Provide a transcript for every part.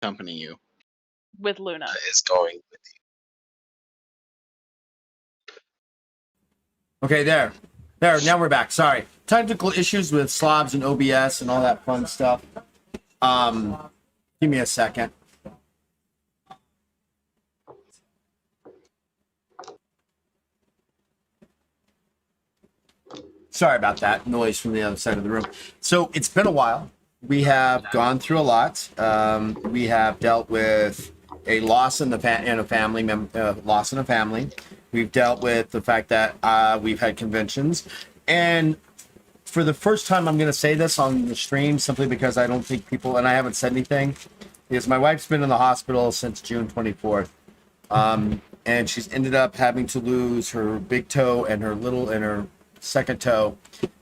accompany you. With Luna. Is going with you. Okay, there. Now we're back. Sorry. Technical issues with slobs and OBS and all that fun stuff. Give me a second. Sorry about that noise from the other side of the room. So it's been a while. We have gone through a lot. We have dealt with a loss in a family. Loss in a family. We've dealt with the fact that we've had conventions, and for the first time, I'm going to say this on the stream simply because I don't think people, and I haven't said anything, is my wife's been in the hospital since June 24th, and she's ended up having to lose her big toe and her second toe,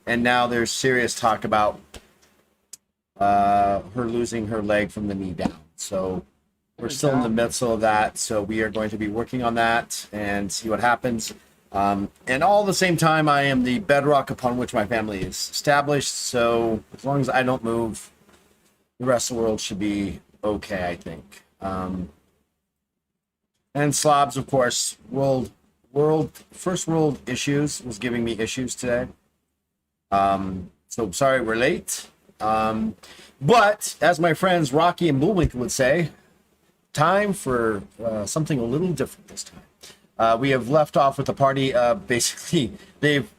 and now there's serious talk about her losing her leg from the knee down. So we're still in the midst of that, so we are going to be working on that and see what happens. And all at the same time, I am the bedrock upon which my family is established, so as long as I don't move, the rest of the world should be okay, I think. And slobs, of course, first world issues was giving me issues today. So sorry we're late. But as my friends Rocky and Bullwinkle would say, time for something a little different this time. We have left off with the party. Basically, they've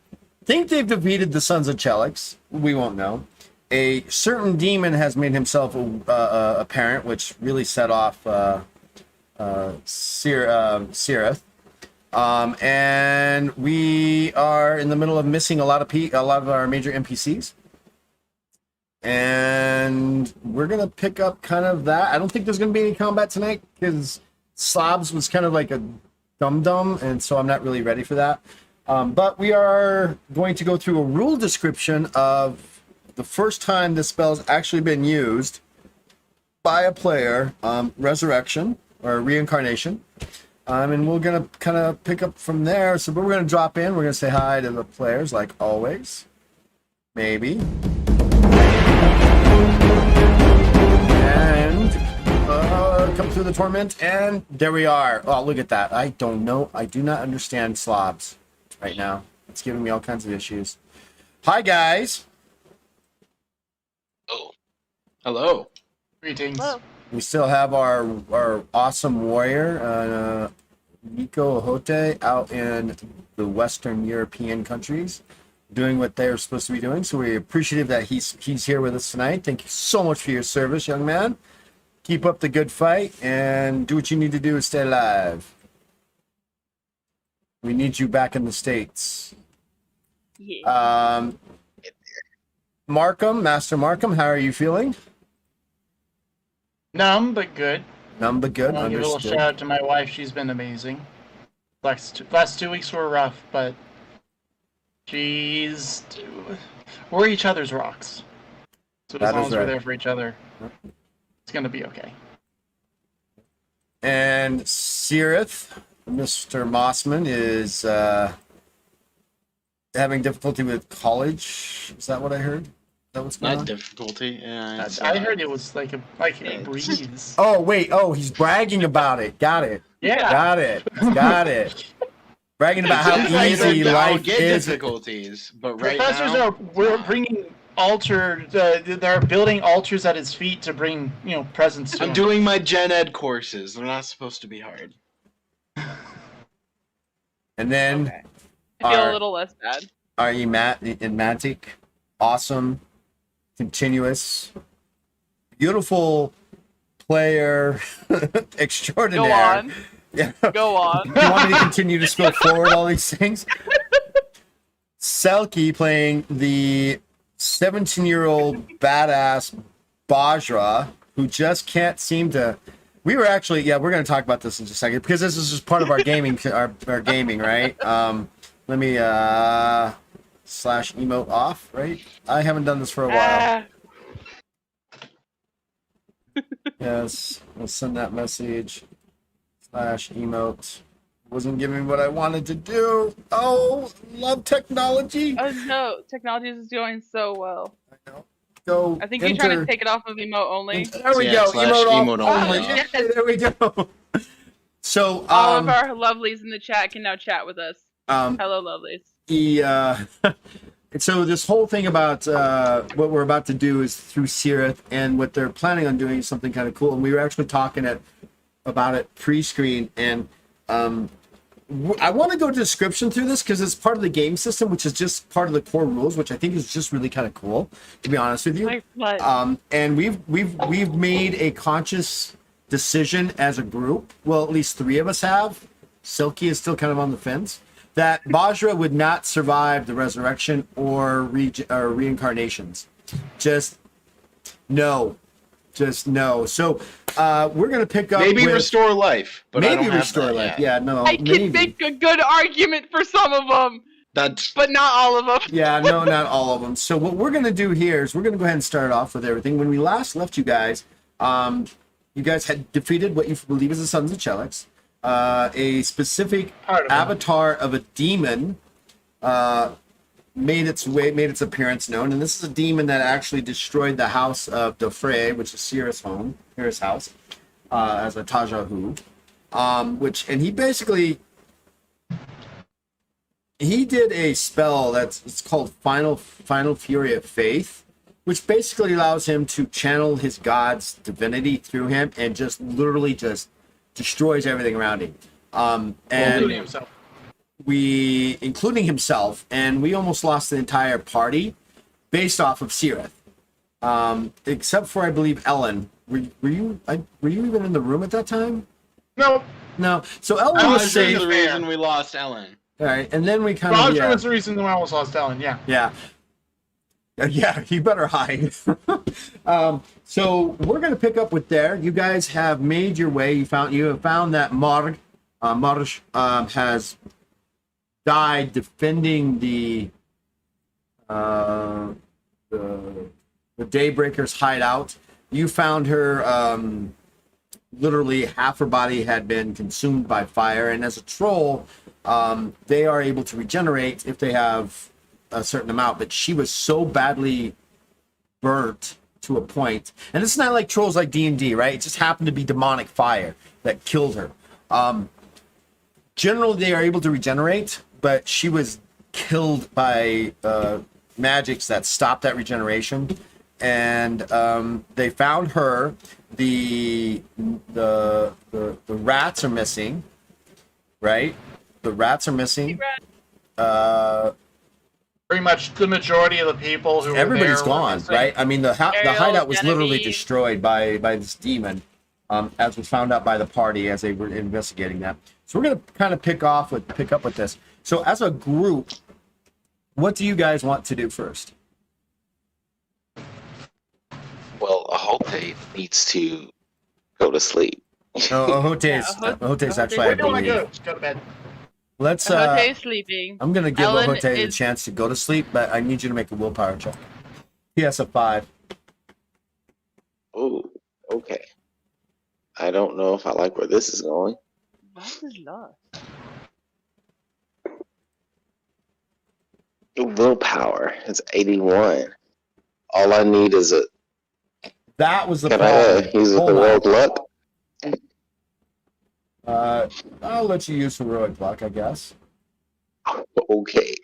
defeated the Sons of Chelix. We won't know. A certain demon has made himself apparent, which really set off Sirith. And we are in the middle of missing a lot of our major NPCs. And we're gonna pick up kind of that. I don't think there's gonna be any combat tonight because Slobs was kind of like a dum-dum, and so I'm not really ready for that. But we are going to go through a rule description of the first time this spell's actually been used by a player, resurrection or reincarnation. And we're gonna kind of pick up from there. So we're gonna drop in. We're gonna say hi to the players like always. Maybe. And come through the torment, and there we are. Oh, look at that. I don't know. I do not understand slobs right now. It's giving me all kinds of issues. Hi, guys. Oh. Hello. Greetings. Hello. We still have our awesome warrior, Nico Hote, out in the Western European countries, doing what they're supposed to be doing. So we're appreciative that he's here with us tonight. Thank you so much for your service, young man. Keep up the good fight and do what you need to do to stay alive. We need you back in the States. Yeah. Master Markham, how are you feeling? Numb, but good. Numb but good. I'll give a little shout out to my wife. She's been amazing. Last 2 weeks were rough, but we're each other's rocks. So as long as we're there for each other, it's gonna be okay. And Sirith, Mr. Mossman, is having difficulty with college. Is that what I heard? That was not difficulty. Yeah, I heard it was like a breeze. Oh wait! Oh, he's bragging about it. Got it. Yeah. Got it. Bragging about how easy life is. Difficulties, but right professors now we're bringing they're building altars at his feet to bring presents to him. I'm doing my gen ed courses. They're not supposed to be hard. And then Okay. I feel a little less bad. Are you Matic? Awesome, continuous, beautiful player extraordinaire. Go on. Yeah. Go on. You want me to continue to spill forward all these things? Selkie playing the 17-year-old badass Bajra, who just can't seem to. We were actually, we're going to talk about this in just a second because this is just part of our gaming, our gaming, right? Let me slash emote off, right? I haven't done this for a while. Yes, we'll send that message. Slash emote. Wasn't giving me what I wanted to do. Oh, love technology. Oh no, technology is doing so well. I know. go. I think you're trying to take it off of emote only. There we Yeah, go. slash Emote emote only. only. Yeah, there we go. So All of our lovelies in the chat can now chat with us. Hello, lovelies. So this whole thing about what we're about to do is through Sirith, and what they're planning on doing is something kind of cool. And we were actually talking about it pre-screen, and I want to go description through this because it's part of the game system, which is just part of the core rules, which I think is just really kind of cool, to be honest with you. And we've made a conscious decision as a group. Well, at least 3 of us have. Silky is still kind of on the fence. That Vajra would not survive the resurrection or reincarnations. Just no. So we're gonna pick up. Maybe restore life, but maybe I don't have restore that life. yet. Yeah, no. I maybe. can make a good argument for some of them, but not all of them. Yeah, no, not all of them. So what we're gonna do here is we're gonna go ahead and start off with everything. When we last left you guys had defeated what you believe is the Sons of Chelix. A specific avatar of a demon made its appearance known, and this is a demon that actually destroyed the house of Dofre, which is Sirith's house, as a Tajahu. And he did a spell it's called Final Fury of Faith, which basically allows him to channel his god's divinity through him and just literally just destroys everything around him. Including himself. Including himself, and we almost lost the entire party based off of Sirith. Except for, I believe, Ellen. Were you even in the room at that time? No. So Ellen was safe. the reason we lost Ellen. All right, and then we kind of. Roger was the reason we almost lost Ellen. Yeah. Yeah, you better hide. So we're gonna pick up with there. You guys have made your way. You have found that Marj has died defending the Daybreakers hideout. You found her. Literally half her body had been consumed by fire, and as a troll, they are able to regenerate if they have a certain amount, but she was so badly burnt to a point, and it's not like trolls like D&D, right? It just happened to be demonic fire that killed her. Generally they are able to regenerate, but she was killed by magics that stopped that regeneration, and they found her. The rats are missing, right? The rats are missing. Pretty much the majority of the people who everybody's were there gone, right? I mean, the hideout was literally destroyed by this demon, as was found out by the party as they were investigating that. So we're gonna kind of pick up with this. So as a group, what do you guys want to do first? Well, Ahote needs to go to sleep. Ahote's actually, I believe. Go to bed. Let's. Ahote is sleeping. I'm gonna give Ellen Ahote the chance to go to sleep, but I need you to make a willpower check. He has a 5. Oh, okay. I don't know if I like where this is going. What is lost? Willpower is 81. All I need is a. That was the Can problem. I use the heroic luck? I'll let you use heroic luck, I guess. Okay.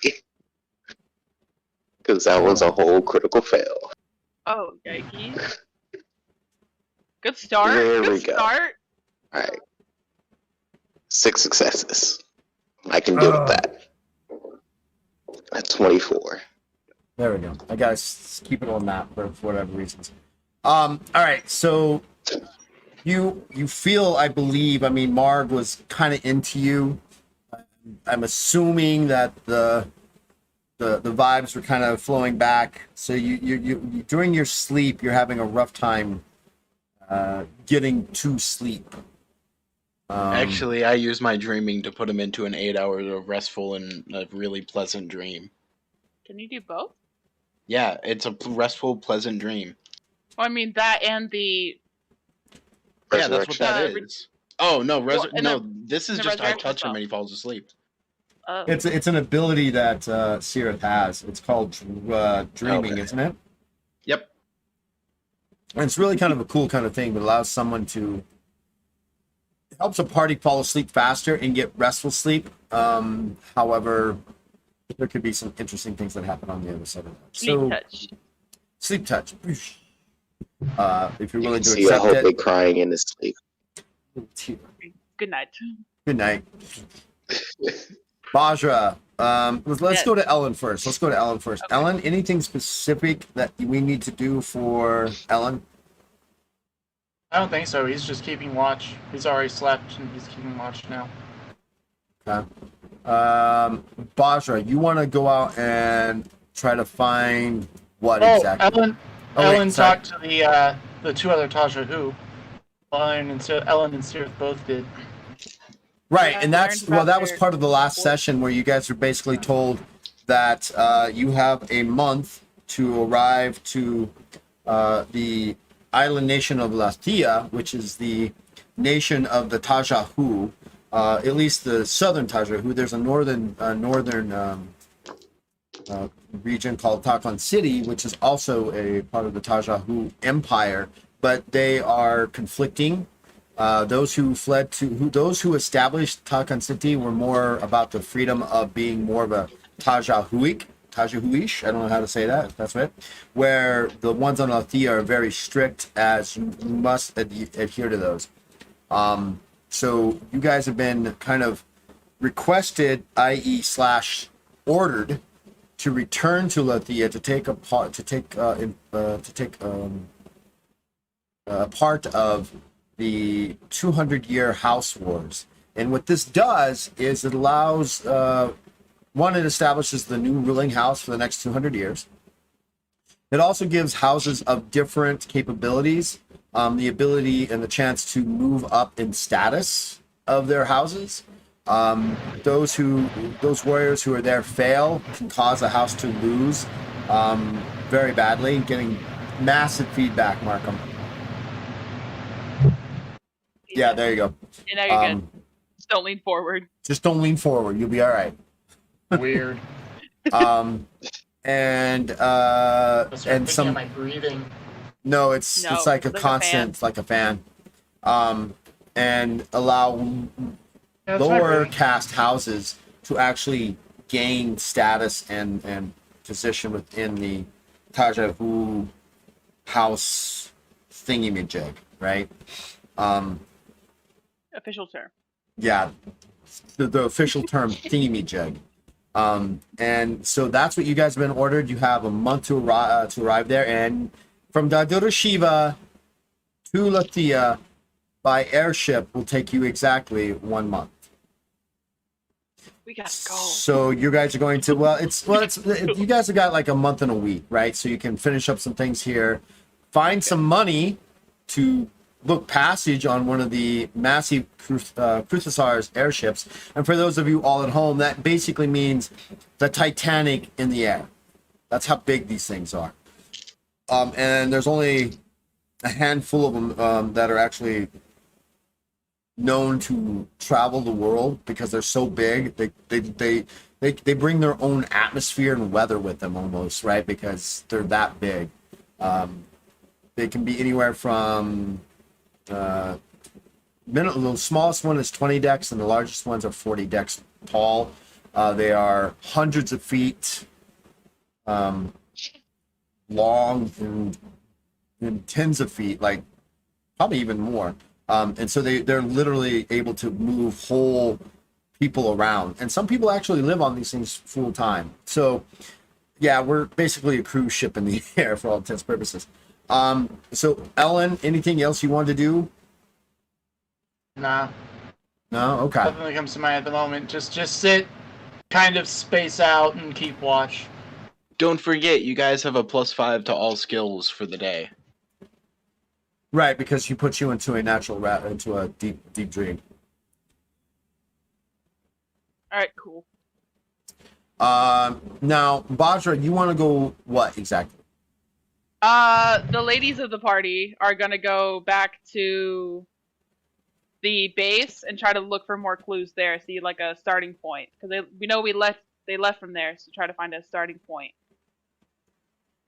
Because that was a whole critical fail. Oh, yikes. Good start. There Good we go. start. Alright. 6 successes. I can deal with that. That's 24. There we go. I gotta keep it on that for whatever reasons. All right, so you feel, I believe, I mean, Marg was kind of into you. I'm assuming that the vibes were kind of flowing back. So you during your sleep, you're having a rough time getting to sleep. Actually, I use my dreaming to put him into an 8 hours of restful and a really pleasant dream. Can you do both? Yeah, it's a restful, pleasant dream. Well, I mean that and the. Yeah, that's what that is. Oh no, Well, this is the just I resurrection touch him spell. and he falls asleep. Oh. It's an ability that Sirith has. It's called dreaming, Okay. isn't it? Yep. And it's really kind of a cool kind of thing that allows someone to helps a party fall asleep faster and get restful sleep. However, there could be some interesting things that happen on the other side of that. Sleep touch. Sleep touch. If you're You willing can to see accept Ahope it. crying in his sleep. Good night. Good night. Bajra. Let's Yes. go to Ellen first. Okay. Ellen, anything specific that we need to do for Ellen? I don't think so. He's just keeping watch. He's already slept and he's keeping watch now. Okay. Bajra, you want to go out and try to find what exactly? Ellen talked to the two other Taja who. Ellen and Sirith both did. Right, Yeah, and that was part of the last session where you guys were basically told that you have a month to arrive to the island nation of Lathia, which is the nation of the Tajahu, at least the southern Tajahu. There's a northern region called Takan City, which is also a part of the Tajahu Empire, but they are conflicting. Those who established Takan City were more about the freedom of being more of a Tajahuish, I don't know how to say that, if that's right, where the ones on Althea are very strict as you must adhere to those. So you guys have been kind of requested, i.e. / ordered, to return to Lathea to take a part of the 200-year house wars. And what this does is it allows, it establishes the new ruling house for the next 200 years. It also gives houses of different capabilities the ability and the chance to move up in status of their houses. Those warriors who are there fail can cause a house to lose very badly, getting massive feedback, Markham. Yeah, there you go. You know you're good. Just don't lean forward. Just don't lean forward. You'll be all right. Weird. And some. Am I breathing? No, it's like a constant, it's like a fan. And allow lower caste houses to actually gain status and position within the Tajahu house thingamajig, right? Official term. Yeah, the official term thingamajig. And so that's what you guys have been ordered. You have a month to arrive there, and from Dadura Shiva to Lathia by airship will take you exactly 1 month. We gotta go. So you guys are going to you guys have got like a month and a week, right? So you can finish up some things here, find some money to book passage on one of the massive Cruthasar's airships. And for those of you all at home, that basically means the Titanic in the air. That's how big these things are. And there's only a handful of them that are actually known to travel the world because they're so big. They bring their own atmosphere and weather with them almost, right? Because they're that big. They can be anywhere from the smallest one is 20 decks and the largest ones are 40 decks tall. They are hundreds of feet long and tens of feet, like probably even more. And so they're literally able to move whole people around. And some people actually live on these things full time. So yeah, we're basically a cruise ship in the air for all intents and purposes. So Ellen, anything else you want to do? Nah. No? Okay. Nothing that comes to mind at the moment. Just sit, kind of space out, and keep watch. Don't forget, you guys have a +5 to all skills for the day. Right, because he puts you into a deep dream. All right, cool. Now, Bajra, you want to go what exactly? The ladies of the party are gonna go back to the base and try to look for more clues there, see like a starting point, because we know they left from there, so try to find a starting point.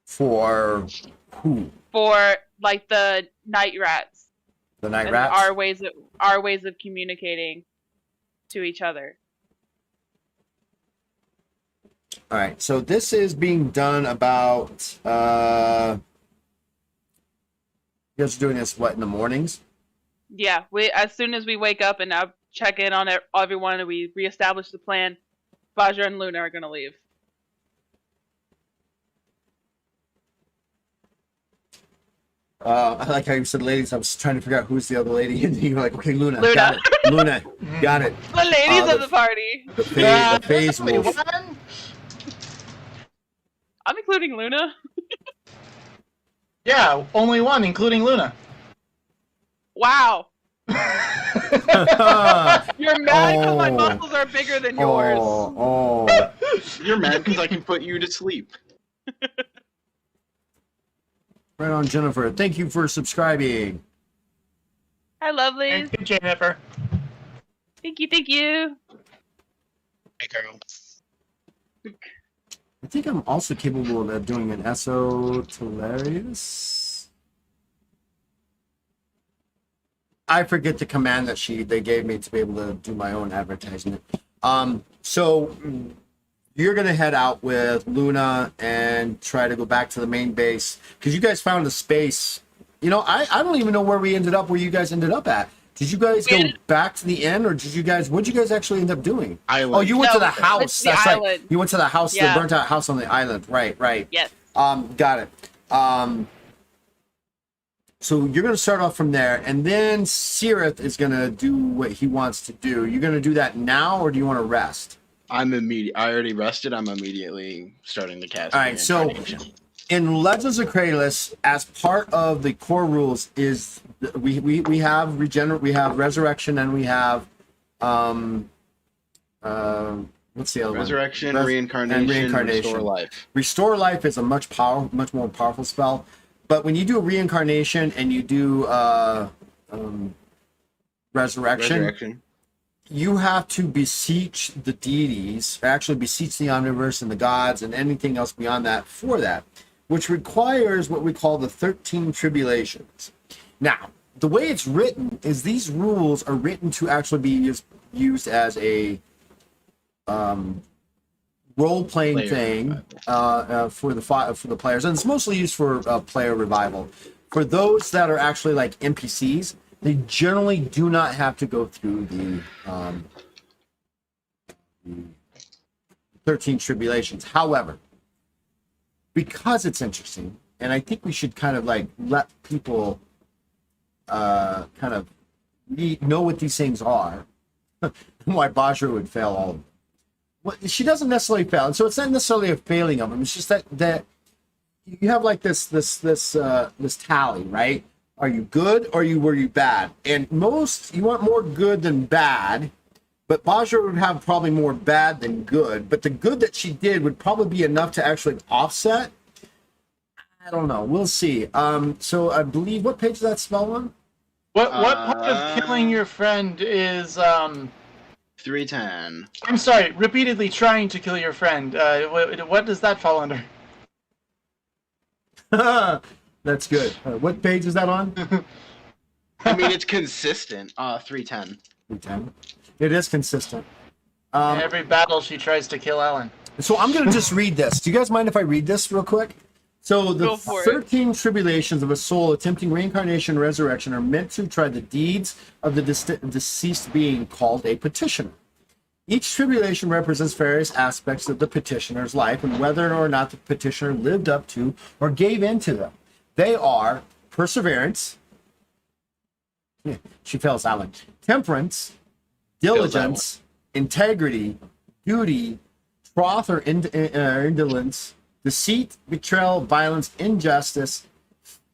For who? For like the night rats. The night And rats? our ways of communicating to each other. All right, so this is being done about. You guys are doing this what in the mornings? Yeah, as soon as we wake up and check in on everyone and we reestablish the plan, Vajra and Luna are gonna leave. I like how you said ladies. I was trying to figure out who's the other lady, and you were like, okay, Luna. Luna. Got it. Luna, got it. The ladies of the party. The phase Wait, wolf. what? I'm including Luna. Yeah, only one, including Luna. Wow. You're mad because my Oh. muscles are bigger than yours. Oh. You're mad because I can put you to sleep. Right on, Jennifer. Thank you for subscribing. Hi, lovelies. Thank you, Jennifer. Thank you, thank you. Hey, girl. I think I'm also capable of doing an Esoterius. I forget the command that they gave me to be able to do my own advertisement. So you're gonna head out with Luna and try to go back to the main base because you guys found a space. You know, I don't even know where you guys ended up at. Did you guys go back to the inn, or what'd you guys actually end up doing? Island. Oh, you went to the went to house. the That's right. island. You went to the house, Yeah. the burnt out house on the island. Right. Yes. Got it. So you're going to start off from there, and then Sirith is going to do what he wants to do. You're going to do that now, or do you want to rest? I already rested. I'm immediately starting the cast. All right, so in Legends of Kralis, as part of the core rules, is we have resurrection, and we have what's the other resurrection, one? reincarnation, restore life. Restore life is a much more powerful spell, but when you do a reincarnation and you do resurrection, you have to beseech the deities, actually beseech the omniverse and the gods and anything else beyond that for that, which requires what we call the 13 tribulations. Now, the way it's written is these rules are written to actually be used as a role-playing thing for the players, and it's mostly used for player revival. For those that are actually like NPCs, they generally do not have to go through the 13 tribulations. However, because it's interesting, and I think we should kind of like let people kind of know what these things are, why Vajra would fail all of them. Well, she doesn't necessarily fail, and so it's not necessarily a failing of them. It's just that you have like this tally, right? Are you good or were you bad? And you want more good than bad, but Vajra would have probably more bad than good. But the good that she did would probably be enough to actually offset. I don't know. We'll see. So I believe, what page is that spell on? What part of killing your friend is 310. I'm sorry, repeatedly trying to kill your friend. What does that fall under? That's good. What page is that on? I mean, it's consistent. 310. 310. It is consistent. Every battle she tries to kill Ellen. So I'm going to just read this. Do you guys mind if I read this real quick? So the Go for it. 13 tribulations of a soul attempting reincarnation and resurrection are meant to try the deeds of the deceased being called a petitioner. Each tribulation represents various aspects of the petitioner's life and whether or not the petitioner lived up to or gave into them. They are perseverance. Yeah, she fails that one. Temperance, diligence, integrity, duty, troth or indolence, deceit, betrayal, violence, injustice,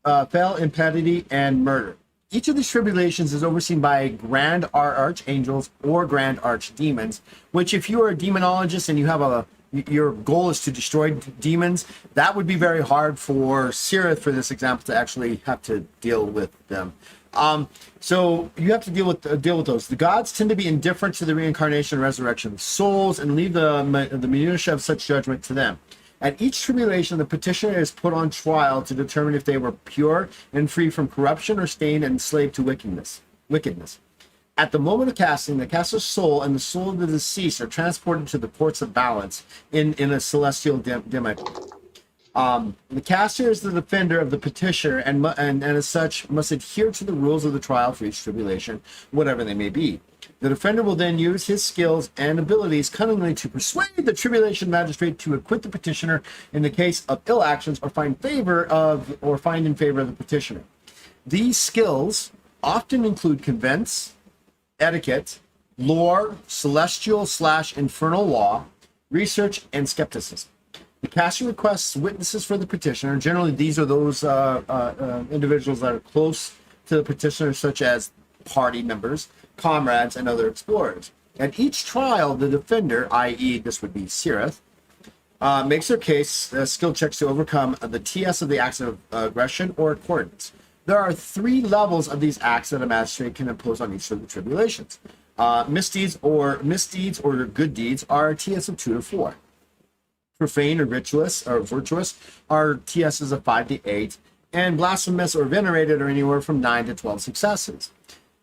fell, impiety, and murder. Each of these tribulations is overseen by grand archangels or grand archdemons, which if you are a demonologist and you have your goal is to destroy demons, that would be very hard for Sirith, for this example, to actually have to deal with them. So you have to deal with those. The gods tend to be indifferent to the reincarnation and resurrection of souls and leave the minutiae of such judgment to them. At each tribulation, the petitioner is put on trial to determine if they were pure and free from corruption or stained and enslaved to wickedness. At the moment of casting, the caster's soul and the soul of the deceased are transported to the courts of balance in a celestial dimension. The caster is the defender of the petitioner and as such must adhere to the rules of the trial for each tribulation, whatever they may be. The defender will then use his skills and abilities cunningly to persuade the tribulation magistrate to acquit the petitioner in the case of ill actions or find in favor of the petitioner. These skills often include convince, etiquette, lore, celestial/infernal law, research, and skepticism. The caster requests witnesses for the petitioner. Generally, these are those individuals that are close to the petitioner, such as party members, comrades, and other explorers. At each trial, the defender, i.e. this would be Sirith, makes their case skill checks to overcome the TS of the acts of aggression or accordance. There are 3 levels of these acts that a magistrate can impose on each of the tribulations. Misdeeds or good deeds are TS of 2 to 4. Profane or virtuous are TSs of 5 to 8, and blasphemous or venerated are anywhere from 9 to 12 successes.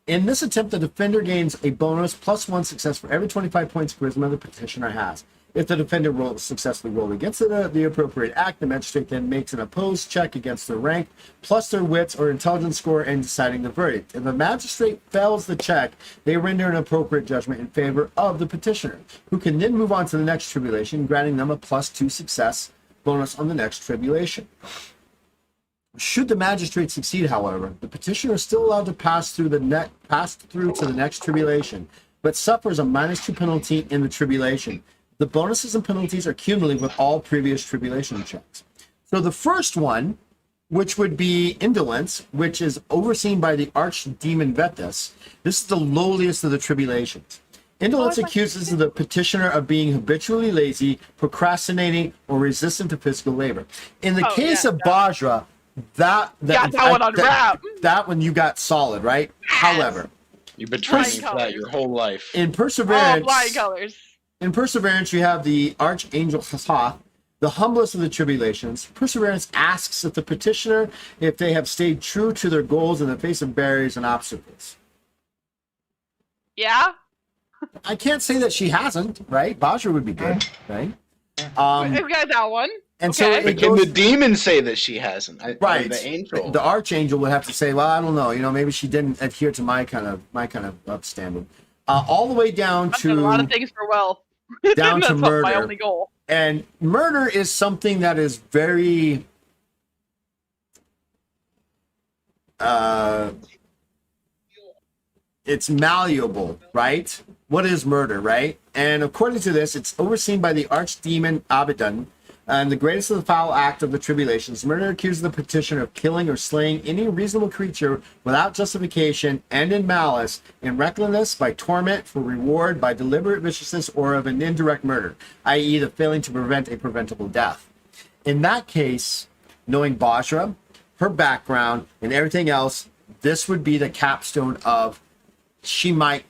In this attempt, the defender gains a bonus +1 success for every 25 points charisma the petitioner has. If the defender successfully rolled against the appropriate act, the magistrate then makes an opposed check against their rank, plus their wits or intelligence score in deciding the verdict. If the magistrate fails the check, they render an appropriate judgment in favor of the petitioner, who can then move on to the next tribulation, granting them a +2 success bonus on the next tribulation. Should the magistrate succeed, however, the petitioner is still allowed to pass through to the next tribulation, but suffers a -2 penalty in the tribulation. The bonuses and penalties are cumulative with all previous tribulation checks. So the first one, which would be indolence, which is overseen by the archdemon Vetus, this is the lowliest of the tribulations. Indolence accuses the petitioner of being habitually lazy, procrastinating, or resistant to physical labor. In the case of Bajra, that one on wrap. That one you got solid, right? Yes. However, you've been training for that your whole life. In Perseverance, flying colors. In Perseverance, you have the Archangel Hasath, the humblest of the tribulations. Perseverance asks if the petitioner if they have stayed true to their goals in the face of barriers and obstacles. Yeah. I can't say that she hasn't, right? Bajra would be good, right? We've got that one. And okay. so can the demon say that she hasn't? Right. The angel. The archangel would have to say, well, I don't know. Maybe she didn't adhere to my kind of upstanding. All the way down to a lot of things for wealth. Down That's to murder. My only goal. And murder is something that is very it's malleable, right? What is murder, right? And according to this, it's overseen by the archdemon Abaddon, and the greatest of the foul act of the tribulations. Murder accuses the petitioner of killing or slaying any reasonable creature without justification and in malice, in recklessness, by torment, for reward, by deliberate viciousness, or of an indirect murder, i.e. the failing to prevent a preventable death. In that case, knowing Bajra, her background, and everything else, this would be the capstone of she might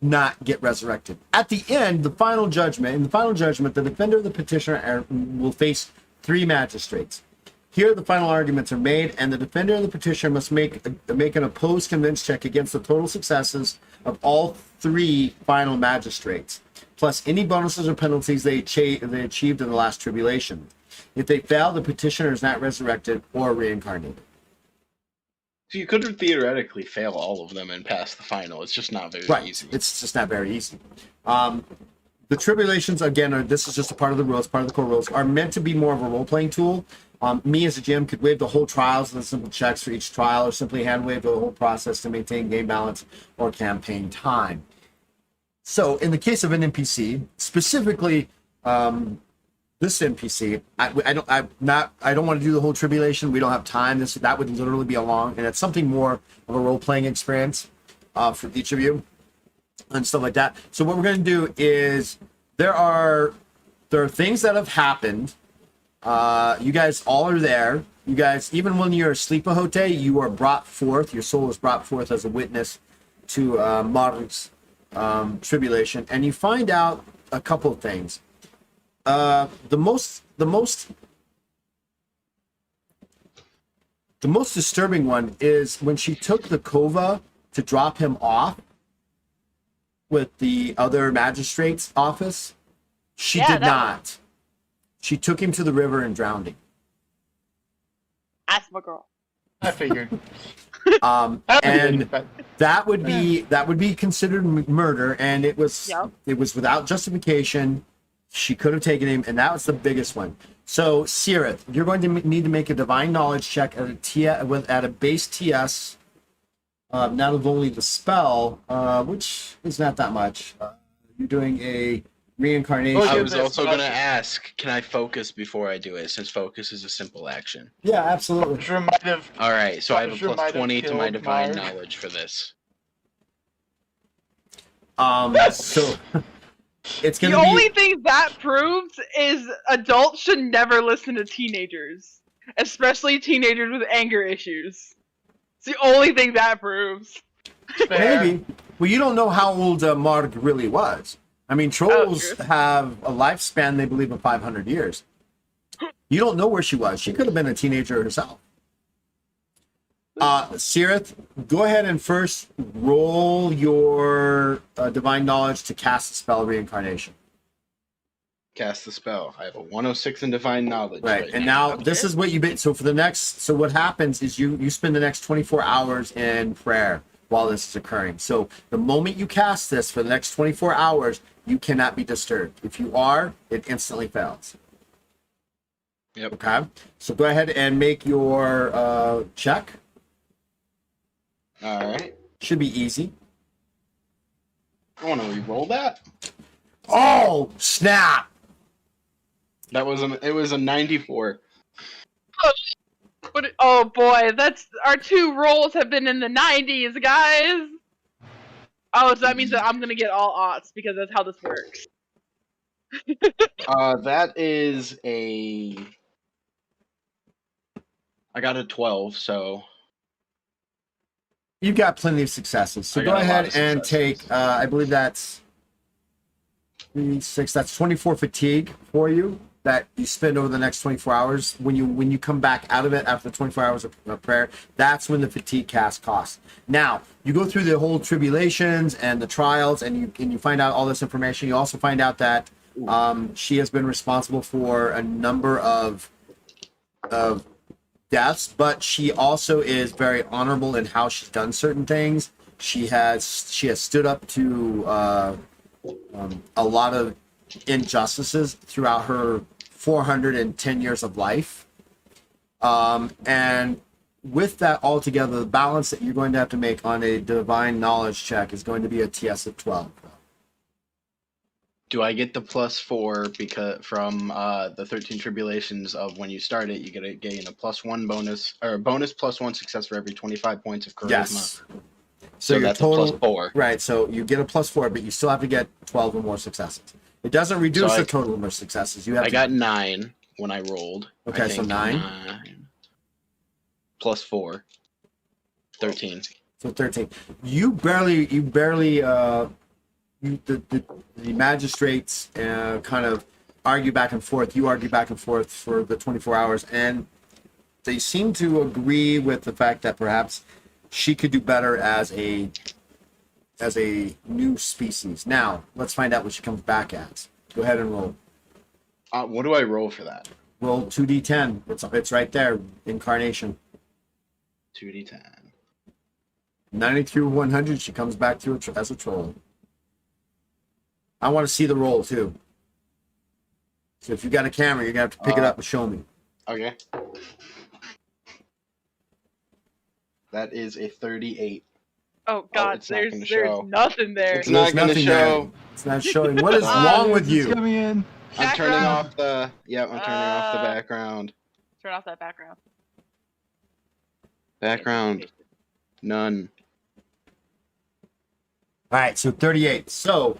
not get resurrected. At the end, the final judgment, the defender of the petitioner will face 3 magistrates. Here, the final arguments are made, and the defender of the petitioner must make an opposed convince check against the total successes of all 3 final magistrates, plus any bonuses or penalties they achieved in the last tribulation. If they fail, the petitioner is not resurrected or reincarnated. So you could theoretically fail all of them and pass the final. It's just not very easy. It's just not very easy. The tribulations, again, this is just a part of the rules, part of the core rules, are meant to be more of a role-playing tool. Me as a GM could waive the whole trials and the simple checks for each trial, or simply hand-wave the whole process to maintain game balance or campaign time. So in the case of an NPC, specifically this NPC, I don't want to do the whole tribulation. We don't have time. That would literally be a long, and it's something more of a role-playing experience for each of you and stuff like that. So what we're going to do is there are things that have happened. You guys all are there. You guys, even when you're asleep, Ahote, you are brought forth. Your soul is brought forth as a witness to Marik's tribulation, and you find out a couple of things. The most the most disturbing one is when she took the Kova to drop him off with the other magistrate's office. She did not. She took him to the river and drowned him. That's my girl. I figured. And that would be considered murder, and it was without justification. She could have taken him, and that was the biggest one. So, Sirith, you're going to need to make a divine knowledge check at a base TS, not of only the spell, which is not that much. You're doing a reincarnation. I was also going to ask, can I focus before I do it, since focus is a simple action? Yeah, absolutely. All right, so I have a plus 20 to my divine Mark. knowledge for this. So it's The going to be... only thing that proves is adults should never listen to teenagers, especially teenagers with anger issues. It's the only thing that proves. Fair. Maybe. Well, you don't know how old Marg really was. I mean, trolls have a lifespan, they believe, of 500 years. You don't know where she was. She could have been a teenager herself. Sirith, go ahead and first roll your divine knowledge to cast the spell reincarnation. Cast the spell. I have a 106 in divine knowledge. Right, and now this is what you been. So for the next, so what happens is you spend the next 24 hours in prayer while this is occurring. So the moment you cast this for the next 24 hours, you cannot be disturbed. If you are, it instantly fails. Yep. Okay. So go ahead and make your check. All right. Should be easy. I want to re-roll that. Oh, snap! That was it was a 94. Oh boy, that's our 2 rolls have been in the 90s, guys. Oh, so that means that I'm gonna get all aughts because that's how this works. That is a. I got a 12, so. You've got plenty of successes. So I go got a lot ahead of and successes. take, I believe that's 6. That's 24 fatigue for you that you spend over the next 24 hours. When you come back out of it after the 24 hours of prayer, that's when the fatigue cast costs. Now, you go through the whole tribulations and the trials, and you find out all this information. You also find out that she has been responsible for a number of deaths, but she also is very honorable in how she's done certain things. She has stood up to a lot of injustices throughout her 410 years of life, and with that all together, the balance that you're going to have to make on a divine knowledge check is going to be a TS of 12. Do I get the +4 because from the 13 tribulations of when you start it, you get to gain a +1 bonus or a bonus +1 success for every 25 points of charisma. Yes. So your that's total, a +4. Right, so you get a +4, but you still have to get 12 or more successes. It doesn't reduce So the total number of successes. You have I to, got 9 when I rolled. Okay, I so think 9? 9 +4. 13. So 13. The magistrates kind of argue back and forth. You argue back and forth for the 24 hours, and they seem to agree with the fact that perhaps she could do better as a new species. Now, let's find out what she comes back as. Go ahead and roll. What do I roll for that? Roll 2d10. It's right there. Incarnation. 2d10. 90 through 100, she comes back through as a troll. I want to see the roll, too. So if you got a camera, you're going to have to pick it up and show me. Okay. That is a 38. Oh god, it's not there's gonna show. nothing there. It's not There's going to nothing show. there. It's not showing. What is wrong with It's you? coming in. I'm turning Background. off the. Yeah, I'm turning off the background. Turn off that background. Background. None. All right, so 38. So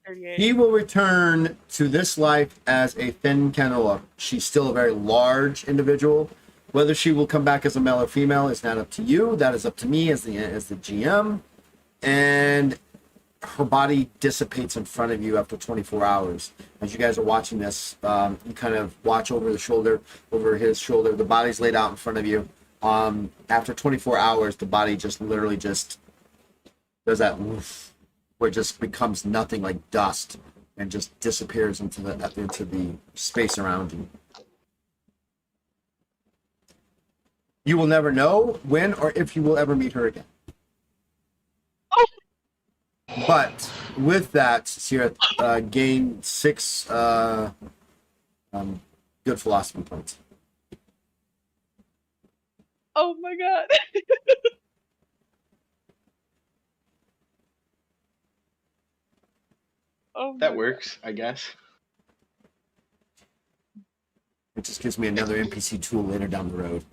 38. he will return to this life as a thin canola. She's still a very large individual. Whether she will come back as a male or female is not up to you. That is up to me as the GM. And her body dissipates in front of you after 24 hours. As you guys are watching this, you kind of watch over his shoulder. The body's laid out in front of you. After 24 hours, the body just literally just does that woof, where it just becomes nothing, like dust, and just disappears into the space around you. You will never know when or if you will ever meet her again. But with that, Sierra gained 6 good philosophy points. Oh my god. Oh my That works, I guess. It just gives me another NPC tool later down the road.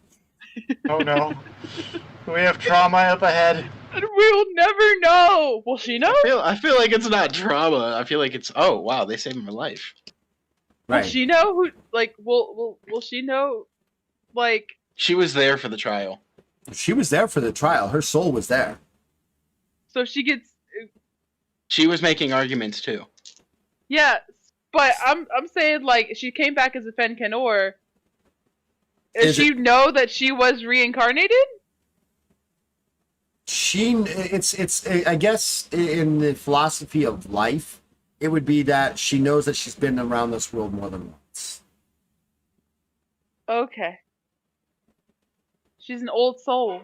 Oh no. We have trauma up ahead. And we'll never know. Will she know? I feel like it's not trauma. I feel like it's, oh wow, they saved my life. Will she know who? Like, will she know? Like, She was there for the trial. She was there for the trial. Her soul was there. so she gets. She was making arguments too. Yeah, but I'm saying like she came back as a Fencanor. Does she know that she was reincarnated? It's I guess in the philosophy of life, it would be that she knows that she's been around this world more than once. Okay. She's an old soul.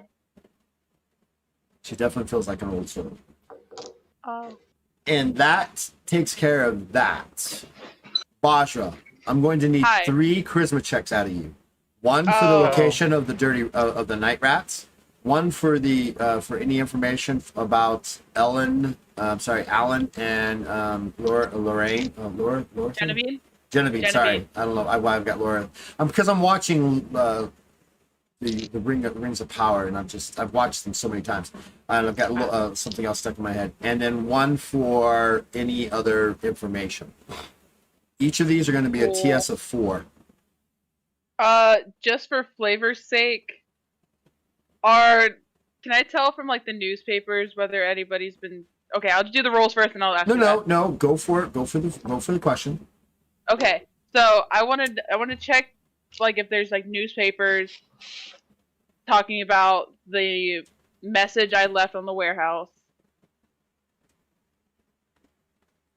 She definitely feels like an old soul. Oh. And that takes care of that. Bajra, I'm going to need 3 charisma checks out of you. 1 for the location of the of the night rats. 1 for the for any information about Alan and Lorraine. Genevieve. Sorry, I don't know why I've got Laura. Because I'm watching the Rings of Power, and I've watched them so many times, and I've got something else stuck in my head. And then 1 for any other information. Each of these are going to be a TS of 4. Just for flavor's sake, can I tell from like the newspapers whether anybody's been? Okay, I'll do the rolls first, and I'll ask. No. Go for it. Go for the question. Okay, so I want to check like if there's like newspapers talking about the message I left on the warehouse.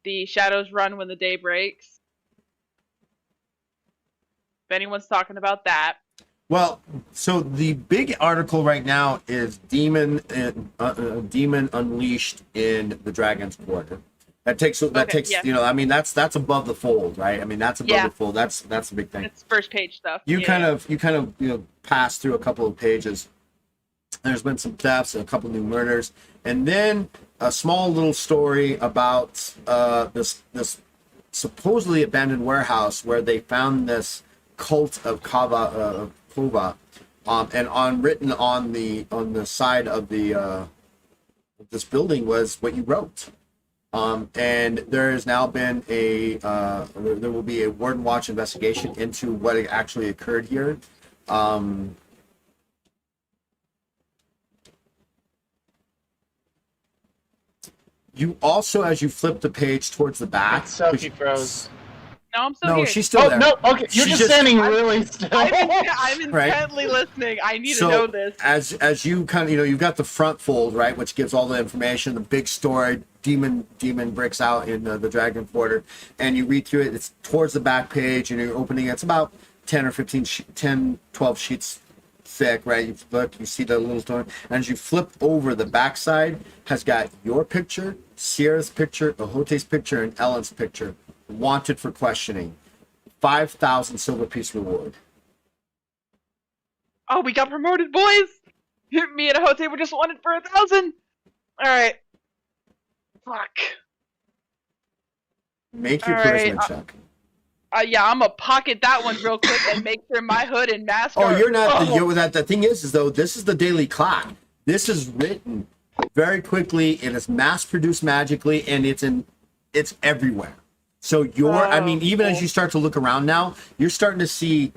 The shadows run when the day breaks. If anyone's talking about that. Well, so the big article right now is Demon Unleashed in the Dragon's Quarter. That takes I mean that's above the fold, right? I mean that's above the fold. That's a big thing. It's first page stuff. You kind of pass through a couple of pages. There's been some thefts and a couple new murders, and then a small little story about this supposedly abandoned warehouse where they found this cult of Kova, and written on the side of this building was what you wrote. And there has now been there will be a Warden Watch investigation into what actually occurred here. You also, as you flip the page towards the back, Selkie froze. No, I'm still here. She's still there. No, okay, you're just standing really still. I'm intently listening. I need to know this. As you kind of, you've got the front fold, right, which gives all the information, the big story. Demon breaks out in the Dragon Quarter, and you read through it. It's towards the back page, and you're opening it. It's about 10 or 12 sheets thick, right? You look, you see the little story, and as you flip over, the backside has got your picture, Sierra's picture, Ojote's picture, and Ellen's picture. Wanted for questioning. 5,000 silver piece reward. Oh, we got promoted, boys! Me and Ojote were just wanted for 1,000. All right. Fuck. Make your charisma check. Yeah, I'm gonna pocket that one real quick and make sure my hood and mask. Oh, you're not. The thing is though, this is the daily clock. This is written very quickly. It is mass produced magically, and it's everywhere. So I mean, even as you start to look around now, you're starting to see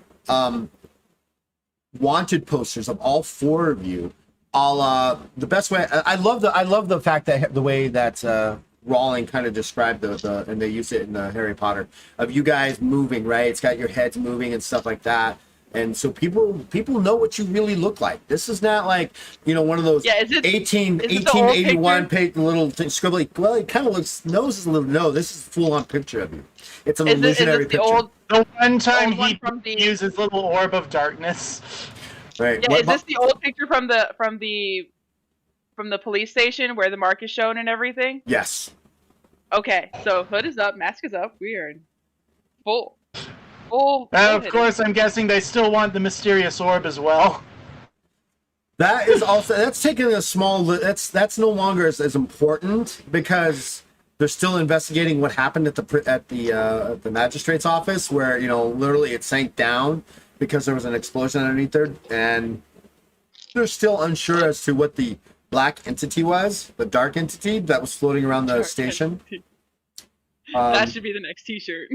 wanted posters of all 4 of you. The best way. I love the fact that the way that Rowling kind of described the and they use it in the Harry Potter of you guys moving, right? It's got your heads moving and stuff like that. And so people know what you really look like. This is not like, one of those is it 1881 page little scribbly. Well, it kind of looks, nose is a little, no, this is a full on picture of you. It's an illusionary picture. The one time he the... uses little orb of darkness. Right. Yeah, is this the old picture from the police station where the mark is shown and everything? Yes. Okay, so hood is up, mask is up. We are in full. Of course, I'm guessing they still want the mysterious orb as well. That is also, that's taking a small, that's no longer as important because they're still investigating what happened at the magistrate's office where, literally it sank down because there was an explosion underneath there, and they're still unsure as to what the black entity was, the dark entity that was floating around the station. That should be the next t-shirt.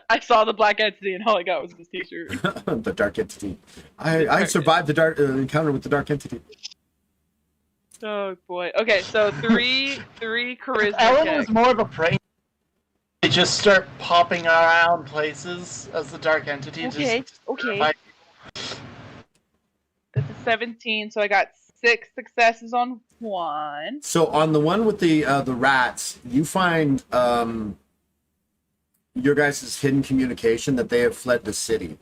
I saw the black entity and all I got was this t-shirt. The dark entity. I survived the dark encounter with the dark entity. Oh boy. Okay, so three charisma. Ellen checks. was more of a prey. They just start popping around places as the dark entity. Okay. That's a 17, so I got 6 successes on 1. So on the one with the rats, you find your guys' hidden communication that they have fled the city,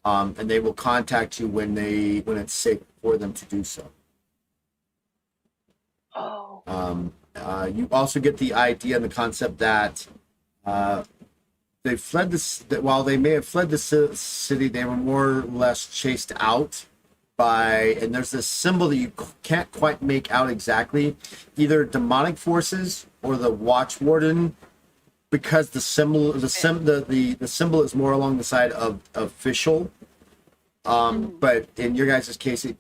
and they will contact you when it's safe for them to do so. Oh. You also get the idea and the concept that they fled while they may have fled the city, they were more or less chased out by, and there's this symbol that you can't quite make out exactly, either demonic forces or the Watch Warden, because the symbol is more along the side of official. But in your guys' case, it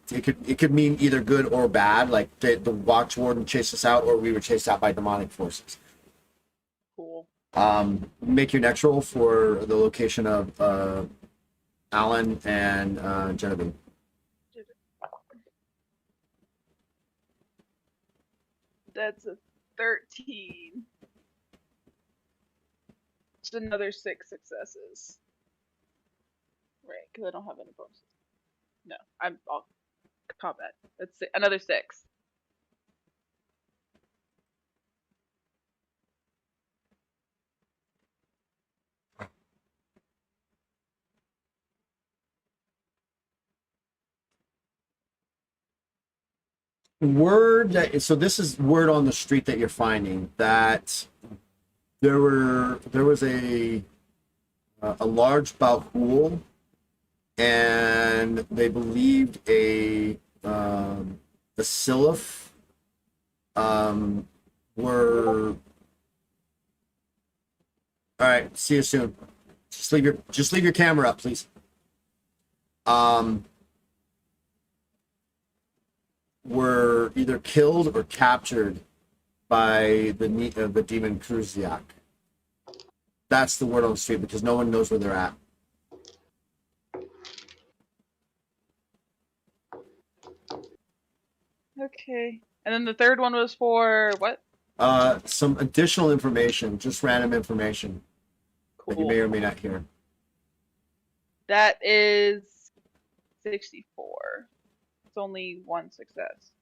could mean either good or bad. Like the Watch Warden chased us out, or we were chased out by demonic forces. Cool. Make your next roll for the location of Alan and Genevieve. That's a 13. Just another 6 successes. Right, because I don't have any bonuses. No, I'm all combat. That's another 6. So this is word on the street that you're finding that there was a large Balhul, and they believed a Siliph were. All right, see you soon. Just leave your camera up, please. Were either killed or captured by the demon Kruziak. That's the word on the street because no one knows where they're at. Okay. And then the third one was for what? Some additional information, just random information that you may or may not hear. That is 64. It's only 1 success.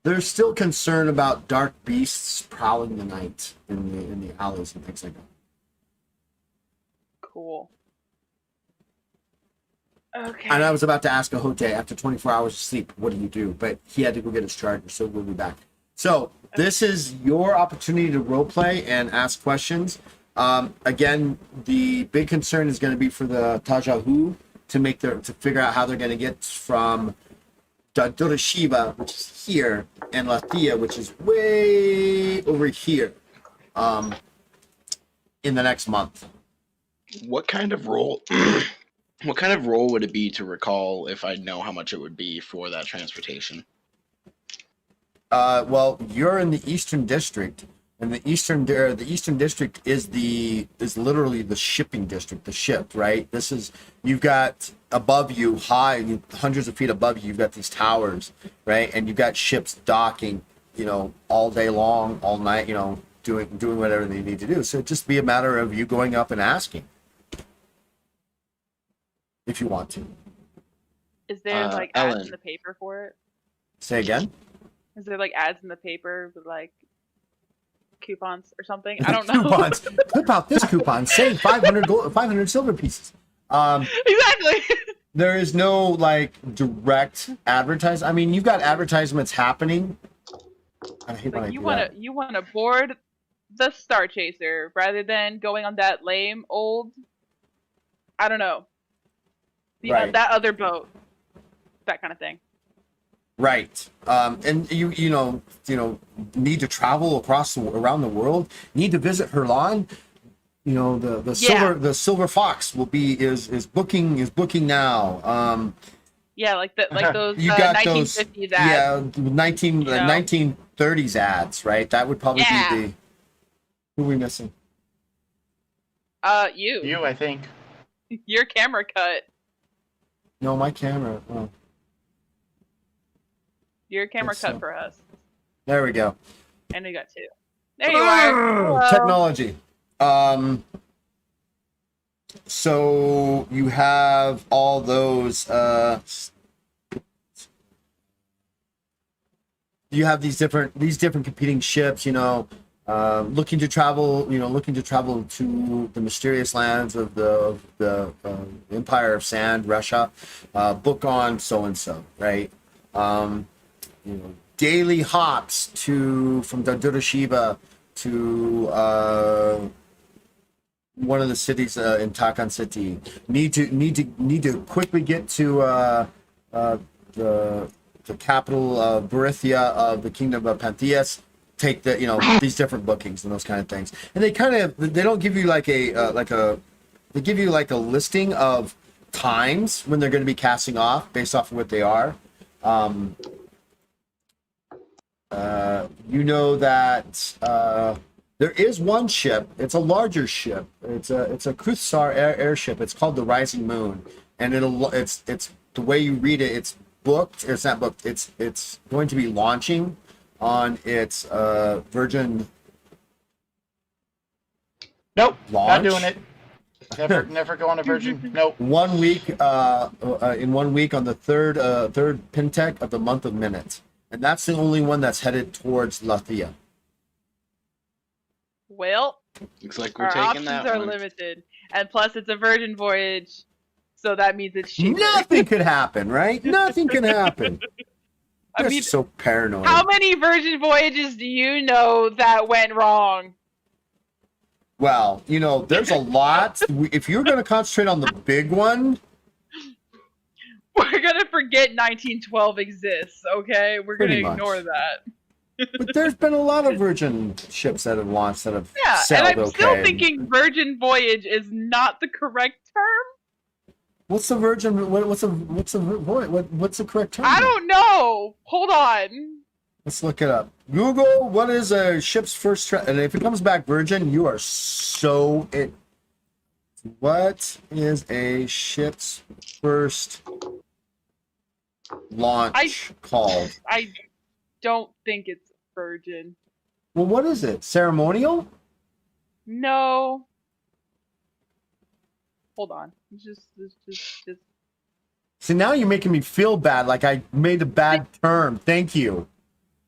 There's still concern about dark beasts prowling the night in the alleys and things like that. Cool. Okay. And I was about to ask Ahote, after 24 hours of sleep, what do you do? But he had to go get his charger, so we'll be back. So this is your opportunity to roleplay and ask questions. Again, the big concern is going to be for the Tajahu to figure out how they're going to get from Doroshiba, which is here, and Lathia, which is way over here, in the next month. What kind of role? What kind of role would it be to recall if I know how much it would be for that transportation? Well, you're in the Eastern District, and the Eastern District is literally the shipping district, the ship, right? You've got above you, high, hundreds of feet above you, you've got these towers, right? And you've got ships docking all day long, all night, doing whatever they need to do. So it'd just be a matter of you going up and asking if you want to. Is there like Ellen. ads in the paper for it? Say again? Is there like ads in the paper with like coupons or something? I don't know. Coupons. Clip out this coupon. Save 500 silver pieces. Exactly. There is no like direct advertise. I mean, you've got advertisements happening. I hate when I Like do you want to board the Star Chaser rather than going on that lame old, I don't know, Right. that other boat, that kind of thing. Right. And you need to travel around the world. Need to visit Herlan. The silver fox is booking now. Yeah, like those You got 1950s those, ads. 1930s ads, right? That would probably Yeah. be the. Who are we missing? You. You, I think. Your camera cut. No, my camera. Oh, Your camera Yes, cut so. for us. there we go. And we got two. There you are. Hello. Technology. So you have all those. You have these different competing ships. Looking to travel. Looking to travel to the mysterious lands of the Empire of Sand, Russia. Book on so and so, right? Daily hops from Dandurashiva to one of the cities in Takan City. Need to quickly get to the capital of Berithia of the Kingdom of Pantheas. Take these different bookings and those kind of things. And they don't give you they give you like a listing of times when they're going to be casting off based off of what they are. That there is one ship. It's a larger ship. It's a Kruthsar airship. It's called the Rising Moon, and it's the way you read it. It's booked. It's not booked. It's going to be launching on its Virgin. Nope, Launch? not doing it. Never go on a Virgin. Nope. 1 week. In 1 week on the third Pintech of the month of Minute, and that's the only one that's headed towards Lathia. Well, Looks like we're our taking options that are one. limited, and plus it's a Virgin voyage, so that means it's cheaper. Nothing could happen, right? Nothing can happen. I You're mean, so paranoid. how many Virgin voyages do you know that went wrong? Well, there's a lot. If you're going to concentrate on the big one, We're gonna forget 1912 exists, okay? We're gonna Pretty much. ignore that. but there's been a lot of Virgin ships that have launched that have Yeah, and sailed I'm okay. still thinking Virgin voyage is not the correct term. What's the Virgin? What's the correct term? I don't know. Hold on. Let's look it up. Google, what is a ship's first? And if it comes back Virgin, you are so it. What is a ship's first launch called? I don't think it's Virgin. Well, what is it? Ceremonial? No. Hold on. Just. So now you're making me feel bad, like I made a bad term. Thank you.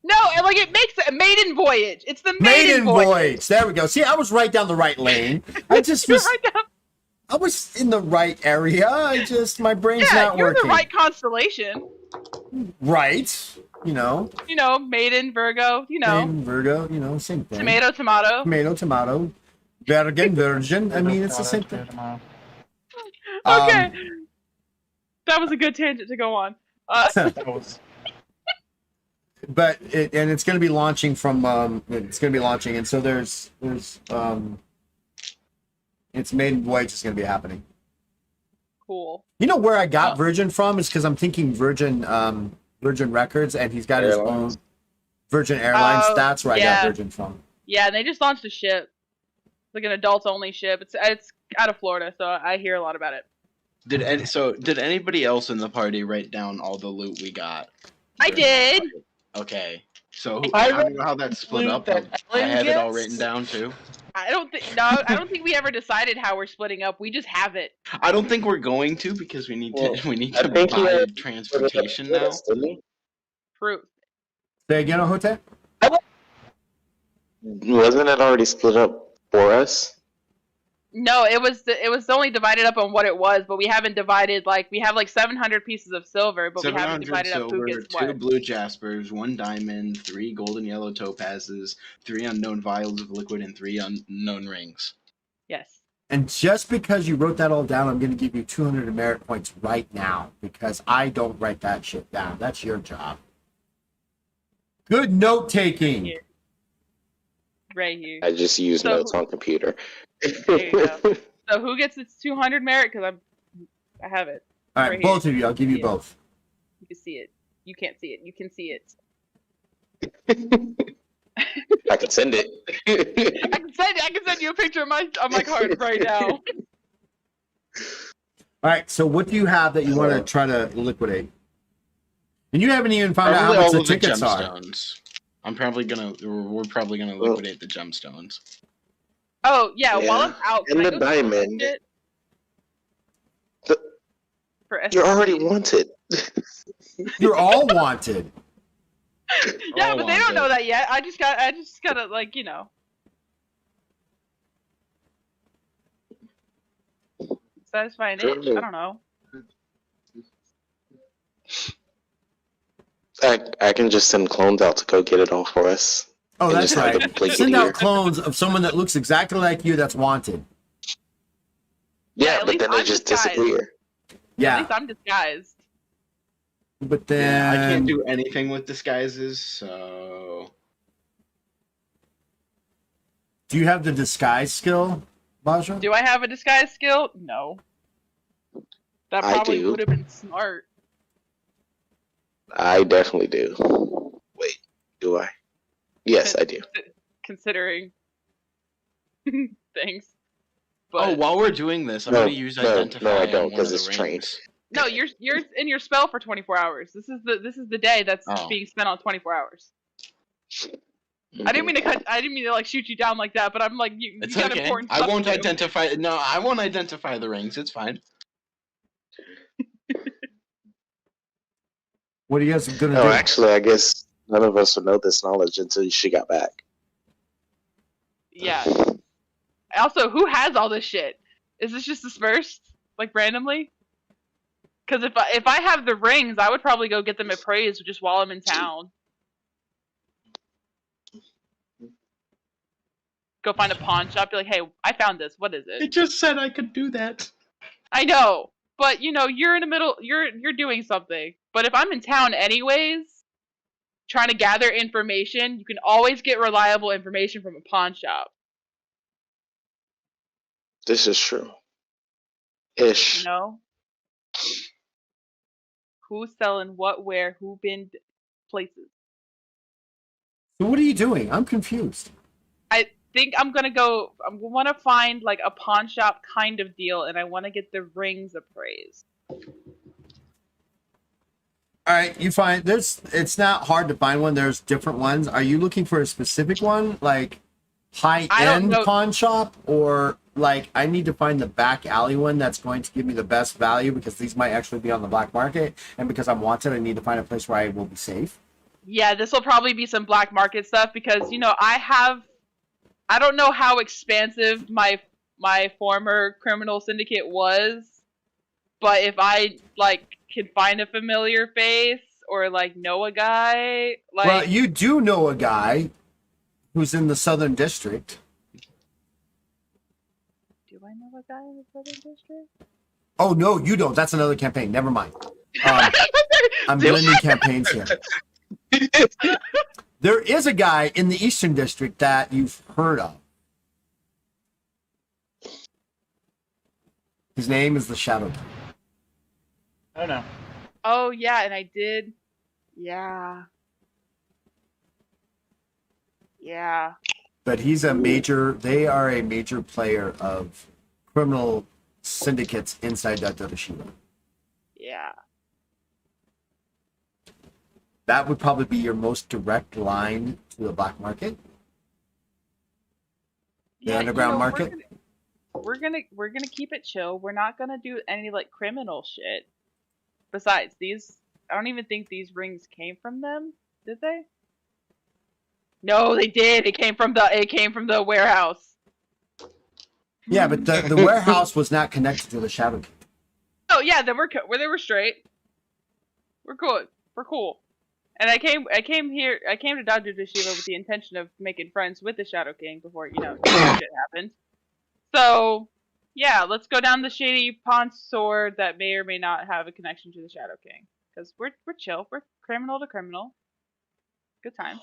No, and like it makes a maiden voyage. It's the Maiden voyage. There we go. See, I was right down the right lane. I just You're was. right down. I was in the right area. My brain's Yeah, not you're working. the right constellation. Right. You know, maiden, Virgo. Maiden, Virgo. Same thing. Tomato, tomato. Tomato. Virgin. I mean, it's the same thing. Okay. That was a good tangent to go on. That was. But it's going to be launching from. It's going to be launching, and so there's its maiden voyage is going to be happening. Cool. You know where I got Virgin from is because I'm thinking Virgin Records, and he's got his own Virgin Airlines. Oh, That's where I yeah. got Virgin from. Yeah, and they just launched a ship, like an adults-only ship. It's out of Florida, so I hear a lot about it. Did anybody else in the party write down all the loot we got? I did. Okay. So I how do you know how that's split up? that I Ellen had it all gets- written down too. I don't think we ever decided how we're splitting up. We just have it. I don't think we're going to because we need Well, to we need I to think he buy already transportation now. didn't he? Proof. Say again, Hote? Wasn't it already split up for us? No, it was only divided up on what it was, but we haven't divided we have 700 pieces of silver, but we haven't 700 divided up who silver, gets 2 what. blue jaspers, 1 diamond, 3 golden yellow topazes, 3 unknown vials of liquid, and 3 unknown rings. Yes. And just because you wrote that all down, I'm going to give you 200 merit points right now because I don't write that shit down. That's your job. Good note taking. Yeah. Right here. I just use So- notes on computer. There you go. So who gets its 200 merit? Because I have it. All right, Right both here. of you. I'll give you Yeah. both. You can see it. You can't see it. You can see it. I can send it. I can send you a picture of my card right now. All right, so what do you have that you want to try to liquidate? And you haven't even found out Probably how much all the of the tickets are. gemstones. We're probably gonna liquidate the gemstones. Oh yeah, while Yeah. I'm out, And can I the go sell that diamond. shit The- for You're already SPC? wanted. You're all wanted. Yeah, All but they don't know wanted. that yet. I just gotta satisfy an itch. I don't know. I can just send clones out to go get it all for us. Oh, And that's just have right. them plate Send it out here. clones of someone that looks exactly like you that's wanted. Yeah, Yeah, at but least then they I'm just disguised. disappear. At Yeah, least I'm disguised. but then Yeah, I can't do anything with disguises, so Do you have the disguise skill, Baja? Do I have a disguise skill? No. That I probably do. would have been smart. I definitely do. Wait, do I? Yes, I do. Considering things. oh, But while we're doing this, I'm No, gonna use no, identify. no, I on don't, one 'cause of the it's trained. rings. no, you're in your spell for 24 hours. This is the day that's Oh. being spent on 24 hours. I didn't mean to shoot you down like that, but I'm like you It's got okay. important I stuff won't to do. identify. No, I won't identify the rings. It's fine. What are you guys gonna No, do? actually, I guess none of us would know this knowledge until she got back. Yeah. Also, who has all this shit? Is this just dispersed randomly? Because if I have the rings, I would probably go get them appraised just while I'm in town. Go find a pawn shop. Be like, hey, I found this. What is It it? just said I could do that. I know, but you're in the middle. You're doing something. But if I'm in town anyways, trying to gather information, you can always get reliable information from a pawn shop. This is true. Ish. You know, who's selling what, where, who been places. So what are you doing? I'm confused. I think I'm gonna go. I want to find a pawn shop kind of deal, and I want to get the rings appraised. All right, you find it's not hard to find one. There's different ones. Are you looking for a specific one, like I don't high-end know. pawn shop, or I need to find the back alley one that's going to give me the best value because these might actually be on the black market, and because I'm wanted, I need to find a place where I will be safe. Yeah, this will probably be some black market stuff because I don't know how expansive my former criminal syndicate was, but if I can find a familiar face or know a guy, Well, you do know a guy who's in the Southern District. do I know a guy in the Southern District? Oh no, you don't. That's another campaign. Never mind. I'm Do blending campaigns here. There is a guy in the Eastern District that you've heard of. His name is the Shadow King. Oh no. Oh yeah, and I did. Yeah. Yeah. But he's a major, they are a major player of criminal syndicates inside that Dotashima. Yeah. That would probably be your most direct line to the black market. The underground market. We're gonna keep it chill. We're not gonna do any like criminal shit. Besides, I don't even think these rings came from them. Did they? No, they did. It came from the warehouse. Yeah, but the warehouse was not connected to the Shadow King. Oh yeah, they were straight. We're good. We're cool. And I came to Dodger Shiva with the intention of making friends with the Shadow King before, shit happened. So, yeah, let's go down the shady pawn sword that may or may not have a connection to the Shadow King. Because we're chill. We're criminal to criminal. Good time.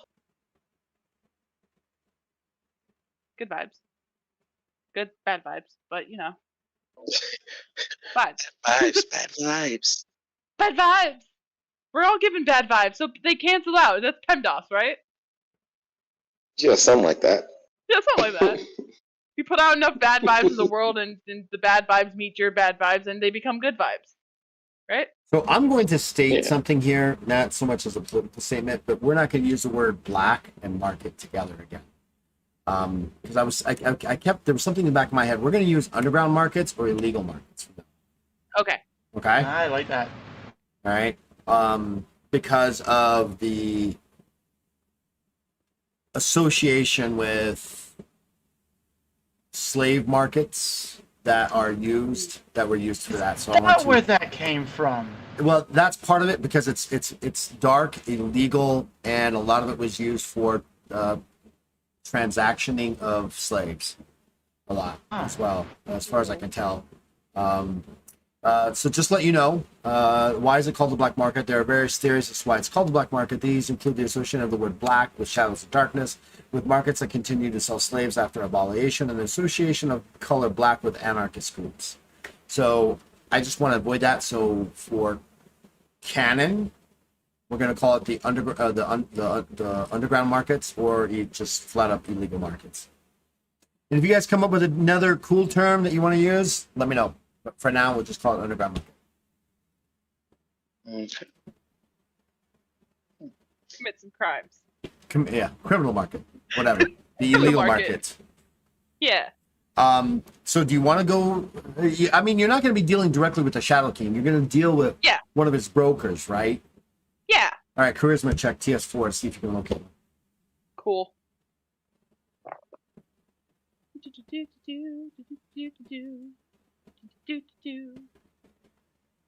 Good vibes. Good, bad vibes. But, vibes. Bad vibes. Bad vibes! We're all giving bad vibes, so they cancel out. That's PEMDAS, right? Yeah, something like that. Yeah, something like that. You put out enough bad vibes in the world, and the bad vibes meet your bad vibes, and they become good vibes. Right? So I'm going to state something here, not so much as a political statement, but we're not going to use the word black and market together again. Because there was something in the back of my head. We're going to use underground markets or illegal markets. Okay. Okay? I like that. All right. Because of the association with slave markets that were used for that. So That's where that came from. Well, that's part of it because it's dark, illegal, and a lot of it was used for transactioning of slaves. A lot as well, as far as I can tell. So just let you know, why is it called the black market? There are various theories as to why it's called the black market. These include the association of the word black with shadows of darkness, with markets that continue to sell slaves after abolition, and the association of color black with anarchist groups. So I just want to avoid that. So for canon, we're going to call it the underground markets, or just flat up illegal markets. And if you guys come up with another cool term that you want to use, let me know. But for now, we'll just call it underground market. Okay. Commit some crimes. Criminal market, whatever. The illegal market. Yeah. So do you want to go? I mean, you're not going to be dealing directly with the Shadow King. You're going to deal with one of his brokers, right? Yeah. All right, charisma check TS4 to see if you can locate him. Cool.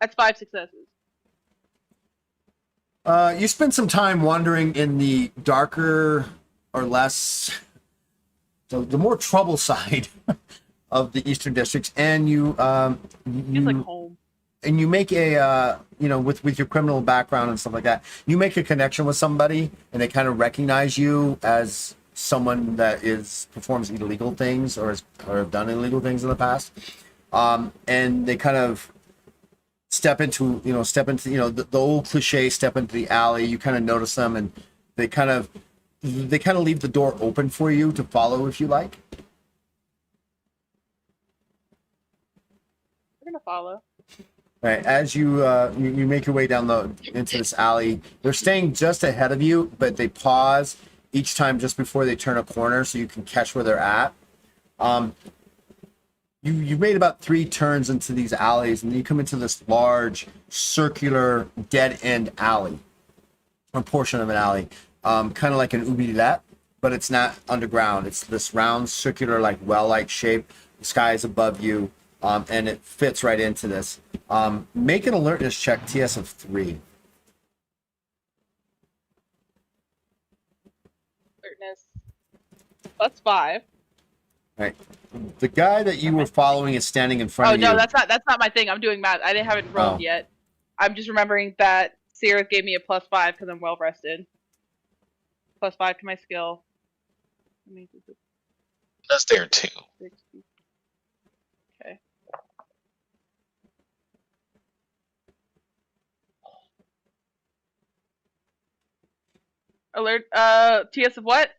That's 5 successes. You spend some time wandering in the darker or less, the more trouble side of the Eastern Districts, and you Feels like home. And you make a with your criminal background and stuff like that, you make a connection with somebody, and they kind of recognize you as someone that performs illegal things or have done illegal things in the past, and they kind of step into the old cliche, step into the alley. You kind of notice them, and they kind of leave the door open for you to follow if you like. We're gonna follow. Right, as you make your way down into this alley, they're staying just ahead of you, but they pause each time just before they turn a corner so you can catch where they're at. You've made about 3 turns into these alleys, and then you come into this large circular dead-end alley, or portion of an alley, kind of like an oubliette, but it's not underground. It's this round, circular, like well-like shape. The sky is above you, and it fits right into this. Make an alertness check, TS of 3. Alertness. That's 5. Right. The guy that you were following is standing in front of you. Oh no, that's not my thing. I'm doing math. I haven't rolled yet. I'm just remembering that Sierra gave me a +5 because I'm well rested. +5 to my skill. That's there too. 60. Okay. Alert. TS of what?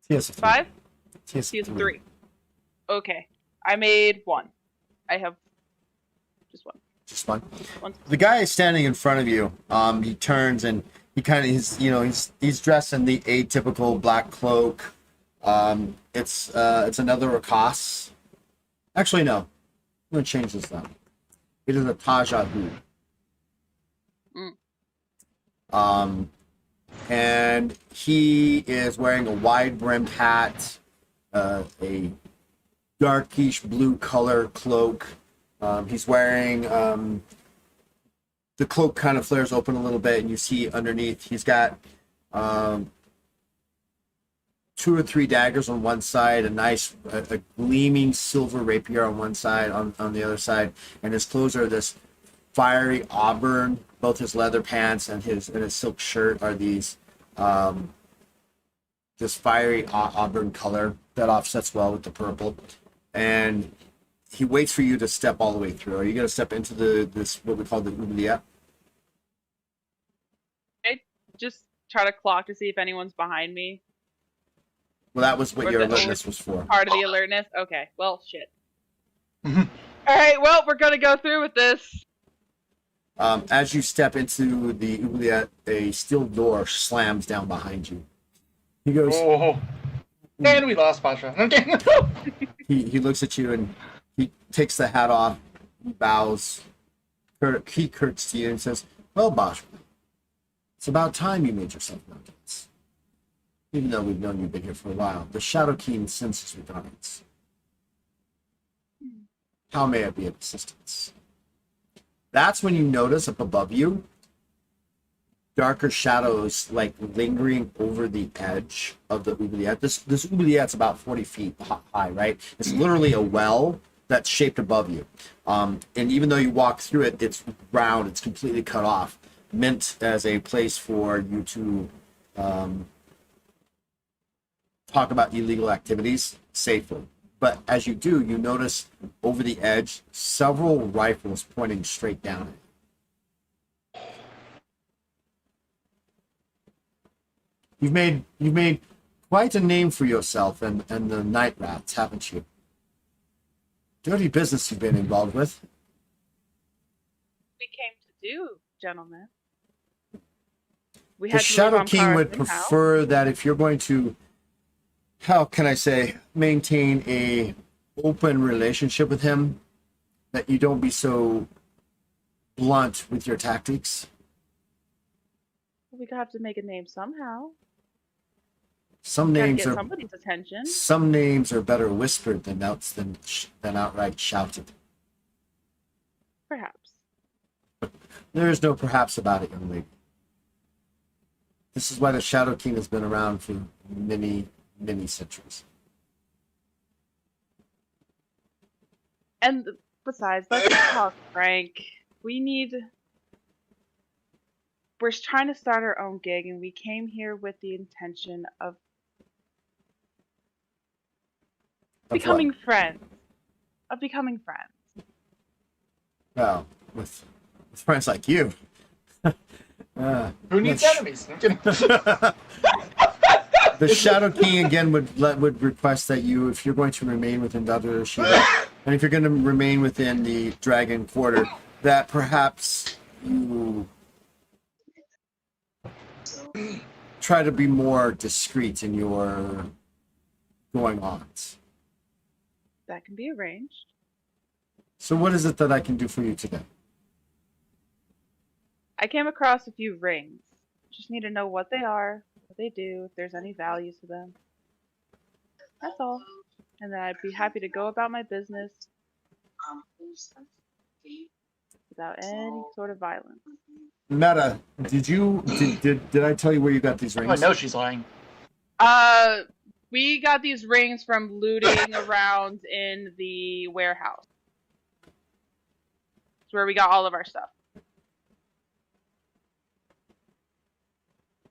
TS of 5. TS TS of 3. Okay. I made 1. I have just 1. just fine. Once- The guy is standing in front of you. He turns and he kind of he's dressed in the atypical black cloak. It's another Rakas. Actually, no. I'm gonna change this now. It is a Taja hood. And he is wearing a wide brimmed hat, a darkish blue color cloak. He's wearing the cloak kind of flares open a little bit, and you see underneath he's got 2 or 3 daggers on one side, a gleaming silver rapier on one side, on the other side, and his clothes are this fiery auburn. Both his leather pants and his silk shirt are these this fiery auburn color that offsets well with the purple. And he waits for you to step all the way through. Are you going to step into this what we call the oubliette? I just try to clock to see if anyone's behind me. Well, that was what Or your the- alertness was for. Part of the alertness. Okay. Well, shit. All right. Well, we're gonna go through with this. As you step into the oubliette, a steel door slams down behind you. He goes. Oh. And we lost Pasha. Okay. He looks at you and he takes the hat off, bows. He curts to you and says, "Well, Bosch, it's about time you made yourself known to us. Even though we've known you've been here for a while, the Shadow King sends his regards. How may I be of assistance?" That's when you notice up above you, darker shadows like lingering over the edge of the oubliette. This oubliette's about 40 feet high, right? It's literally a well that's shaped above you. And even though you walk through it, it's round, it's completely cut off, meant as a place for you to talk about illegal activities safely. But as you do, you notice over the edge several rifles pointing straight down at you. You've made quite a name for yourself and the night rats, haven't you? Dirty business you've been involved with. We came to do, gentlemen. We The had to leave Shadow on King cars would in-house. prefer that if you're going to, how can I say, maintain a open relationship with him, that you don't be so blunt with your tactics. We have to make a name somehow. Some Gotta names get are somebody's attention. some names are better whispered than outright shouted. Perhaps. There is no perhaps about it, young lady. This is why the Shadow King has been around for many, many centuries. And besides, let's talk frank. We're trying to start our own gig, and we came here with the intention of becoming friends. Of becoming friends. Well, with friends like you. Who needs let's- enemies? I'm kidding. The Shadow King again would request that you, if you're going to remain within Dr. Shiva, and if you're going to remain within the Dragon Quarter, that perhaps you try to be more discreet in your going-ons. That can be arranged. So what is it that I can do for you today? I came across a few rings. Just need to know what they are, what they do, if there's any value to them. That's all. And then I'd be happy to go about my business without any sort of violence. Meta, did I tell you where you got these Oh, rings? no, she's lying. We got these rings from looting around in the warehouse. It's where we got all of our stuff.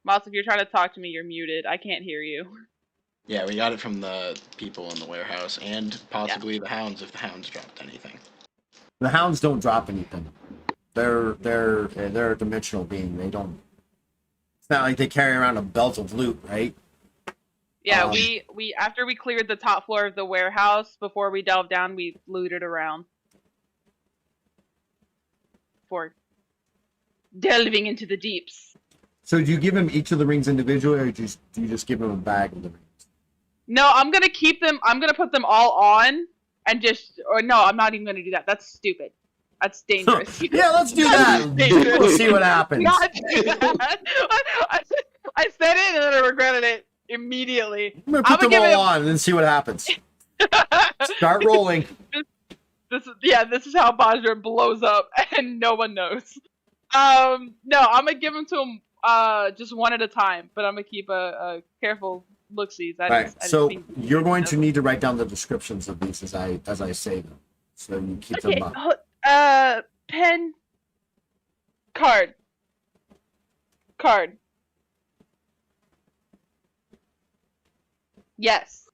Moss, if you're trying to talk to me, you're muted. I can't hear you. Yeah, we got it from the people in the warehouse and possibly the hounds if the hounds dropped anything. The hounds don't drop anything. They're a dimensional being. They don't. It's not like they carry around a belt of loot, right? Yeah, we after we cleared the top floor of the warehouse, before we delved down, we looted around. before delving into the deeps. So do you give him each of the rings individually, or do you just give him a bag of the rings? No, I'm gonna keep them. I'm gonna put them all on, and or no, I'm not even gonna do that. That's stupid. That's dangerous. Yeah, let's do that. dangerous. We'll see what happens. Not do that. I said it and then I regretted it immediately. I'm gonna put them all on and then see what happens. Start rolling. This is how Bajra blows up and no one knows. No, I'm gonna give them to him just one at a time, but I'm gonna keep a careful look-sees. Right. So you're going to need to write down the descriptions of these as I say them, so you keep them up. Pen, card. Yes.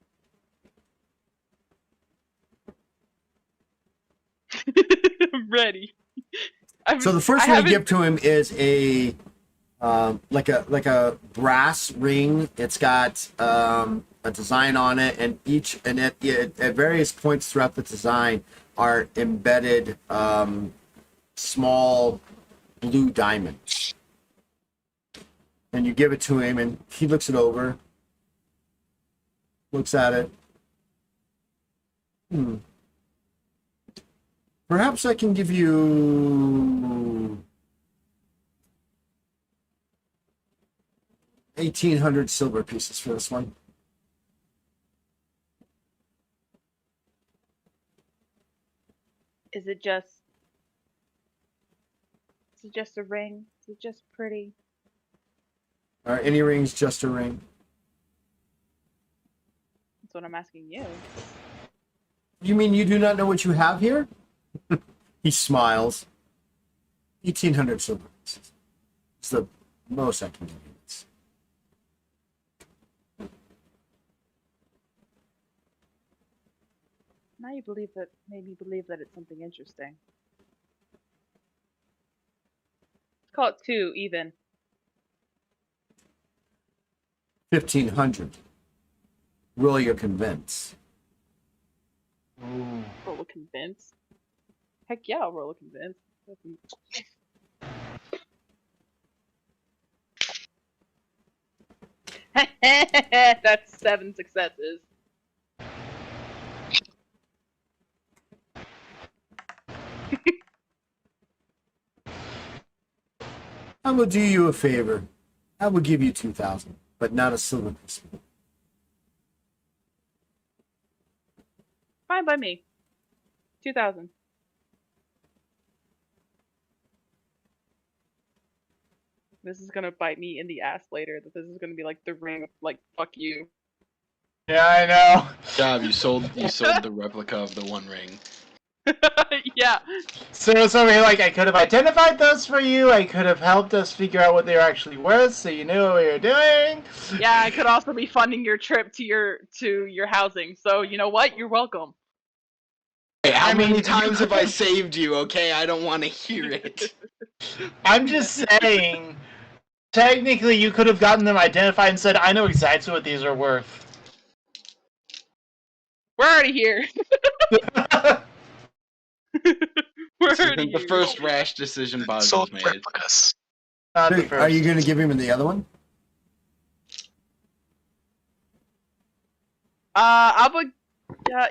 I'm ready. So the first one you give to him is a like a brass ring. It's got a design on it, and at various points throughout the design are embedded small blue diamonds. And you give it to him, and he looks it over, looks at it. Perhaps I can give you 1,800 silver pieces for this one. Is it just a ring? Is it just pretty? Are any rings just a ring? That's what I'm asking you. You mean you do not know what you have here? He smiles. 1,800 silver pieces. It's the most I can give you. Now you made me believe that it's something interesting. Let's call it 2 even. 1,500. Roll your convince. Ooh. Roll a convince. Heck yeah, I'll roll a convince. That's 7 successes. I will do you a favor. I will give you 2,000, but not a silver piece. Fine by me. 2,000. This is gonna bite me in the ass later. That this is gonna be like the ring of like fuck you. Yeah, I know. Good job, you sold the replica of the One Ring. Yeah. So like, I could have identified those for you. I could have helped us figure out what they were actually worth, so you knew what we were doing. Yeah, I could also be funding your trip to your housing. So you know what? You're welcome. Hey, how many times have I saved you? Okay, I don't want to hear it. I'm just saying. Technically, you could have gotten them identified and said, "I know exactly what these are worth." We're already here. We're already The here. first rash decision Bob's Sold made. replicas. Not the Hey, are you first. going to give him the other one?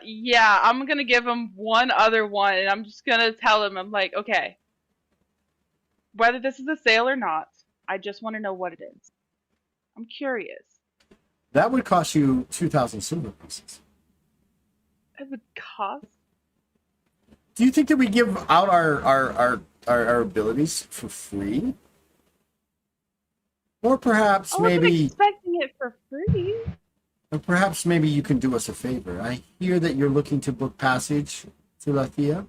Yeah, I'm gonna give him one other one, and I'm just gonna tell him, I'm like, okay, whether this is a sale or not, I just want to know what it is. I'm curious. That would cost you 2,000 silver pieces. It would cost. Do you think that we give out our abilities for free? Or perhaps I wasn't maybe expecting it for free. or perhaps maybe you can do us a favor. I hear that you're looking to book passage to Lathia.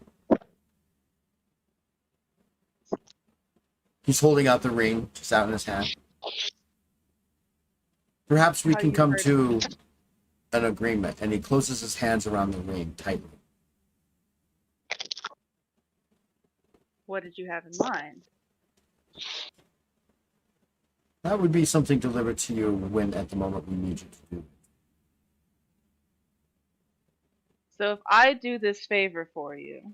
He's holding out the ring just out in his hand. Perhaps we can come to an agreement. And he closes his hands around the ring tightly. What did you have in mind? That would be something delivered to you when at the moment we need you to do it. So if I do this favor for you,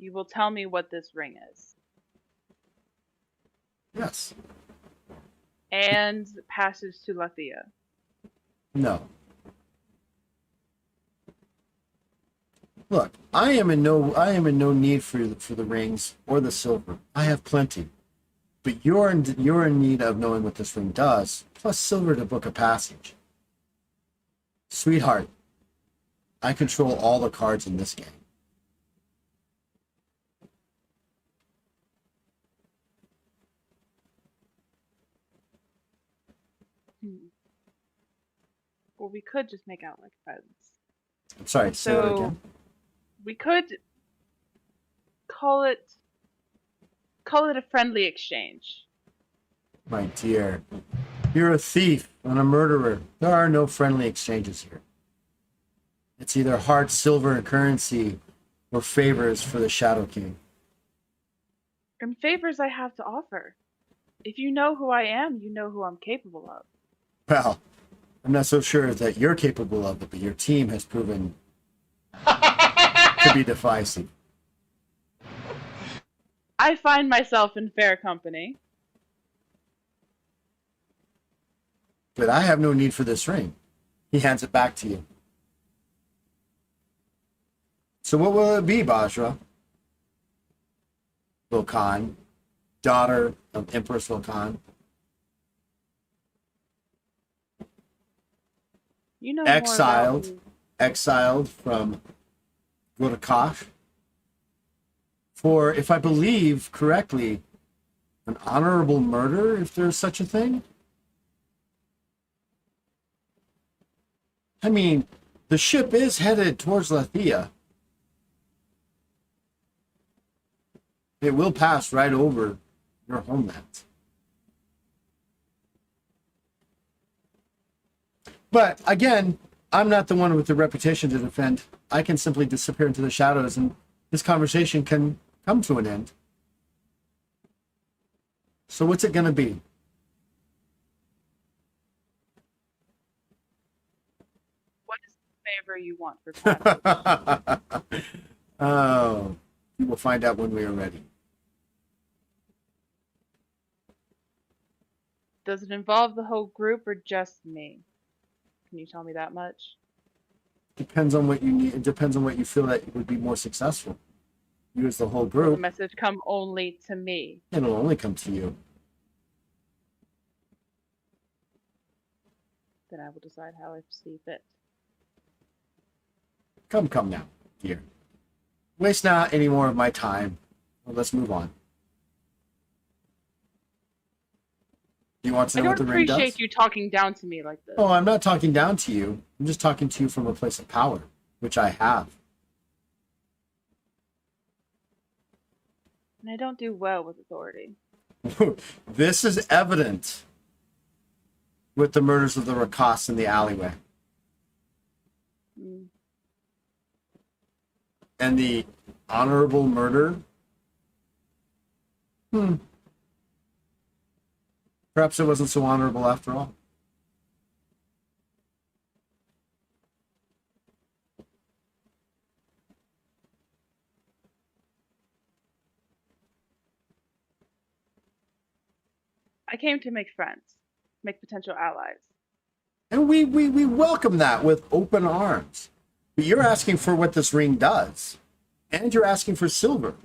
you will tell me what this ring is. Yes. And passage to Lathea. No. Look, I am in no need for the rings or the silver. I have plenty. But you're in need of knowing what this ring does, plus silver to book a passage. Sweetheart, I control all the cards in this game. Well, we could just make out like friends. I'm sorry, say that again. We could call it a friendly exchange. My dear, you're a thief and a murderer. There are no friendly exchanges here. It's either hard silver and currency or favors for the Shadow King. And favors I have to offer. If you know who I am, you know who I'm capable of. Well, I'm not so sure that you're capable of it, but your team has proven to be decisive. I find myself in fair company. But I have no need for this ring. He hands it back to you. So what will it be, Bajra? Wilcan, daughter of Empress Wilcan. You know Exiled from Gurakash for, if I believe correctly, an honorable murder, if there's such a thing. I mean, the ship is headed towards Lathea. It will pass right over your homeland. But again, I'm not the one with the reputation to defend. I can simply disappear into the shadows and this conversation can come to an end. So what's it going to be? What is the favor you want for passage? Oh, we will find out when we are ready. Does it involve the whole group or just me? Can you tell me that much? Depends on what you need. It depends on what you feel that would be more successful. You as the whole Will group. the message come only to me? It'll only come to you. Then I will decide how I see fit. Come now, dear. Waste not any more of my time. Well, let's move on. Do you want to know what the ring does? I don't appreciate you talking down to me like this. Oh, I'm not talking down to you. I'm just talking to you from a place of power, which I have. And I don't do well with authority. This is evident with the murders of the Rakas in the alleyway. Mm. And the honorable murder. Perhaps it wasn't so honorable after all. I came to make friends, make potential allies. And we welcome that with open arms. But you're asking for what this ring does. And you're asking for silver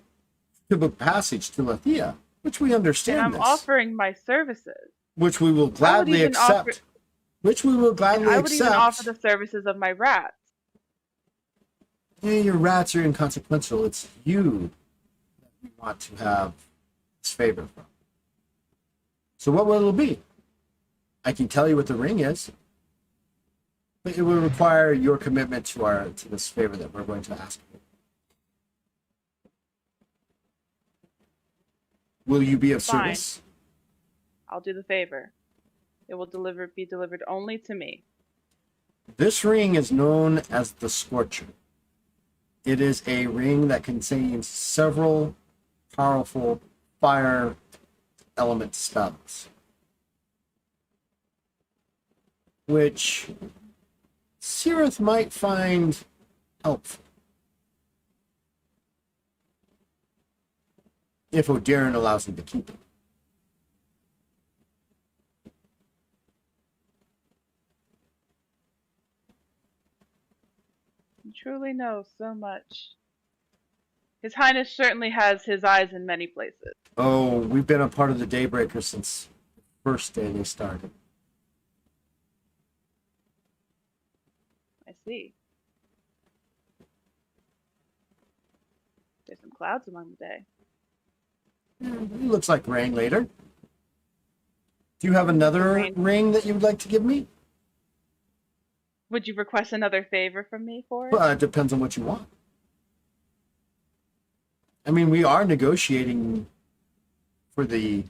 to book passage to Lathea, which we understand. And I'm offering my services. Which we will gladly accept. Which we will gladly accept. I would even offer the services of my rats. Yeah, your rats are inconsequential. It's you that we want to have this favor from. So what will it be? I can tell you what the ring is, but it will require your commitment to this favor that we're going to ask you. Will you be of service? I'll do the favor. It will be delivered only to me. This ring is known as the Scorcher. It is a ring that contains several powerful fire element spells, which Sirith might find helpful. if O'Darren allows him to keep it. You truly know so much. His Highness certainly has his eyes in many places. Oh, we've been a part of the Daybreakers since the first day they started. I see. There's some clouds among the day. It looks like rain later. Do you have another ring that you would like to give me? Would you request another favor from me for it? Well, it depends on what you want. I mean, we are negotiating for the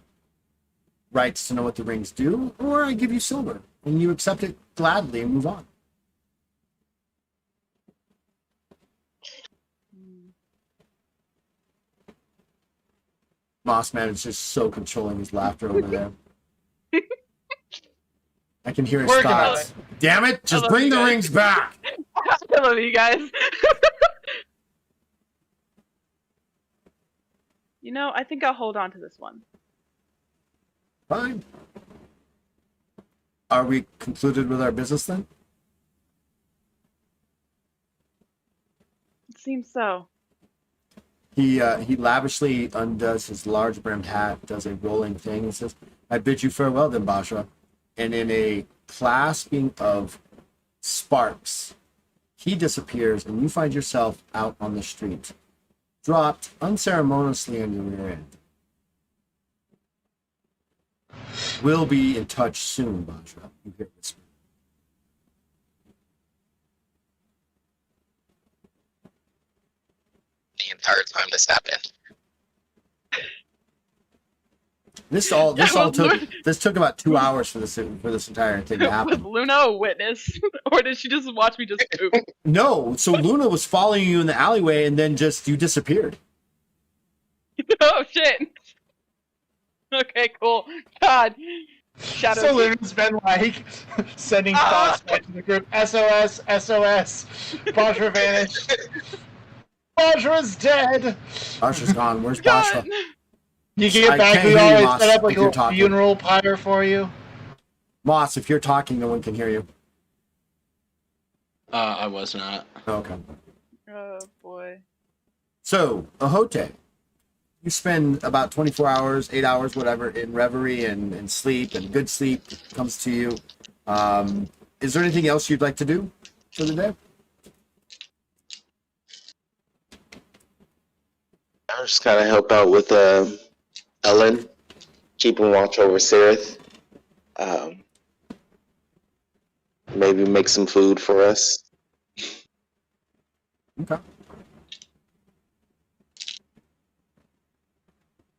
rights to know what the rings do, or I give you silver, and you accept it gladly and move on. Mossman is just so controlling his laughter over there. I can hear his Working on thoughts. Damn it! Just bring the rings back! I love you guys. You know, I think I'll hold on to this one. Fine. Are we concluded with our business then? It seems so. He lavishly undoes his large brimmed hat, does a rolling thing, and says, "I bid you farewell then, Basha." And in a clasping of sparks, he disappears, and you find yourself out on the street, dropped unceremoniously on your rear end. We'll be in touch soon, Basha. You hear this. The entire time this happened. This took about 2 hours for this entire thing to Was happen. Luna a witness? Or did she just watch me just poop? No, so Luna was following you in the alleyway, and then you disappeared. Oh shit. Okay, cool. God. Shadow. So Luna's been like sending thoughts back to the group. SOS, SOS. Basha vanished. Basha's dead. Basha's gone. Where's God. Basha? You can get I back. can't We hear you, always Moss, set up like if you're a talking. funeral pyre for you. Moss, if you're talking, no one can hear you. I was not. Okay. Oh boy. So, Ahote, you spend about 24 hours, 8 hours, whatever, in reverie and sleep, and good sleep comes to you. Is there anything else you'd like to do for the day? I just gotta help out with Ellen, keeping watch over Sirith. Maybe make some food for us. Okay.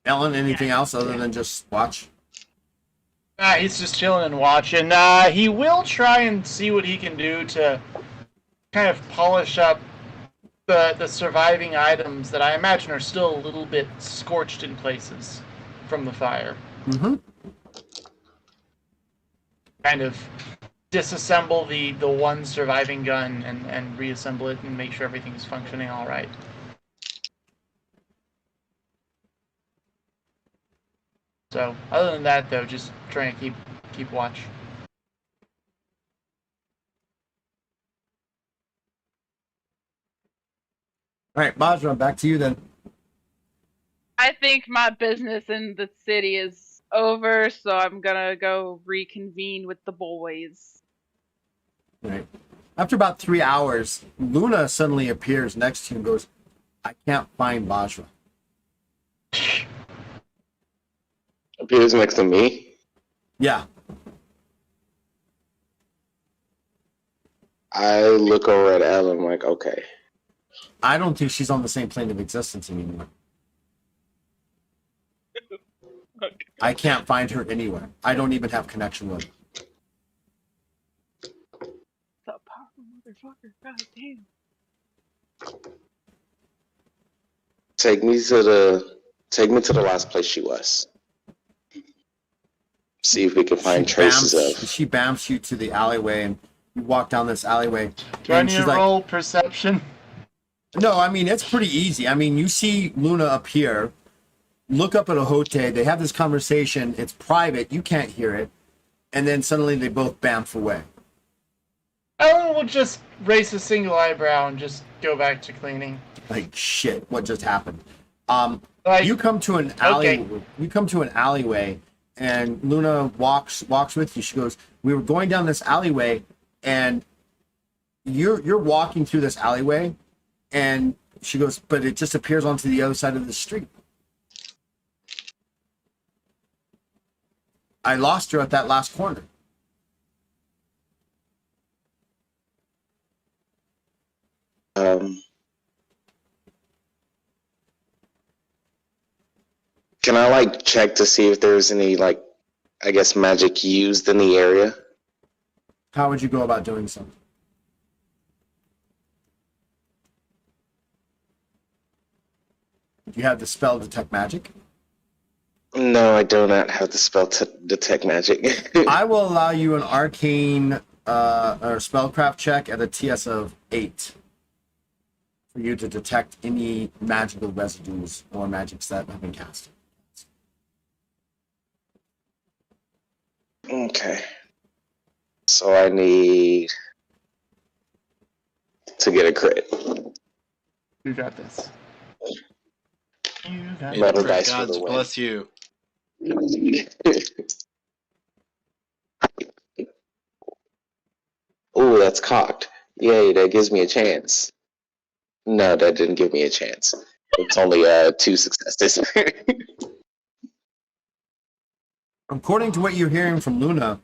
Ellen, anything else other than just watch? He's just chilling and watching. He will try and see what he can do to kind of polish up the surviving items that I imagine are still a little bit scorched in places from the fire. Mm-hmm. Kind of disassemble the one surviving gun and reassemble it and make sure everything's functioning all right. So, other than that, though, just trying to keep watch. All right, Bajra, back to you then. I think my business in the city is over, so I'm gonna go reconvene with the boys. All right. After about 3 hours, Luna suddenly appears next to you and goes, "I can't find Bajra." Appears next to me. Yeah. I look over at Ellen like, okay. I don't think she's on the same plane of existence anymore. Okay. I can't find her anywhere. I don't even have connection with her. The powerful motherfucker, god damn. Take me to the last place she was. See if we can find traces of. She bamps you to the alleyway, and you walk down this alleyway. Do I and need she's to like, roll perception? No, I mean, it's pretty easy. I mean, you see Luna appear, look up at Ahote. They have this conversation. It's private. You can't hear it. And then suddenly they both bamf away. Ellen will just raise a single eyebrow and just go back to cleaning. Like, shit, what just happened? Like, You come to an alley. okay. You come to an alleyway, and Luna walks with you. She goes, "We were going down this alleyway, and you're walking through this alleyway," and she goes, "But it just appears onto the other side of the street." I lost her at that last corner. Can I like check to see if there's any like, I guess, magic used in the area? How would you go about doing so? Do you have the spell detect magic? No, I do not have the spell to detect magic. I will allow you an arcane or spellcraft check at a TS of 8 for you to detect any magical residues or magics that have been cast. Okay. So I need to get a crit. You got this. You got May the Metal crit dice for gods the win. bless you. Ooh, that's cocked. Yay, that gives me a chance. No, that didn't give me a chance. It's only 2 successes. According to what you're hearing from Luna,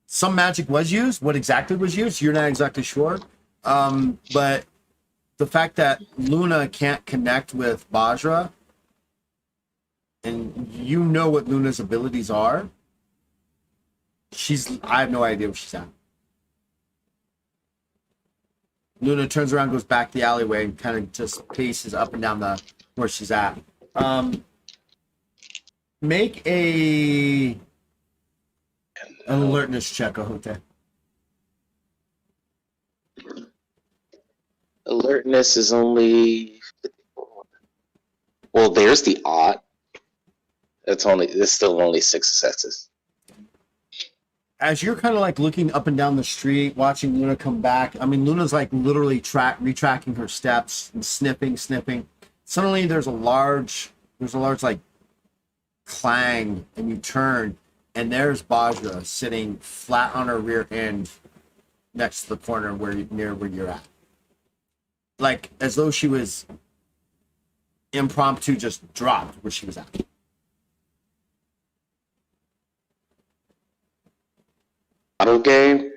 some magic was used. What exactly was used, you're not exactly sure. But the fact that Luna can't connect with Bajra, and you know what Luna's abilities are, I have no idea where she's at. Luna turns around, goes back the alleyway, and kind of just paces up and down where she's at. Make an alertness check, Ahote. Alertness is only... Well, there's the odd. It's still only 6 successes. As you're kind of like looking up and down the street, watching Luna come back, I mean, Luna's like literally retracking her steps and sniffing. Suddenly there's a large like clang, and you turn, and there's Bajra sitting flat on her rear end next to the corner near where you're at. Like as though she was impromptu just dropped where she was at. Auto game?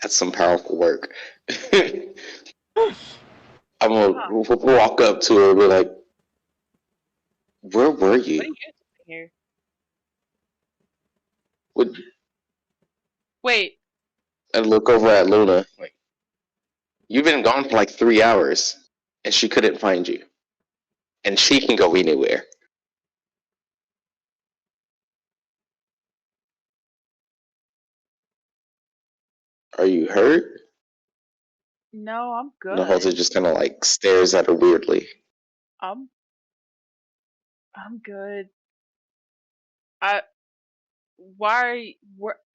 That's some powerful work. I'm gonna walk up to her and be like, where were What are you? you doing here? Would Wait, and look over at Luna. Like, you've been gone for like 3 hours, and she couldn't find you. And she can go anywhere. Are you hurt? no, I'm good. Nahalta just kind of like stares at her weirdly. I'm good.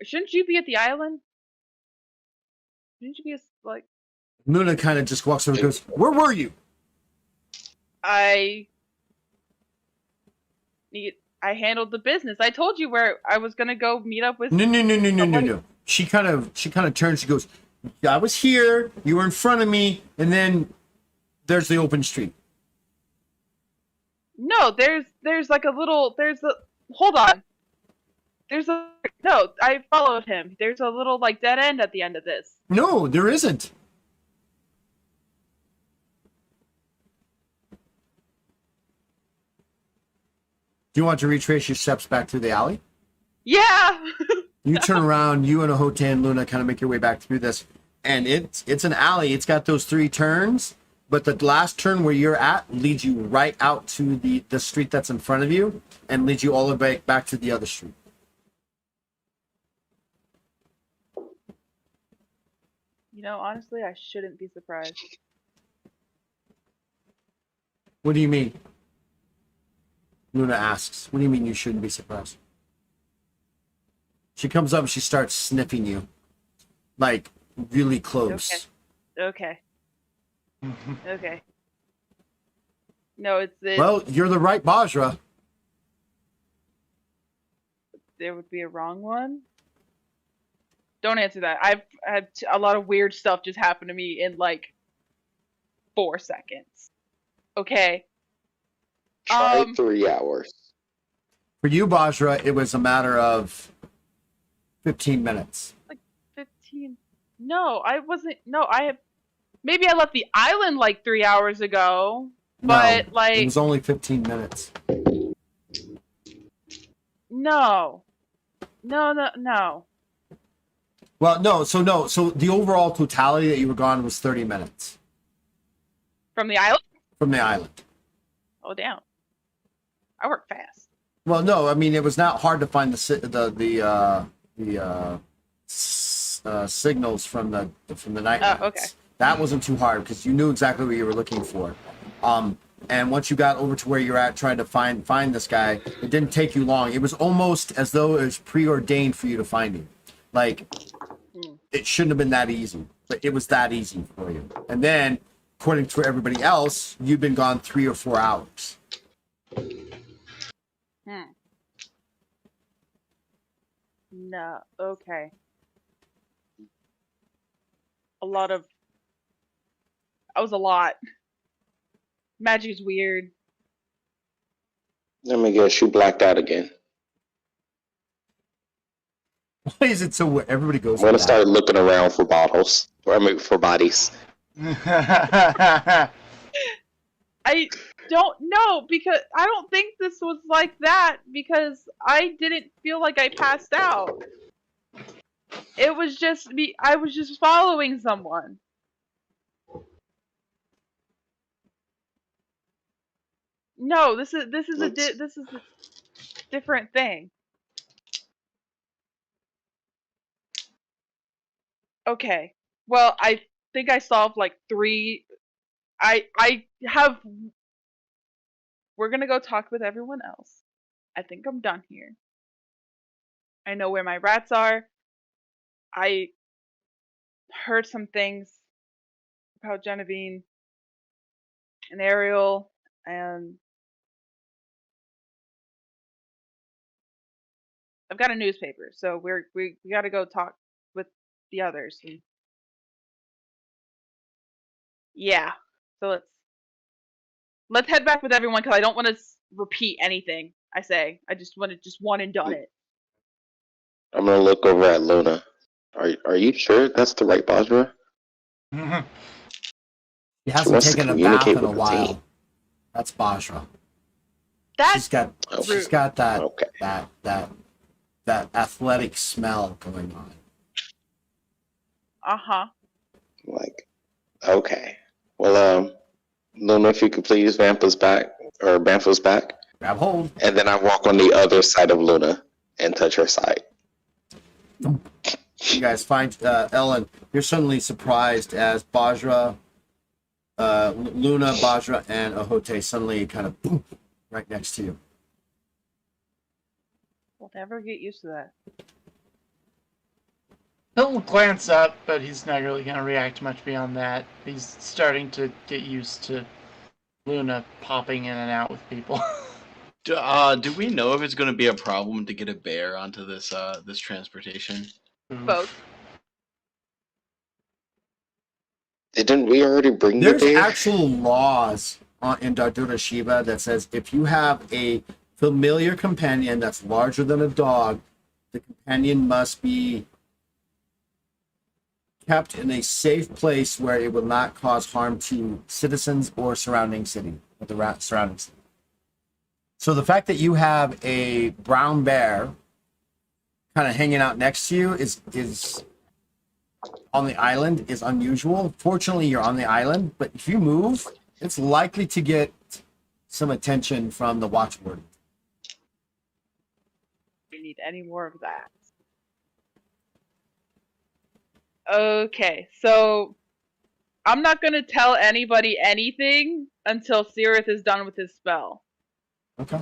Shouldn't you be at the island? Shouldn't you be like? Luna kind of just walks over and goes, "Where were you?" I handled the business. I told you where I was gonna go meet up with. No. She kind of turns. She goes, "I was here. You were in front of me, and then there's the open street." No, there's like a little. Hold on. No. I followed him. There's a little like dead end at the end of this. No, there isn't. Do you want to retrace your steps back through the alley? Yeah. You turn around, you and Ahote and Luna kind of make your way back through this, and it's an alley. It's got those 3 turns, but the last turn where you're at leads you right out to the street that's in front of you, and leads you all the way back to the other street. Honestly, I shouldn't be surprised. What do you mean? Luna asks, "What do you mean you shouldn't be surprised?" She comes up and she starts sniffing you, like really close. Okay. Okay. No, it's Well, you're the right Bajra. there would be a wrong one. Don't answer that. I've had a lot of weird stuff just happen to me in like 4 seconds. Okay. Try 3 hours. For you, Bajra, it was a matter of 15 minutes. 15. No, I wasn't. No, I have. Maybe I left the island like 3 hours ago. But No, like it was only 15 minutes. no. No. Well, no. So the overall totality that you were gone was 30 minutes From the island? from the island. Oh damn. I work fast. Well, no, I mean it was not hard to find the signals from the night. Oh, okay. That wasn't too hard because you knew exactly what you were looking for. And once you got over to where you're at trying to find this guy, it didn't take you long. It was almost as though it was preordained for you to find him. Like it shouldn't have been that easy, but it was that easy for you. And then, according to everybody else, you've been gone 3 or 4 hours. No. Okay. That was a lot. Magic is weird. Let me guess, you blacked out again. Why is it so everybody goes? I'm gonna start looking around for bottles. Or I mean, for bodies. I don't know because I don't think this was like that because I didn't feel like I passed out. It was just me. I was just following someone. No, this is a different thing. Okay. Well, I think I solved like 3. I have. We're gonna go talk with everyone else. I think I'm done here. I know where my rats are. I heard some things about Genevieve and Ariel, and I've got a newspaper, so we got to go talk with the others. And yeah, so let's head back with everyone because I don't want to repeat anything I say. I just want to one and done it. I'm gonna look over at Luna. Are you sure that's the right Bajra? He hasn't taken a bath in a while. That's Bajra. She's got that okay. that athletic smell going on. Like, okay. Well, Luna, if you could please vamp us back. Grab hold. And then I walk on the other side of Luna and touch her side. You guys find Ellen. You're suddenly surprised as Bajra, Luna, Bajra, and Ahote suddenly kind of boom right next to you. We'll never get used to that. He'll glance up, but he's not really going to react much beyond that. He's starting to get used to Luna popping in and out with people. Do we know if it's going to be a problem to get a bear onto this this transportation? Both. Didn't we already bring the There's bear? actual laws in Dardura Shiva that says if you have a familiar companion that's larger than a dog, the companion must be kept in a safe place where it will not cause harm to citizens or surrounding city, or the surrounding city. So the fact that you have a brown bear kind of hanging out next to you is on the island is unusual. Fortunately, you're on the island, but if you move, it's likely to get some attention from the watchword. We need any more of that. Okay, so I'm not gonna tell anybody anything until Sirith is done with his spell. Okay.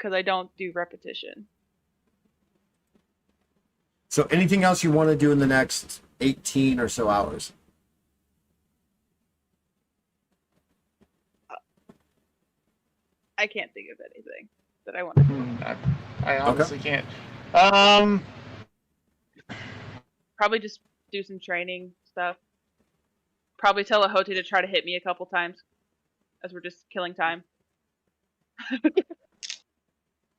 because I don't do repetition. So anything else you want to do in the next 18 or so hours? I can't think of anything that I want to do. I honestly can't. Probably just do some training stuff. Probably tell Ahote to try to hit me a couple times as we're just killing time.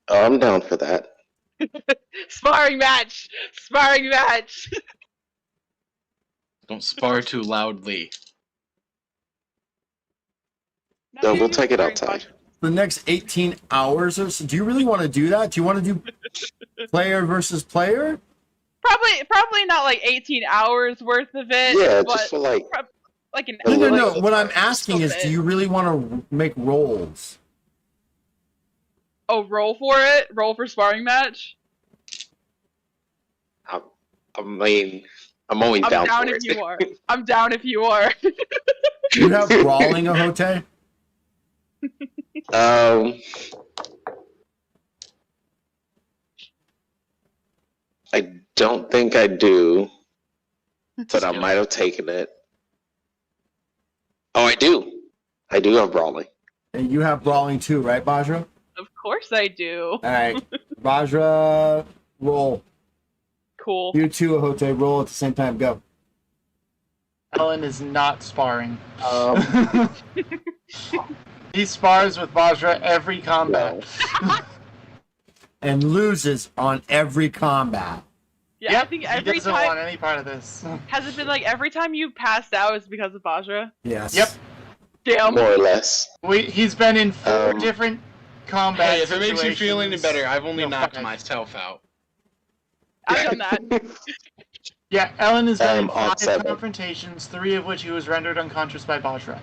Oh, I'm down for that. Sparring match! Sparring match! Don't spar too loudly. No, we'll take it outside. The next 18 hours or so, do you really want to do that? Do you want to do player versus player? Probably not like 18 hours worth of it. Yeah, but just for like an No. What I'm asking is, do you really want to make rolls? Oh, roll for it? Roll for sparring match? I mean, I'm always down for if it. you are. I'm down if you are. You have brawling, Ahote? I don't think I do, but I might have taken it. Oh, I do. I do have brawling. And you have brawling too, right, Bajra? Of course I do. All right, Bajra, roll. Cool. You two, Ahote, roll at the same time. Go. Ellen is not sparring. He spars with Bajra every combat. And loses on every combat. Yeah, Yep, I think he every doesn't time. want any part of this. Has it been like every time you passed out is because of Bajra? Yes. Yep. Damn. More or less. He's been in 4 different combat Hey, if it makes you feel any situations. better, I've only No, knocked fuck it. myself out. I've done that. Yeah, Ellen has been in On 5 7. confrontations, 3 of which he was rendered unconscious by Bajra.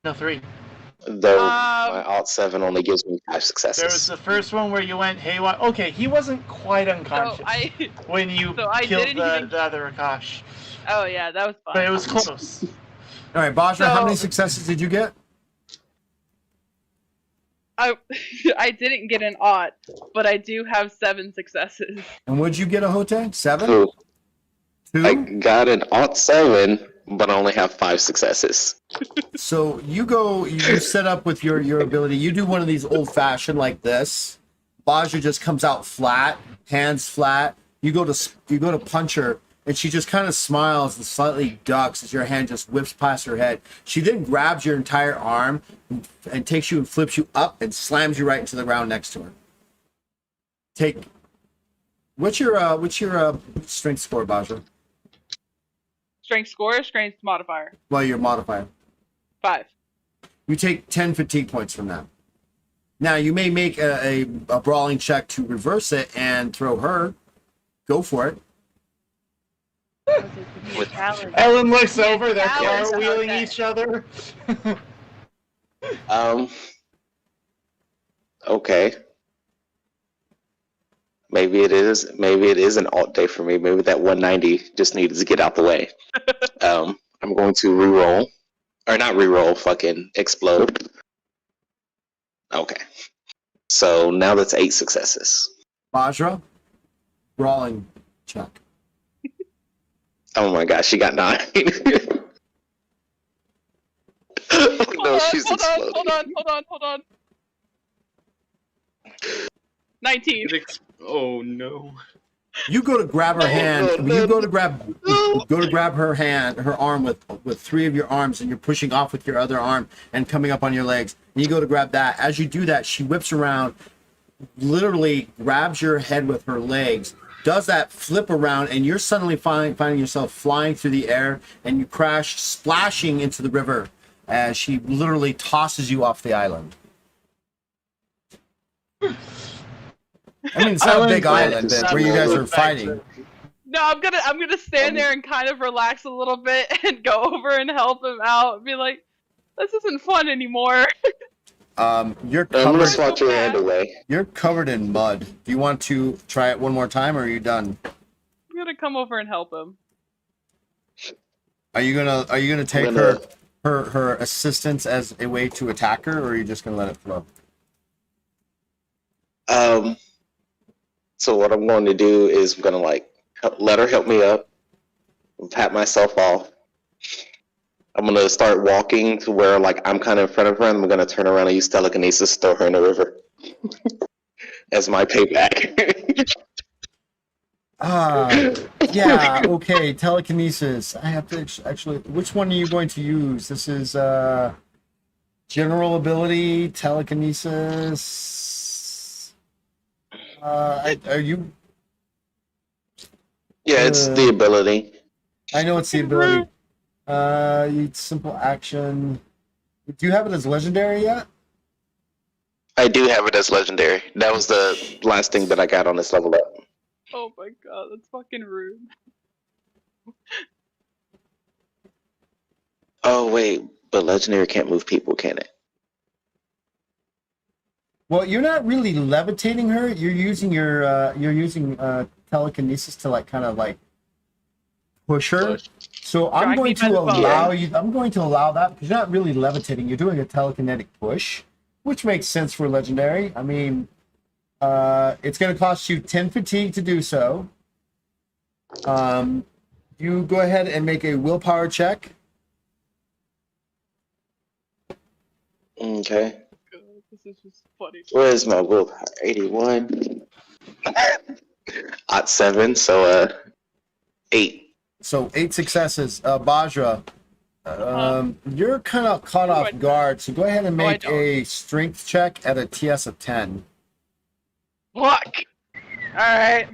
No, 3. Though my alt 7 only gives me 5 There was successes. the first one where you went haywire. Okay, he wasn't quite So unconscious I. when you so I killed didn't the, even- the other Akash. Oh yeah, that was fun. But it was close. All right, Bajra, how So- many successes did you get? I didn't get an aught, but I do have 7 successes. And what'd you get, Ahote? 7? Cool. 2? I got an alt 7, but I only have 5 successes. So you set up with your ability. You do one of these old fashioned like this. Bajra just comes out flat, hands flat. You go to punch her, and she just kind of smiles and slightly ducks as your hand just whips past her head. She then grabs your entire arm and takes you and flips you up and slams you right into the ground next to her. What's your strength score, Bajra? Strength score, or strength modifier. Well, your modifier. 5. You take 10 fatigue points from that. Now, you may make a brawling check to reverse it and throw her. Go for it. Ellen looks over, they're Balance, car-wheeling okay. each other. Okay. Maybe it is an alt day for me. Maybe that 190 just needed to get out the way. I'm going to re-roll. Or not re-roll, fucking explode. Okay. So now that's 8 successes. Bajra, brawling check. Oh my gosh, she got 9. No, she's exploding. Hold on. 19. Oh no. You go to grab her hand. You go to grab her hand, her arm with 3 of your arms, and you're pushing off with your other arm and coming up on your legs. And you go to grab that. As you do that, she whips around, literally grabs your head with her legs, does that flip around, and you're suddenly finding yourself flying through the air, and you crash, splashing into the river as she literally tosses you off the island. I mean, it's not a big island where you guys are fighting. No, I'm gonna stand there and kind of relax a little bit and go over and help him out and be like, this isn't fun anymore. You're I'm gonna covered. swat your hand away. You're covered in mud. Do you want to try it one more time, or are you done? I'm gonna come over and help him. Are you gonna take I'm her? gonna- her assistance as a way to attack her, or are you just gonna let it flow? So what I'm going to do is I'm going to like let her help me up, pat myself off. I'm going to start walking to where like I'm kind of in front of her, and I'm going to turn around and use telekinesis, throw her in the river as my payback. Yeah, okay, telekinesis. I have to actually, which one are you going to use? This is general ability, telekinesis. Are you? Yeah, it's the ability. I know it's the ability. Simple action. Do you have it as legendary yet? I do have it as legendary. That was the last thing that I got on this level up. Oh my god, that's fucking rude. Oh wait, but legendary can't move people, can it? Well, you're not really levitating her. You're using your telekinesis to like kind of like push her. So I'm going to allow you. I'm going to allow that because you're not really levitating. You're doing a telekinetic push, which makes sense for legendary. I mean, it's going to cost you 10 fatigue to do so. You go ahead and make a willpower check. Okay. This is just funny. Where's my willpower? 81. At 7, so 8. So 8 successes. Bajra, you're kind of caught off guard. So go ahead and make a strength check at a TS of 10. Fuck. All right.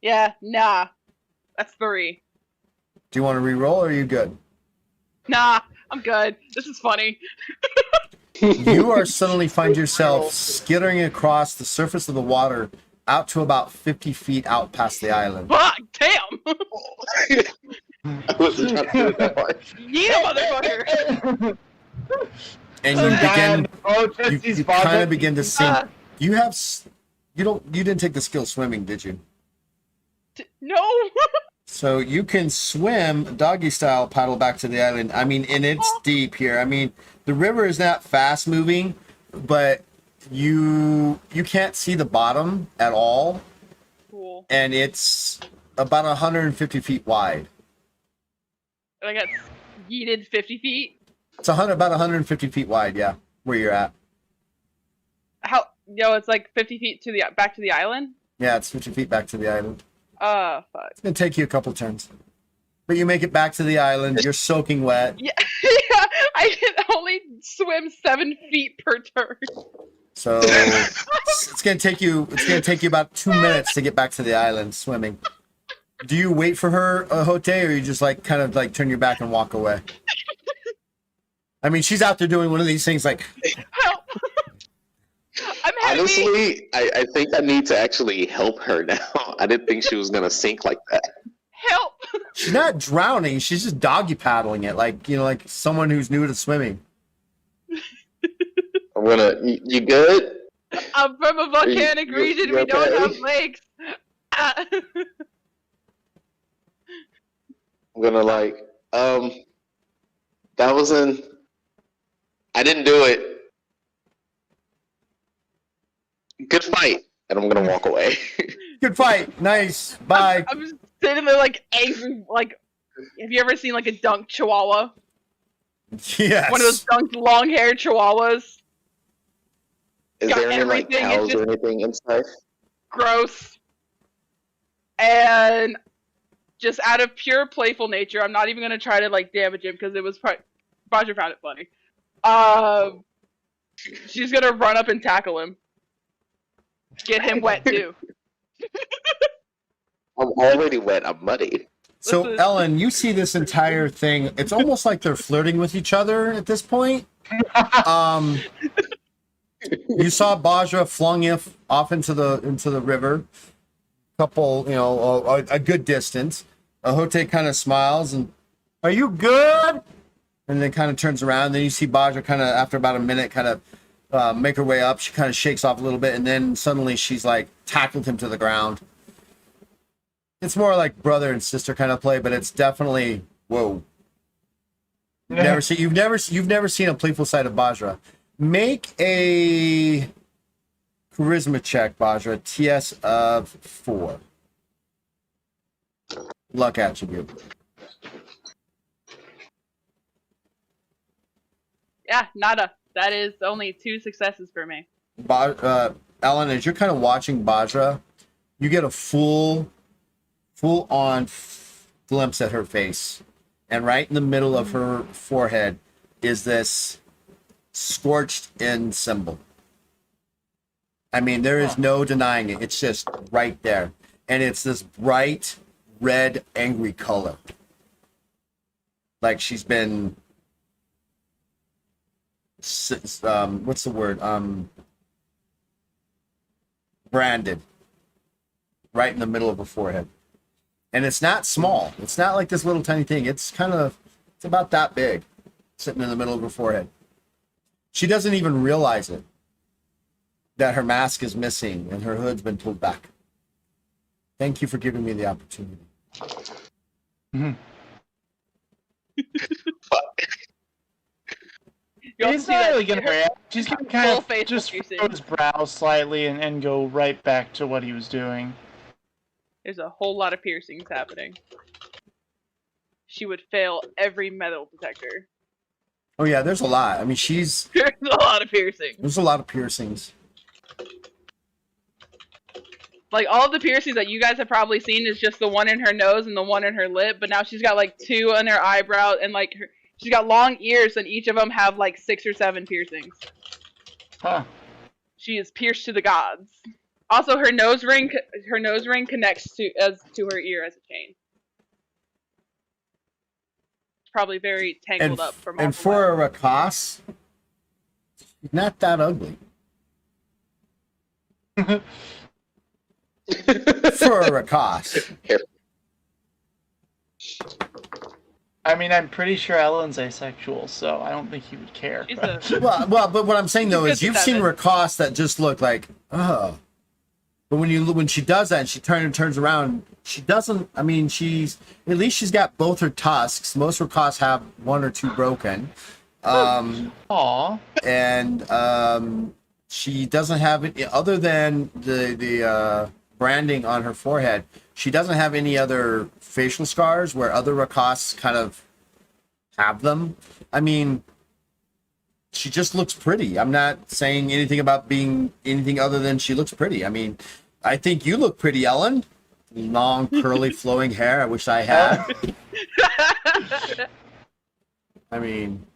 Yeah. Nah. That's 3. Do you want to re-roll or are you good? Nah. I'm good. This is funny. You are suddenly find yourself skittering across the surface of the water out to about 50 feet out past the island. Fuck! Damn! I wasn't trying to do it that hard. Yeah, motherfucker! And you kind of begin to sink. You didn't take the skill swimming, did you? No! So you can swim doggy style, paddle back to the island. I mean, and it's deep here. I mean, the river is not fast moving, but you can't see the bottom at all. Cool. And it's about 150 feet wide. And I got yeeted 50 feet? It's about 150 feet wide, yeah, where you're at. How? Yo, it's like 50 feet to the back to the island? Yeah, it's 50 feet back to the island. Fuck. It's going to take you a couple turns. But you make it back to the island. You're soaking wet. Yeah, yeah, I can only swim 7 feet per turn. So it's going to take you about 2 minutes to get back to the island swimming. Do you wait for her, Hote, or you just like kind of like turn your back and walk away? I mean, she's out there doing one of these things like Help! I'm heavy. Honestly, I think I need to actually help her now. I didn't think she was gonna sink like that. Help! she's not drowning. She's just doggy paddling it, like like someone who's new to swimming. I'm gonna. You good? I'm from a volcanic region. you We don't okay? have lakes. I'm gonna like. That wasn't. I didn't do it. Good fight, and I'm gonna walk away. Good fight. Nice. Bye. I'm just sitting there like angry. Like, have you ever seen like a dunked chihuahua? Yes. One of those dunked long-haired chihuahuas. Is Got there any like everything, it's cows just- or anything inside? Gross. And just out of pure playful nature, I'm not even gonna try to like damage him because it was Roger found it funny. She's gonna run up and tackle him. Get him wet too. I'm already wet. I'm muddy. So, Listen. Ellen, you see this entire thing. It's almost like they're flirting with each other at this point. You saw Bajra flung off into the river. Couple, a good distance. Ahote kind of smiles and, "Are you good?" And then kind of turns around. Then you see Bajra kind of, after about a minute, kind of make her way up. She kind of shakes off a little bit, and then suddenly she's like tackled him to the ground. It's more like brother and sister kind of play, but it's definitely whoa. You've never seen a playful side of Bajra. Make a charisma check, Bajra. TS of 4. Luck attribute. Yeah, nada. That is only 2 successes for me. Ellen, as you're kind of watching Bajra, you get a full on glimpse at her face. And right in the middle of her forehead is this scorched in symbol. I mean, there is no denying it. It's just right there. And it's this bright red, angry color. Like she's been, what's the word? Branded right in the middle of her forehead. And it's not small. It's not like this little tiny thing. It's about that big, sitting in the middle of her forehead. She doesn't even realize it, that her mask is missing and her hood's been pulled back. Thank you for giving me the opportunity. Mm-hmm. He's not really going to react. She's going to kind of just furrow his brow slightly and go right back to what he was doing. There's a whole lot of piercings happening. She would fail every metal detector. Oh yeah, there's a lot. I mean, There's a lot of piercings. There's a lot of piercings. Like, all of the piercings that you guys have probably seen is just the one in her nose and the one in her lip, but now she's got, like, 2 on her eyebrow, and, like, she's got long ears, and each of them have, like, 6 or 7 piercings. Huh. She is pierced to the gods. Also, her nose ring connects to her ear as a chain. It's probably very tangled up from all and the for a Rakas, not that ugly. For a Rakas. I mean, I'm pretty sure Ellen's asexual, so I don't think he would care. Well, but what I'm saying though is you've seen Rakas that just look like, oh. But when she does that and she turns around, she doesn't. I mean, she's got both her tusks. Most Rakas have 1 or 2 broken. Aww. And she doesn't have it other than the branding on her forehead. She doesn't have any other facial scars where other Rakas kind of have them. I mean, she just looks pretty. I'm not saying anything about being anything other than she looks pretty. I mean, I think you look pretty, Ellen. Long, curly, flowing hair. I wish I had. I mean,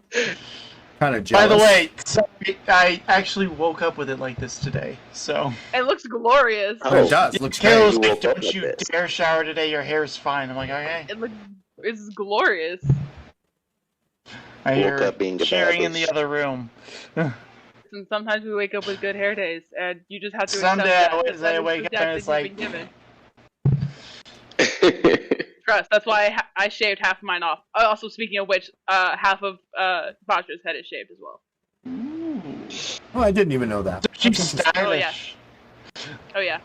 kind of jealous. By the way, I actually woke up with it like this today, so... It looks glorious. Oh, it does. Looks great. Carol's like, don't you dare shower today, your hair's fine. I'm like, okay. It's glorious. I hear sharing in the other room. And sometimes we wake up with good hair days, and you just have to Someday accept that. I wake up and it's like... Trust, that's why I shaved half of mine off. Also, speaking of which, half of Bajra's head is shaved as well. Ooh. Oh, I didn't even know that. She's stylish. Oh yeah.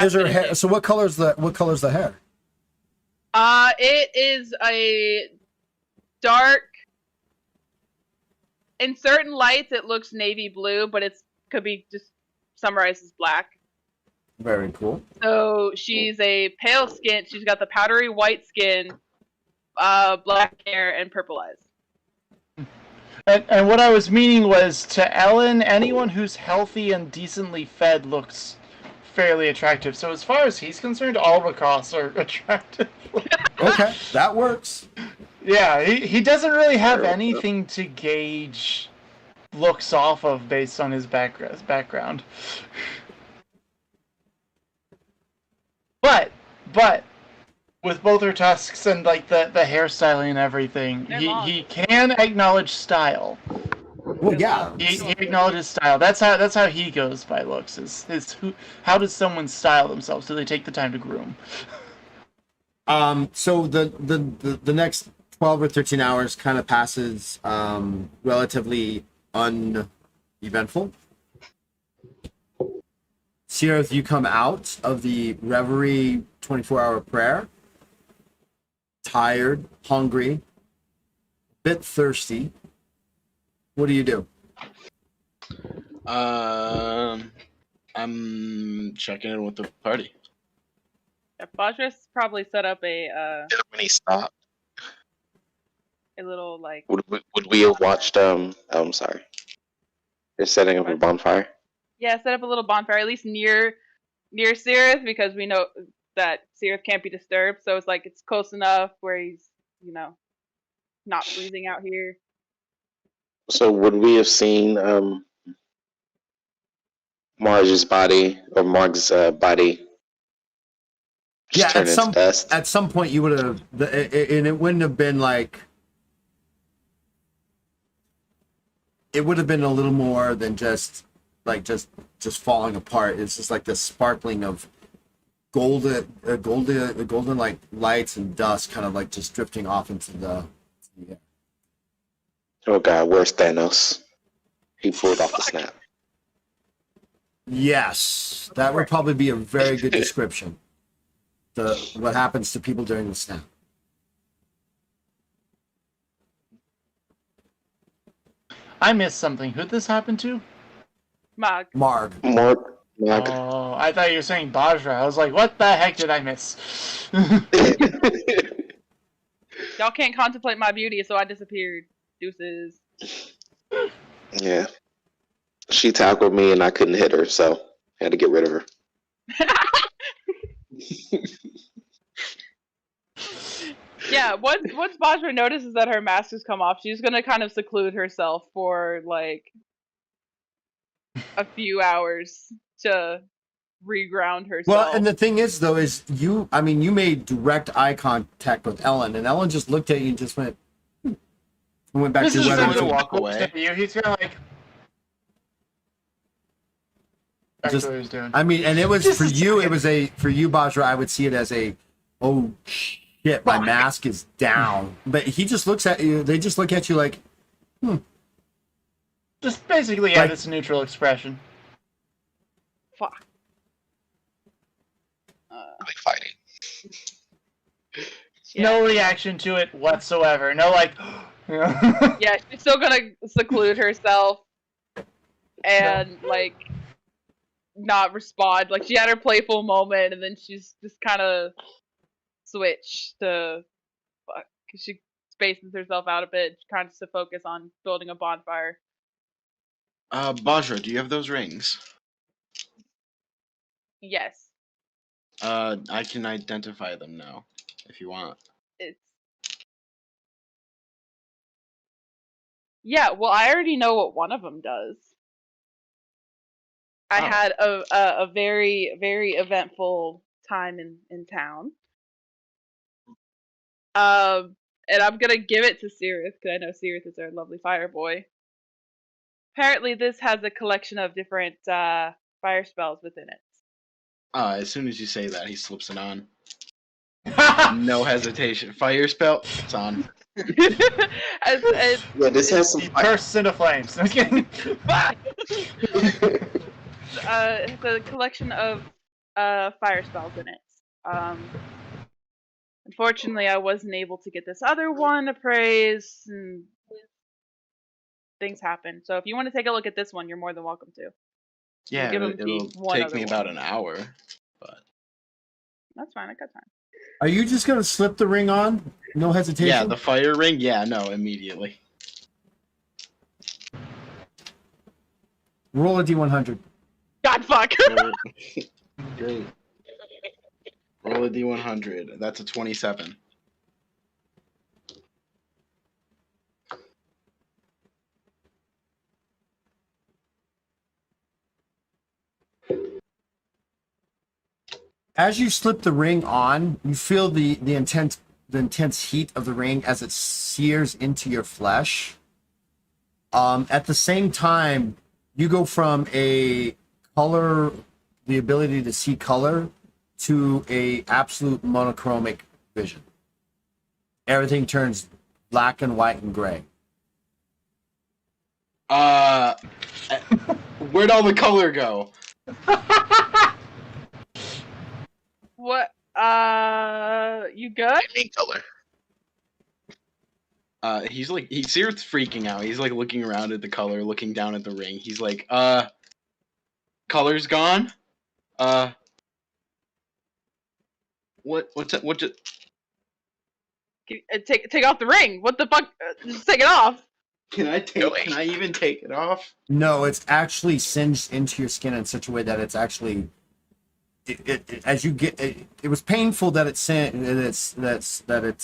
Is her hair? So what color's the hair? It is a dark. In certain lights, it looks navy blue, but could be just summarized as black. Very cool. So she's a pale skin. She's got the powdery white skin, black hair, and purple eyes. And what I was meaning was, to Ellen, anyone who's healthy and decently fed looks fairly attractive. So as far as he's concerned, all Rakas are attractive. Okay, that works. Yeah, he doesn't really have anything to gauge looks off of based on his background. But with both her tusks and like the hairstyling and everything, he can acknowledge style. Well, yeah, he acknowledges style. That's how he goes by looks. How does someone style themselves? Do they take the time to groom? So the next 12 or 13 hours kind of passes relatively uneventful. Sierra, you come out of the Reverie 24-hour prayer, tired, hungry, bit thirsty. What do? I'm checking in with the party. Yeah, Bajra's probably set up a When he stopped, little like. would we have watched? Oh, I'm sorry. They're setting up a What? bonfire. Yeah, set up a little bonfire at least near Sirith, because we know that Sirith can't be disturbed. So it's like it's close enough where he's not freezing out here. So would we have seen Marge's body or Marg's body just turn into dust? At some point you would have, and it wouldn't have been like. It would have been a little more than just falling apart. It's just like the sparkling of golden like lights and dust, kind of like just drifting off into the air. Oh God, where's Thanos? He pulled off the snap. Yes, that would probably be a very good description. What happens to people during the snap. I missed something. Who'd this happen to? Marg. Oh, I thought you were saying Bajra. I was like, what the heck did I miss? Y'all can't contemplate my beauty, so I disappeared. Deuces. Yeah. She tackled me and I couldn't hit her, so I had to get rid of her. Yeah, once Bajra notices that her mask has come off, she's gonna kind of seclude herself for like a few hours to reground herself. Well, and the thing is, though, is you made direct eye contact with Ellen, and Ellen just looked at you and just went back to whether to walk away. He's gonna like. Just, what he was doing. I mean, and it was for you. It was for you, Bajra. I would see it as oh shit, my mask is down. But he just looks at you. They just look at you like, Just basically have its neutral expression. Fuck. Like fighting. Yeah. No reaction to it whatsoever. No like. Yeah, she's still gonna seclude herself and like not respond. Like she had her playful moment, and then she's just kind of switched to fuck, because she spaces herself out a bit, kind of to focus on building a bonfire. Bajra, do you have those rings? Yes, I can identify them now, if you want. Yeah, well, I already know what one of them does. I had a very, very eventful time in town. And I'm gonna give it to Sirith, because I know Sirith is our lovely fire boy. Apparently, this has a collection of different fire spells within it. As soon as you say that, he slips it on. No hesitation. Fire spell, it's on. Yeah, this has some. He bursts into flames. I'm kidding. It's a collection of fire spells in it. Unfortunately, I wasn't able to get this other one appraised, and things happen. So if you want to take a look at this one, you're more than welcome to. Yeah, Give him it'll one take other me one. about an hour, but That's fine. I got time. are you just gonna slip the ring on? No hesitation. yeah, the fire ring. Yeah, no, immediately. Roll a d100. God fuck. Great. Roll a d100. That's a 27. As you slip the ring on, you feel the intense heat of the ring as it sears into your flesh. At the same time, you go from the ability to see color, to a absolute monochromic vision. Everything turns black and white and gray. Where'd all the color go? What? You good? I mean color. He's like, Sirith's freaking out. He's like looking around at the color, looking down at the ring. He's like, color's gone? What's that? What just... Take off the ring. What the fuck? Just take it off. Can I even take it off? No, it's actually singed into your skin in such a way that it's actually as you get it was painful that it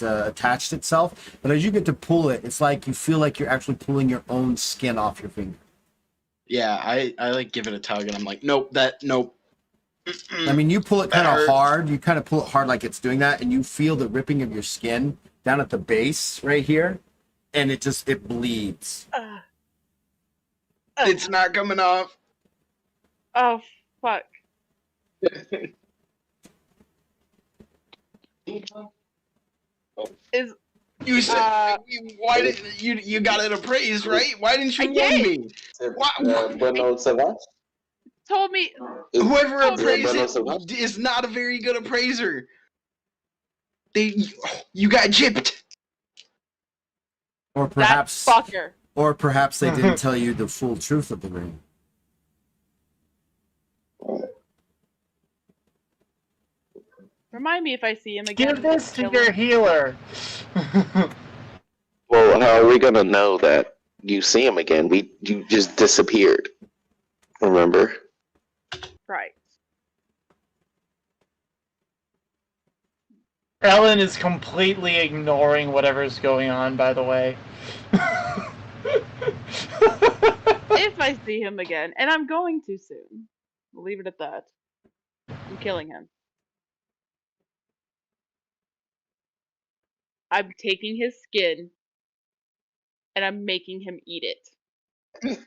attached itself, but as you get to pull it, it's like you feel like you're actually pulling your own skin off your finger. Yeah, I like give it a tug and I'm like, nope. I mean, you pull it kind of hard. You kind of pull it hard like it's doing that, and you feel the ripping of your skin down at the base right here, and it bleeds. It's not coming off. Oh fuck. Is You said why did you got it appraised, right? Why didn't you warn me? told me Whoever appraised it is not a very good appraiser. You got gypped. Or perhaps that fucker. Or perhaps they didn't tell you the full truth of the ring. Remind me if I see him again. Give this to your healer. Well, how are we gonna know that you see him again? You just disappeared. Remember? Right. Ellen is completely ignoring whatever's going on, by the way. If I see him again, and I'm going to soon. We'll leave it at that. I'm killing him. I'm taking his skin, and I'm making him eat it.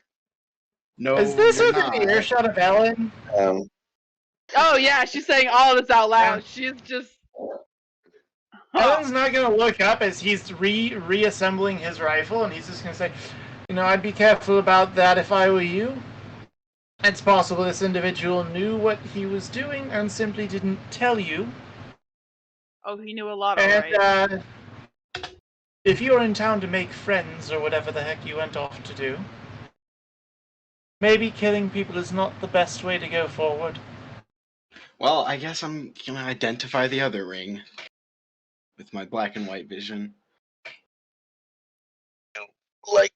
No, Is this you're within the earshot of Ellen? Oh yeah, she's saying all this out loud. She's just... Ellen's not gonna look up as he's reassembling his rifle, and he's just gonna say, "You know, I'd be careful about that if I were you. It's possible this individual knew what he was doing and simply didn't tell you. Oh, he knew a lot, alright. And if you're in town to make friends or whatever the heck you went off to do, maybe killing people is not the best way to go forward." Well, I guess I'm gonna identify the other ring with my black and white vision. Like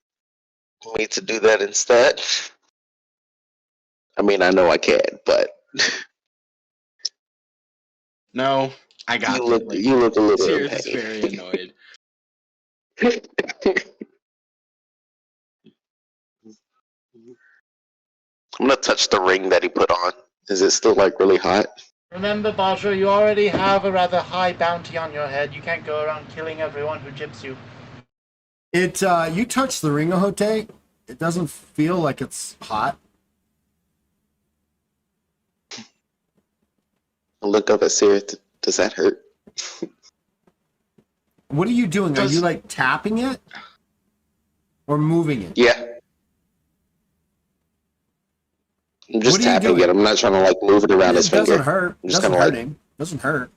me to do that instead? I mean, I know I can, but no, I got you look a little Sirius is very annoyed. I'm gonna touch the ring that he put on. Is it still like really hot? Remember, Bajra, you already have a rather high bounty on your head. You can't go around killing everyone who gyps you. You touch the ring, Ahote. It doesn't feel like it's hot. I look up at Sirith. Does that hurt? What are you doing? Are you like tapping it? Or moving it? Yeah. I'm just tapping it. I'm not trying to like move it around his finger. It doesn't hurt. It doesn't hurt him. It doesn't hurt.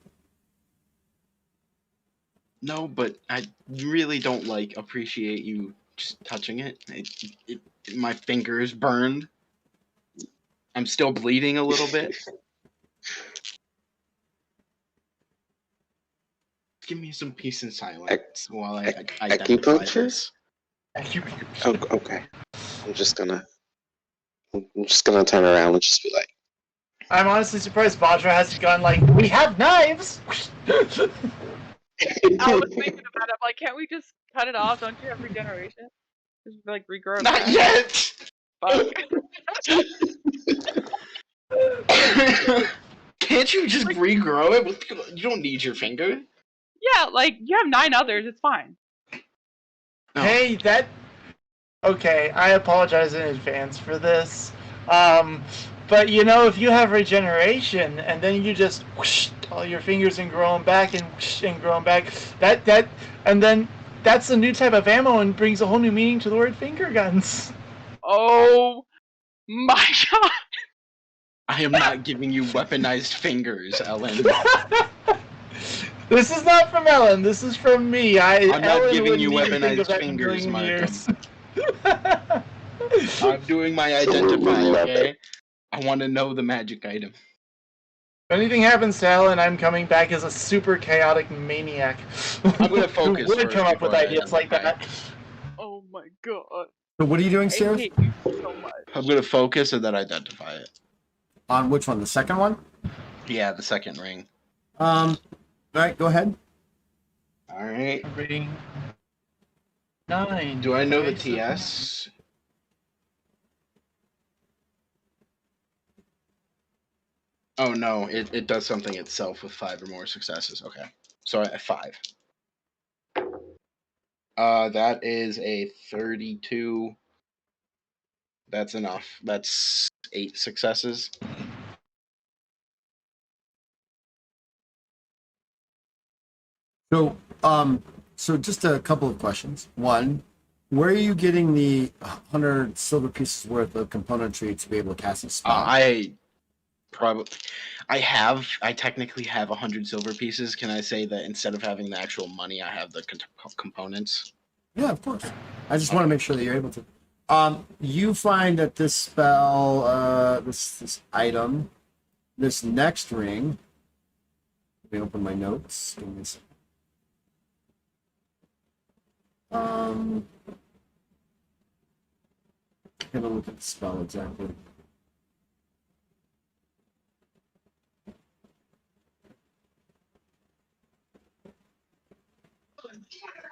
No, but I really don't appreciate you just touching it. My finger is burned. I'm still bleeding a little bit. Give me some peace and silence while I identify this. Oh, okay. I'm just gonna turn around and just be like, I'm honestly surprised Bajra hasn't gone like, "We have knives!" I was thinking about it. I'm like, can't we just cut it off? Don't you have regeneration? Just like regrow it. Not yet! Fuck. Can't you just regrow it? You don't need your finger. Yeah, like, you have 9 others, it's fine. No. Hey, okay, I apologize in advance for this. But you know, if you have regeneration and then you just whoosh all your fingers and grow them back and whoosh and grow them back, and then that's a new type of ammo and brings a whole new meaning to the word finger guns. Oh my god. I am not giving you weaponized fingers, Ellen. This is not from Ellen. This is from me. I'm not Ellen giving you wouldn't even think of weaponized that in a fingers, million Markham. years. I'm doing my Absolutely identify, love okay? I want to know the magic item. If anything happens to Ellen, I'm coming back as a super chaotic maniac. I'm gonna who focus would first come up with before I ideas like identify. that. Oh my god. So what are you doing, I Sirius? hate you so much. I'm gonna focus and then identify it. On which one? The second one? Yeah, the second ring. All right, go ahead. All right. Ring 9. Do I know the Okay, so- TS? Oh no, it does something itself with 5 or more successes. Okay, so at 5. That is a 32. That's enough. That's 8 successes. So, so just a couple of questions. One, where are you getting the 100 silver pieces worth of componentry to be able to cast a spell? I technically have 100 silver pieces. Can I say that instead of having the actual money, I have the components? Yeah, of course. I just want to make sure that you're able to. You find that this spell, this item, this next ring. Let me open my notes. Give me a second. Have a look at the spell exactly.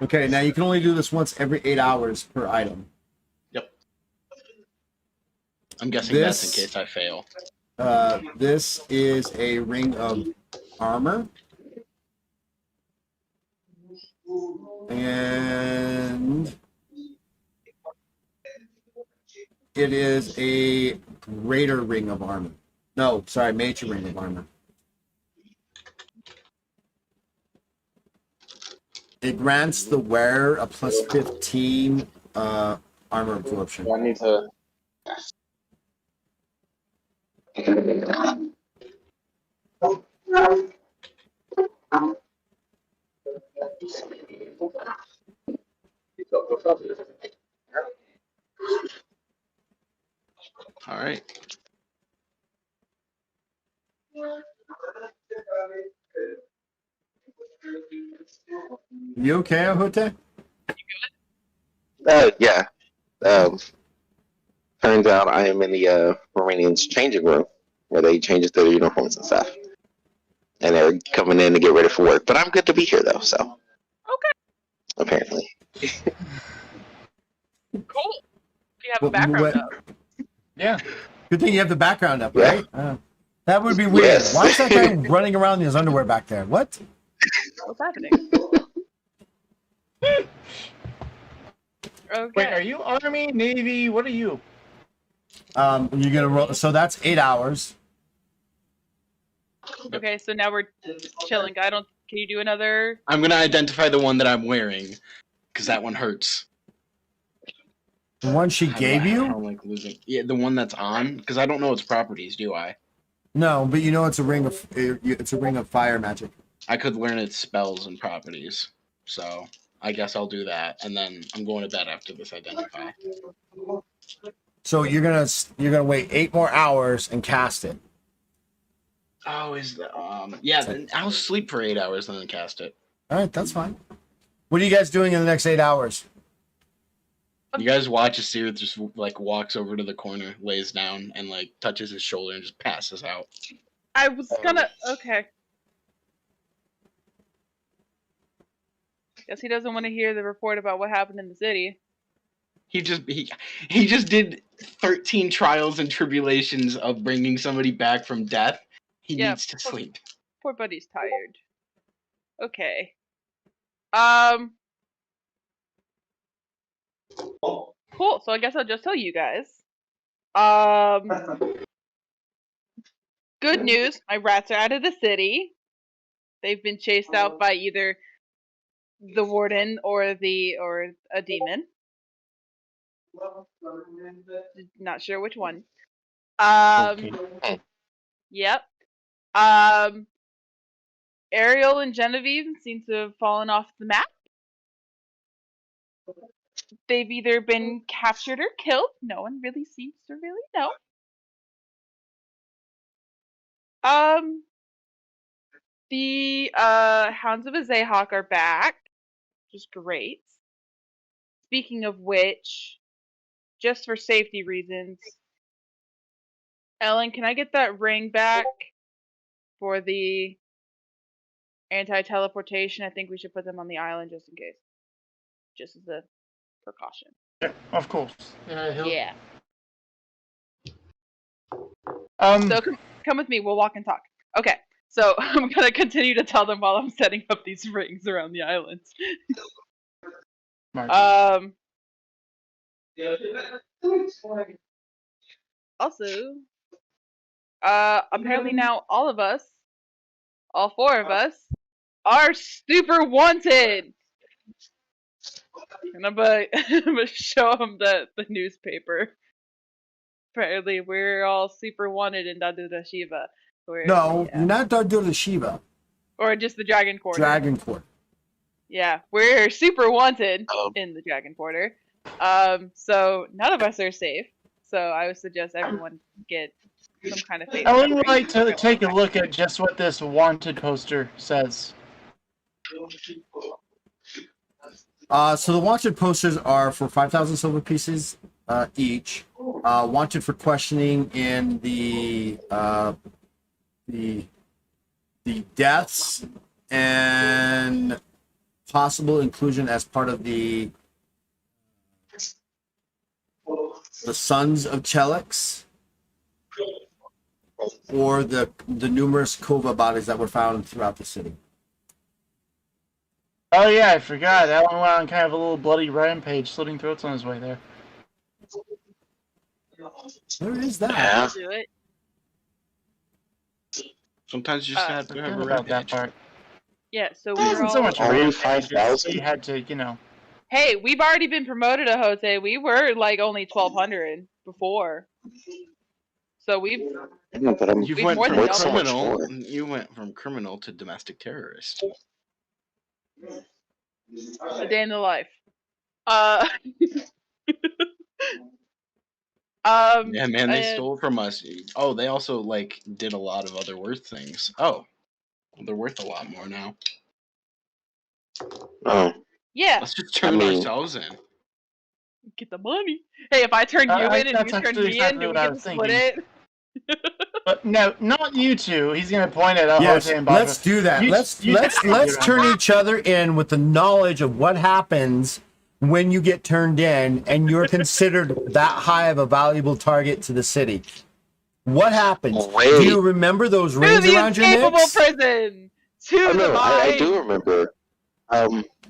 Okay, now you can only do this once every 8 hours per item. Yep. I'm guessing that's in case I fail. This is a ring of armor. And it is a greater ring of armor. No, sorry, major ring of armor. It grants the wearer a plus 15 armor absorption. I need to. All right. You okay, Ahote? Yeah. Turns out I am in the Romanians changing room where they change their uniforms and stuff. And they're coming in to get ready for work. But I'm good to be here though, so. Okay. Apparently. Cool. You have a background up. Yeah. Good thing you have the background up, right? That would be weird. Yes. Why is that guy running around in his underwear back there? What? What's happening? Okay. Wait, are you Army, Navy? What are you? You're gonna roll. So that's 8 hours. Okay, so now we're chilling. Can you do another? I'm gonna identify the one that I'm wearing, because that one hurts. The one she gave I you? don't like losing. Yeah, the one that's on, because I don't know its properties, do I? No, but you know it's a ring of fire magic. I could learn its spells and properties, so I guess I'll do that, and then I'm going to bed after this identify. So you're gonna wait 8 more hours and cast it. Oh, is the yeah? Then I'll sleep for 8 hours and then cast it. All right, that's fine. What are you guys doing in the next 8 hours? You guys watch as Sir just like walks over to the corner, lays down, and like touches his shoulder and just passes out. I was gonna. Okay. Guess he doesn't want to hear the report about what happened in the city. He just did 13 trials and tribulations of bringing somebody back from death. He needs to sleep. Poor buddy's tired. Okay. Cool. So I guess I'll just tell you guys. Good news. My rats are out of the city. They've been chased out by either the warden or a demon. Not sure which one. Okay. Yep. Ariel and Genevieve seem to have fallen off the map. They've either been captured or killed. No one really seems to really know. The Hounds of Azayhawk are back, which is great. Speaking of which, just for safety reasons, Ellen, can I get that ring back for the anti-teleportation? I think we should put them on the island just in case. Just as a precaution. Yeah, of course. Yeah. Um, So come with me. We'll walk and talk. Okay. So I'm gonna continue to tell them while I'm setting up these rings around the island. Also, apparently now all of us, all four of us, are super wanted. And I'm gonna show them the newspaper. Apparently, we're all super wanted in Daduda Shiva. No, not Daduda Shiva. Or just the Dragon Quarter. Dragon Quarter. Yeah, we're super wanted in the Dragon Quarter. So none of us are safe. So I would suggest everyone get some kind of face. I would like to take a look at just what this wanted poster says. So the wanted posters are for 5,000 silver pieces each. Wanted for questioning in the deaths and possible inclusion as part of the Sons of Chelix, or the numerous Kova bodies that were found throughout the city. Oh yeah, I forgot. That one went on kind of a little bloody rampage, slitting throats on his way there. Where is that? Yeah. Do it. Sometimes you just have to have a About that rampage. part. Yeah, so It we're wasn't all... so much a Only rampage. 5,000? You had to, you know. Hey, we've already been promoted to Hote. We were like only 1,200 before. So we've... Yeah, but I'm You We've went more from than so much criminal. more. You went from criminal to domestic terrorist. A day in the life. Yeah, Yeah, man, they and- stole from us. Oh, they also like did a lot of other worth things. Oh, they're worth a lot more now. Oh, Yeah, Let's just turn ourselves in. get the money. Hey, if I turn you in and that's you turn actually me exactly in, do we what I get to was split thinking. it? But no, not you two. He's gonna point at Yes, Jose and Barbara. let's do that. You- Let's you- let's turn each other in with the knowledge of what happens when you get turned in and you're considered that high of a valuable target to the city. What happens? Wait. Do you remember those To rings the around your escapable necks? prison! To oh the no, I mine! do remember.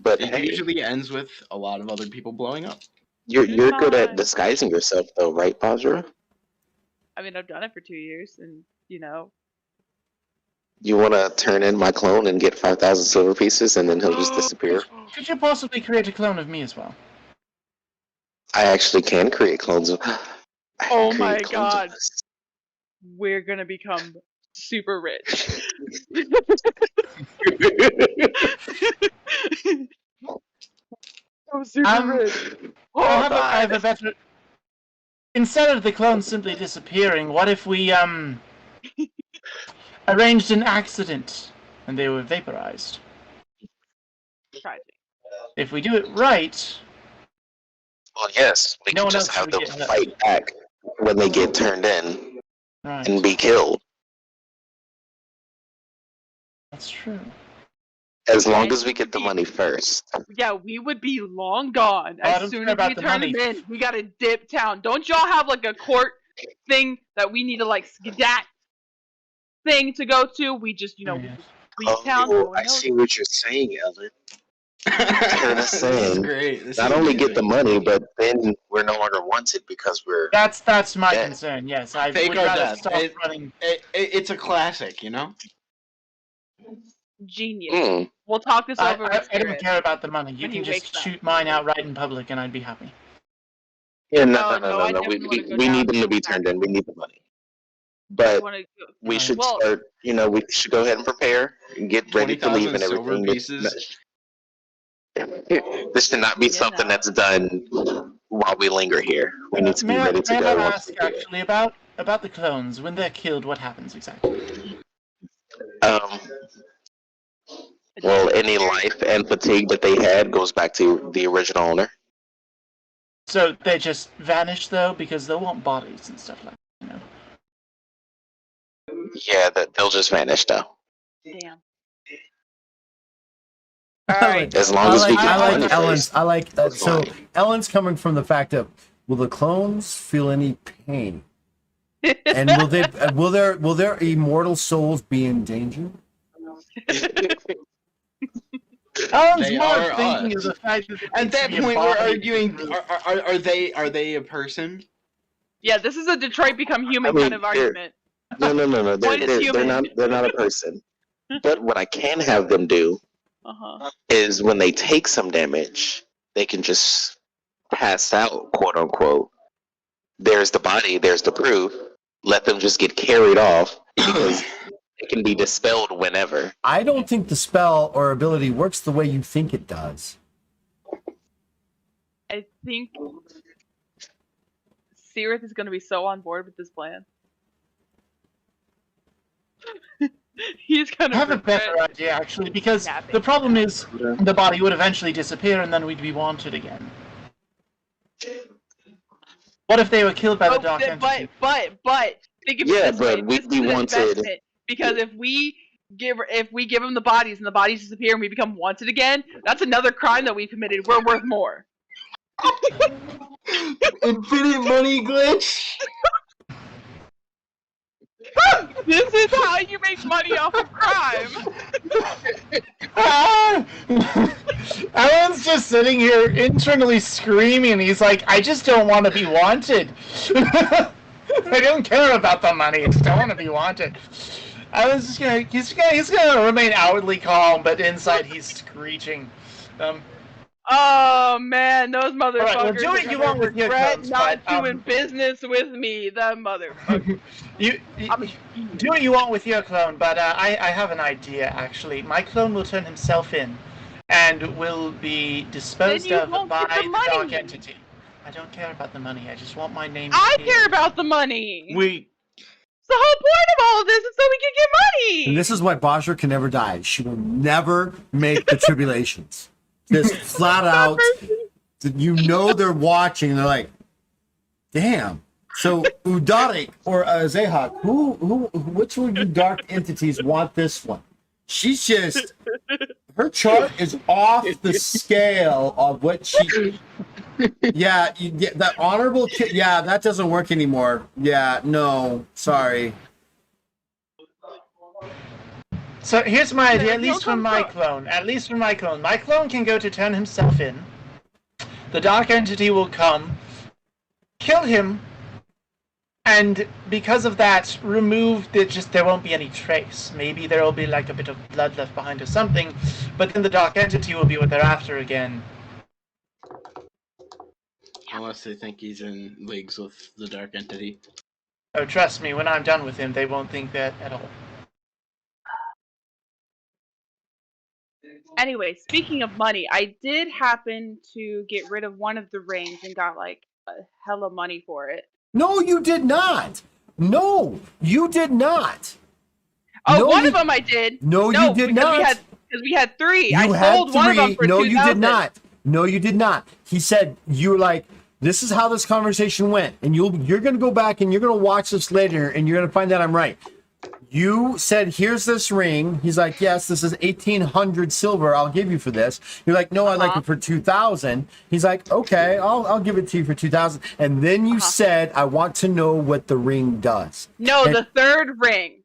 But It hey, usually ends with a lot of other people blowing up. you're good at Mine. disguising yourself, though, right, Bajra? I mean, I've done it for 2 years, and, you know. You want to turn in my clone and get 5,000 silver pieces, and then he'll just disappear? Could you possibly create a clone of me as well? I actually can create clones of. I can Oh create my clones of God. us. We're gonna become super rich. I'm super rich. I have a better. Instead of the clone simply disappearing, what if we arranged an accident and they were vaporized? Tragic. If we do it right, Well, yes, we No can one just else have would them get hurt. fight back when they get turned in right, and be killed. that's true. As long And as we get the money first. Yeah, we would be long gone Oh, I as don't soon care as we about the turn them money. in. We gotta dip town. Don't y'all have like a court thing that we need to like skedat thing to go to? We just, we Yes. leave town. No Oh, one I knows. see what you're saying, Ellen. Heard us saying, great. This Not is only get the amazing. money, but then we're no longer wanted because we're. That's my Yeah. concern. Yes, I Fake would or rather death. stop running. It's a classic, you know. Genius. Hmm. We'll talk this over with I don't Spirit. care about the money. You when he can just wakes up. shoot mine outright in public, and I'd be happy. Yeah, No, I no. definitely wanna go We down need them to be to turned in. We need the money. But wanna we should well, start. We should go ahead and prepare and get ready to leave 20,000 and silver everything. pieces. This should not be You something know. that's done while we linger here. We need to be May ready to I go once ask we do it. actually about the clones? When they're killed, what happens exactly? Um, well, any life and fatigue that they had goes back to the original owner. So they just vanish though, because they'll want bodies and stuff like that. Yeah, they'll just vanish though. Damn. I Alright. like, As long I as we like, get I money like Ellen's. first. I like that. That's So fine. Ellen's coming from the fact of, will the clones feel any pain, and will their immortal souls be in danger? Alan's They more are thinking us. of the fact that At that point, we're arguing. Are they a person? Yeah, this is a Detroit become human I mean, kind of argument. No. Point is They're human. not. They're not a person. But what I can have them do Uh-huh. is when they take some damage, they can just pass out, quote unquote. There's the body. There's the proof. Let them just get carried off because it can be dispelled whenever. I don't think the spell or ability works the way you think it does. I think Seerith is gonna be so on board with this plan. He's gonna I have a regret better idea actually, because napping. the problem is the body would eventually disappear and then we'd be wanted again. What if they were killed by the dark entity? But think of Yeah, it this way. but we'd This be is an wanted. investment, because if we give them the bodies and the bodies disappear and we become wanted again, that's another crime that we committed. We're worth more. Infinite money glitch. This is how you make money off of crime. Alan's just sitting here internally screaming. He's like, I just don't want to be wanted. I don't care about the money. I just don't want to be wanted. Alan's just gonna he's gonna remain outwardly calm, but inside he's screeching. Oh man, those motherfuckers well, do what are you gonna want with your regret guns, not but, doing business with me. That motherfucker. You do what you want with your clone, but I have an idea actually. My clone will turn himself in, and will be disposed Then you of won't by get the the money. dark entity. I don't care about the money. I just want my name. I to be- care about the money. Wait. It's the whole point of all of this is so we can get money. And this is why Bajra can never die. She will never make the tribulations. Just flat out, they're watching. They're like, damn. So Udarik or Zehak, which of you dark entities want this one? She's just, her chart is off the scale of what she. Yeah, that honorable kid. Yeah, that doesn't work anymore. Yeah, no, sorry. So here's my idea, at He'll least from come my back. clone. At least from my clone. My clone can go to turn himself in. The dark entity will come, kill him, and because of that, there won't be any trace. Maybe there will be like a bit of blood left behind or something, but then the dark entity will be what they're after again. Unless they think he's in leagues with the dark entity. Oh, trust me, when I'm done with him, they won't think that at all. Anyway, speaking of money, I did happen to get rid of one of the rings and got like a hella money for it. No, you did not. No, you did not. Oh, No, one you- of them I did. No, you did because not. Because we had three. You I had sold one of them for No, 2,000. you did not. No, you did not. He said you were like, this is how this conversation went, and you're gonna go back and you're gonna watch this later, and you're gonna find that I'm right. You said, here's this ring. He's like, yes, this is 1,800 silver. I'll give you for this. You're like, no, I'd like it for 2,000. He's like, okay, I'll give it to you for 2,000. And then you said, I want to know what the ring does. No, And- the third ring.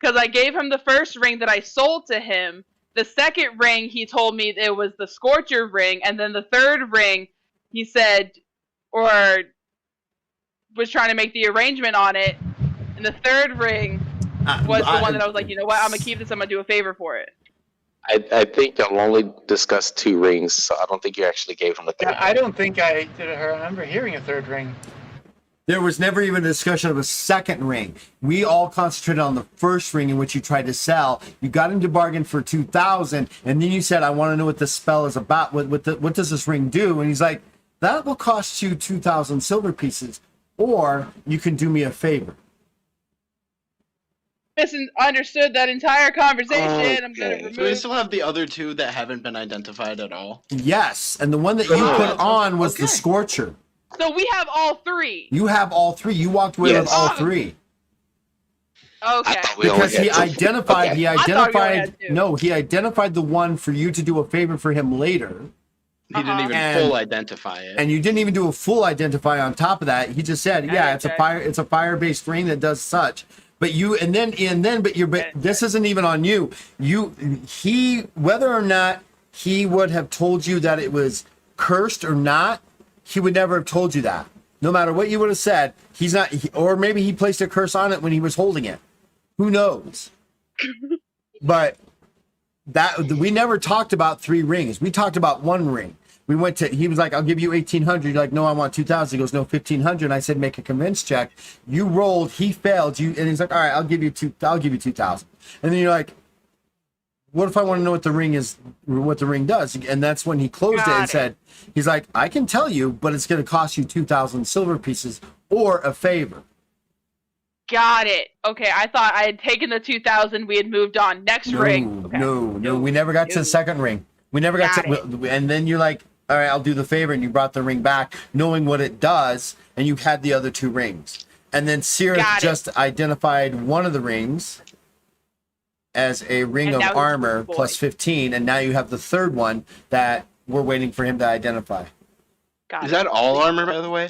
Because I gave him the first ring that I sold to him. The second ring, he told me it was the Scorcher ring. And then the third ring, he said, or was trying to make the arrangement on it. And the third ring was the one that I was like, you know what, I'm going to keep this, I'm going to do a favor for it. I think y'all only discussed 2 rings, so I don't think you actually gave him the 3rd. I don't think I remember hearing a third ring. There was never even a discussion of a second ring. We all concentrated on the first ring in which you tried to sell. You got him to bargain for 2,000, and then you said, "I want to know what this spell is about. What does this ring do?" And he's like, "That will cost you 2,000 silver pieces, or you can do me a favor." Misunderstood that entire conversation. I'm gonna Okay. remove. So we still have the other two that haven't been identified at all. Yes, and the one that you put on was the Okay. Scorcher. So we have all three. You have all three. You walked away with Yes. all three. Okay. I thought we only Because he had two. identified, Okay. he thought we only identified, had two. no, he identified the one for you to do a favor for him later. He didn't even And- full identify it. And you didn't even do a full identify on top of that. He just said, yeah, it's a Okay. it's a fire-based ring that does such. But this isn't even on you. Whether or not he would have told you that it was cursed or not, he would never have told you that. No matter what you would have said, he's not, or maybe he placed a curse on it when he was holding it. Who knows? But we never talked about 3 rings. We talked about 1 ring. He was like, "I'll give you 1,800. You're like, "No, I want 2,000. He goes, "No, 1,500. And I said, "Make a convince check." You rolled, he failed you. And he's like, "All right, I'll give you 2,000. And then you're like, "What if I want to know what the ring is, what the ring does?" And that's when he closed it and said, he's like, "I can tell you, but it's going to cost you 2,000 silver pieces or a favor." Got it. Okay, I thought I had taken the 2,000. We had moved on. Next ring. Okay. No. We never got to the second ring. We never got to, and then you're like, "All right, I'll do the favor," and you brought the ring back, knowing what it does, and you had the other 2 rings. And then Sirith just identified one of the rings as a ring of armor plus 15, and now you have the third one that we're waiting for him to identify. Is that all armor, by the way?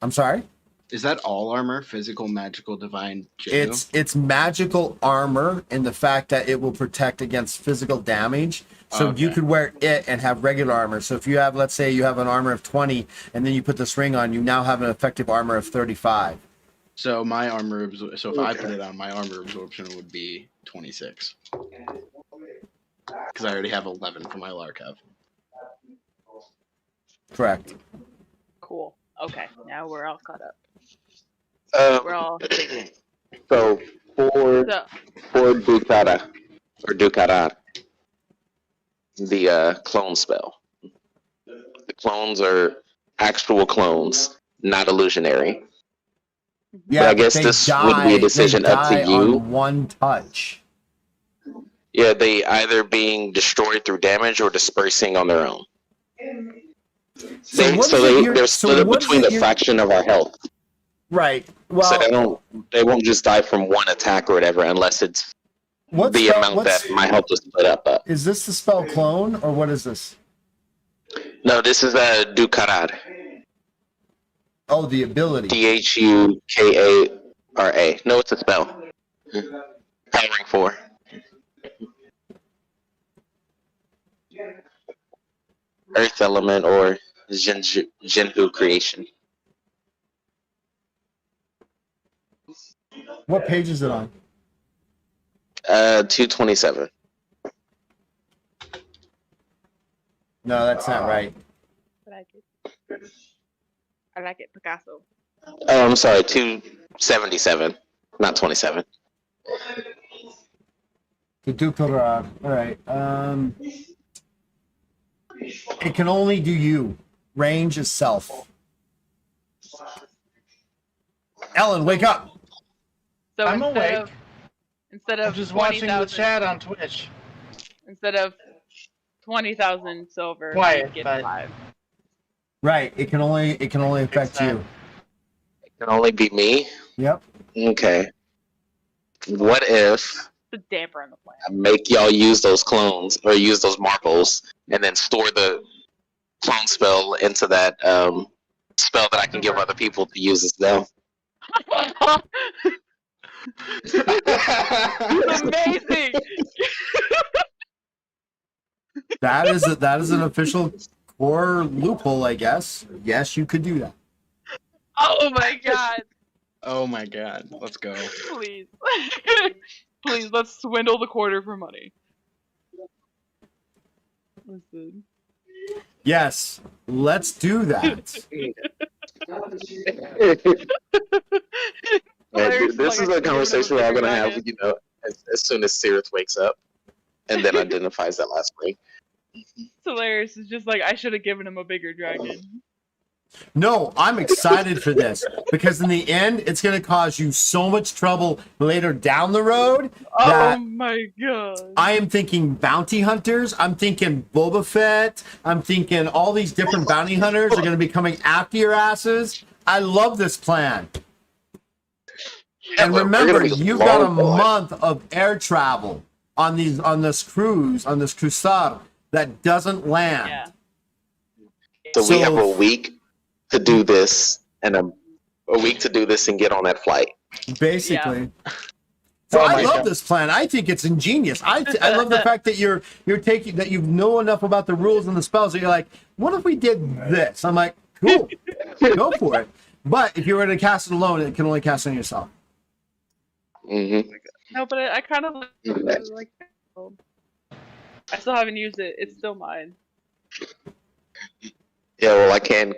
I'm sorry? Is that all armor? Physical, magical, divine, Jinnu? It's magical armor in the fact that it will protect against physical damage. So you could wear it and have regular armor. So if you have, let's say you have an armor of 20 and then you put this ring on, you now have an effective armor of 35. So my armor, so if I put it on, my armor absorption would be 26. Because I already have 11 for my Larkev. Correct. Cool. Okay, now we're all caught up. We're Um, all. so for Ducata or Ducarar, the clone spell. The clones are actual clones, not illusionary. Yeah, But I guess they this would be a decision they up to die you. on one touch. Yeah, they either being destroyed through damage or dispersing on their own. They're split up between the fraction of our health. Right. Well, So they won't just die from one attack or whatever unless it's the amount that my health was split up. Is this the spell clone or what is this? No, this is a Ducarar. Oh, the ability. Dhukara. No, it's a spell. Powering 4. Earth element or Jinhu creation. What page is it on? 227. No, that's not right. I like it, Picasso. Oh, I'm sorry, 277, not 27. The Ducura. All right. It can only do you. Range is self. Ellen, wake up. So I'm awake. Instead I'm of just watching the 20,000 chat on Twitch. instead of 20,000 silver, Quiet, you get but- 5. Right. It can only affect you. It can only be me? Yep. Okay. What if It's a damper on the plan. I make y'all use those clones, or use those marbles, and then store the clone spell into that spell that I can give other people to use as well? Amazing. That is an official core loophole, I guess. Yes, you could do that. Oh my god. Oh my god, let's go. Please. Please, let's swindle the quarter for money. Listen. Yes, let's do that. Hilarious, This is like, I a should've given him conversation we're all bigger gonna have, dragon. as soon as Sirith wakes up and then identifies that last ring. It's hilarious. It's just like I should have given him a bigger dragon. No, I'm excited for this because in the end, it's going to cause you so much trouble later down the road Oh that my god. I am thinking bounty hunters. I'm thinking Boba Fett. I'm thinking all these different bounty hunters are going to be coming after your asses. I love this plan. And We're remember, gonna be you've got a long gone. month of air travel on this crusade that doesn't land. Yeah. So we have a week to do this, and a week to do this and get on that flight. Basically. So Oh I my love God. this plan. I think it's ingenious. I love the fact that you're taking that you know enough about the rules and the spells that you're like, what if we did this? I'm like, cool, go for it. But if you were to cast it alone, it can only cast on yourself. Mm-hmm. No, but I kind of like. I still haven't used it. It's still mine. Yeah, well, I can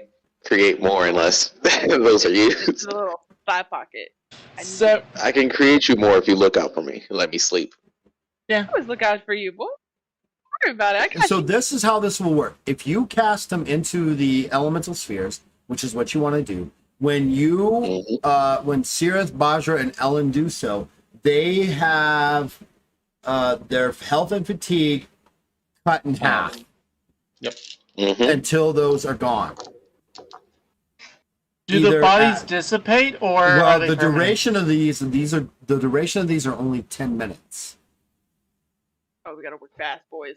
create more unless those are It's used. a little side pocket. So I can create you more if you look out for me and let me sleep. I always look out for you, boy. Don't worry about it. I got So you. this is how this will work. If you cast them into the elemental spheres, which is what you want to do, when when Sirith, Bajra, and Ellen do so, they have their health and fatigue cut in half Mm-hmm. until those are gone. do the Either bodies at- dissipate or are Well, they the permanent? duration of the duration of these are only 10 minutes. Oh, we gotta work fast, boys.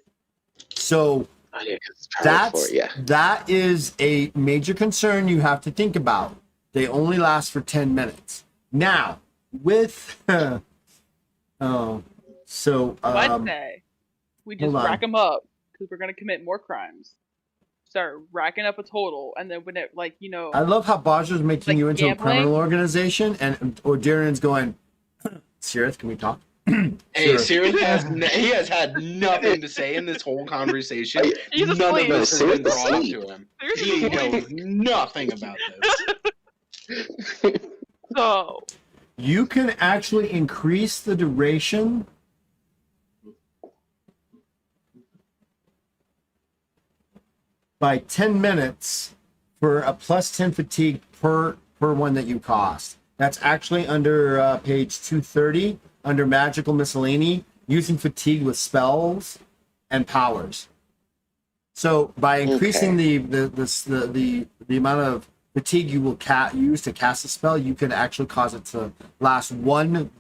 So Oh, yeah, 'cause it's powered for it, yeah. that is a major concern you have to think about. They only last for 10 minutes. Now, with What day? We just hold on. rack them up because we're gonna commit more crimes. Start racking up a total, and then when it I love how Bajra's making Like you into a gambling? criminal organization, and Darian's going, Sirith, can we talk? Hey, Sure. Sirith he has had nothing to say in this whole conversation. He's None asleep. of this has been brought up Asleep. to him. Seriously, He knows nothing about this. so You can actually increase the duration by 10 minutes for a plus 10 fatigue per one that you cost. That's actually under page 230 under magical miscellany, using fatigue with spells and powers. So by increasing the amount of fatigue you will use to cast a spell, you can actually cause it to last one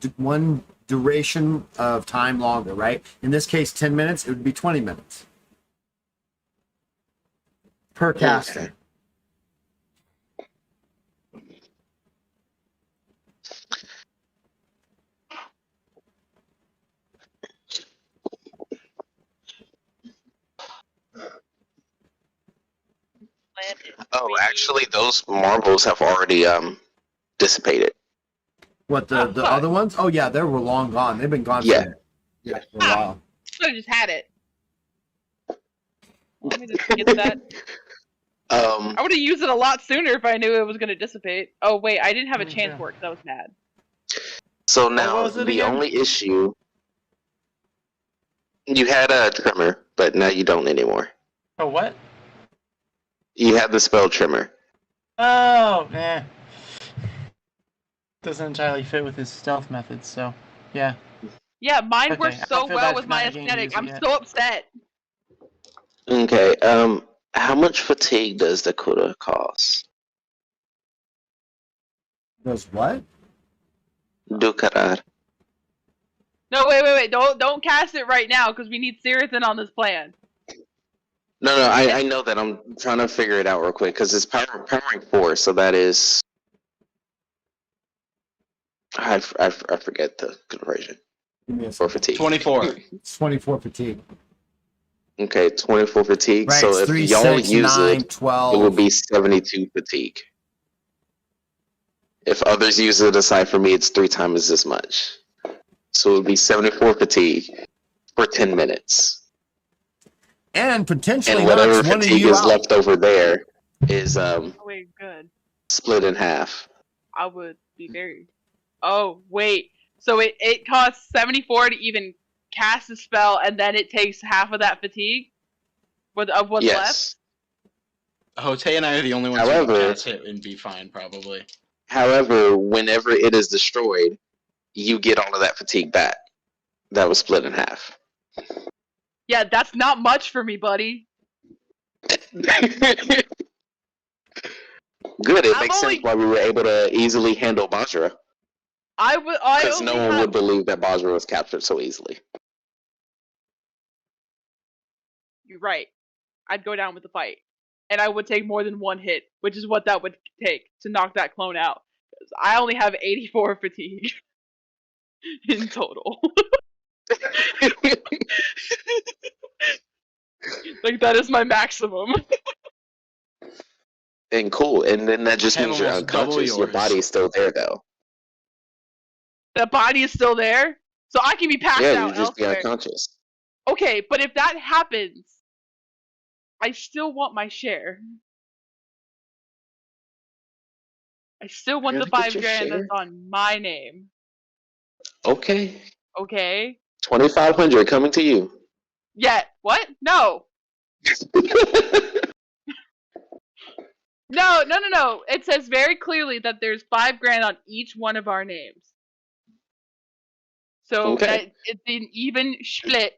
duration of time longer, right? In this case, 10 minutes, it would be 20 minutes per caster. Oh, actually, those marbles have already dissipated. What, the fuck. other ones? Oh yeah, they were long gone. They've been gone Yeah. for a while. should have just had it. Let me just get that. I would have used it a lot sooner if I knew it was gonna dissipate. Oh wait, I didn't have a chance for it 'cause I was mad. So now was it the again? only issue, you had a trimmer, but now you don't anymore. Oh, what? You have the spell trimmer. Oh, nah. Doesn't entirely fit with his stealth methods, so yeah. Yeah, mine Okay, works I so feel well bad with for my not getting aesthetic. used I'm yet. so upset. Okay, how much fatigue does Dakota cost? Does what? Dukarar. No, wait. Don't cast it right now because we need Sirith in on this plan. No, I know that. I'm trying to figure it out real quick because it's powering 4, so that is. I forget the conversion Give me a for second. fatigue. 24. It's 24 fatigue. Okay, 24 fatigue. Right, So it's if 3, y'all 6, use 9, it, 12. it would be 72 fatigue. If others use it aside from me, it's 3 times as much. So it would be 74 fatigue for 10 minutes. And potentially And whatever knocks one of fatigue you is out. left over there is Oh wait, good. split in half. I would be very. Oh wait, so it costs 74 to even cast a spell, and then it takes half of that fatigue, of what's left. Yes. Jose and I are the only ones who However- can cast it and be fine, probably. However, whenever it is destroyed, you get all of that fatigue back. That was split in half. Yeah, that's not much for me, buddy. Good. It I'm makes only- sense why we were able to easily handle Bajra. Because no one would believe that Bajra was captured so easily. You're right. I'd go down with the fight, and I would take more than one hit, which is what that would take to knock that clone out. 'Cause I only have 84 fatigue in total. Like that is my maximum. And cool. And then that just I have means you're almost double unconscious. Your yours. body is still there, though. The body is still there, so I can be passed Yeah, out you just be elsewhere. unconscious. Okay, but if that happens, I still want my share. I still want Gotta the get 5 your grand share. that's on my name. Okay. Okay? 2,500 coming to you. Yeah. What? No. No. It says very clearly that there's 5 grand on each one of our names. So Okay. that it's an even split.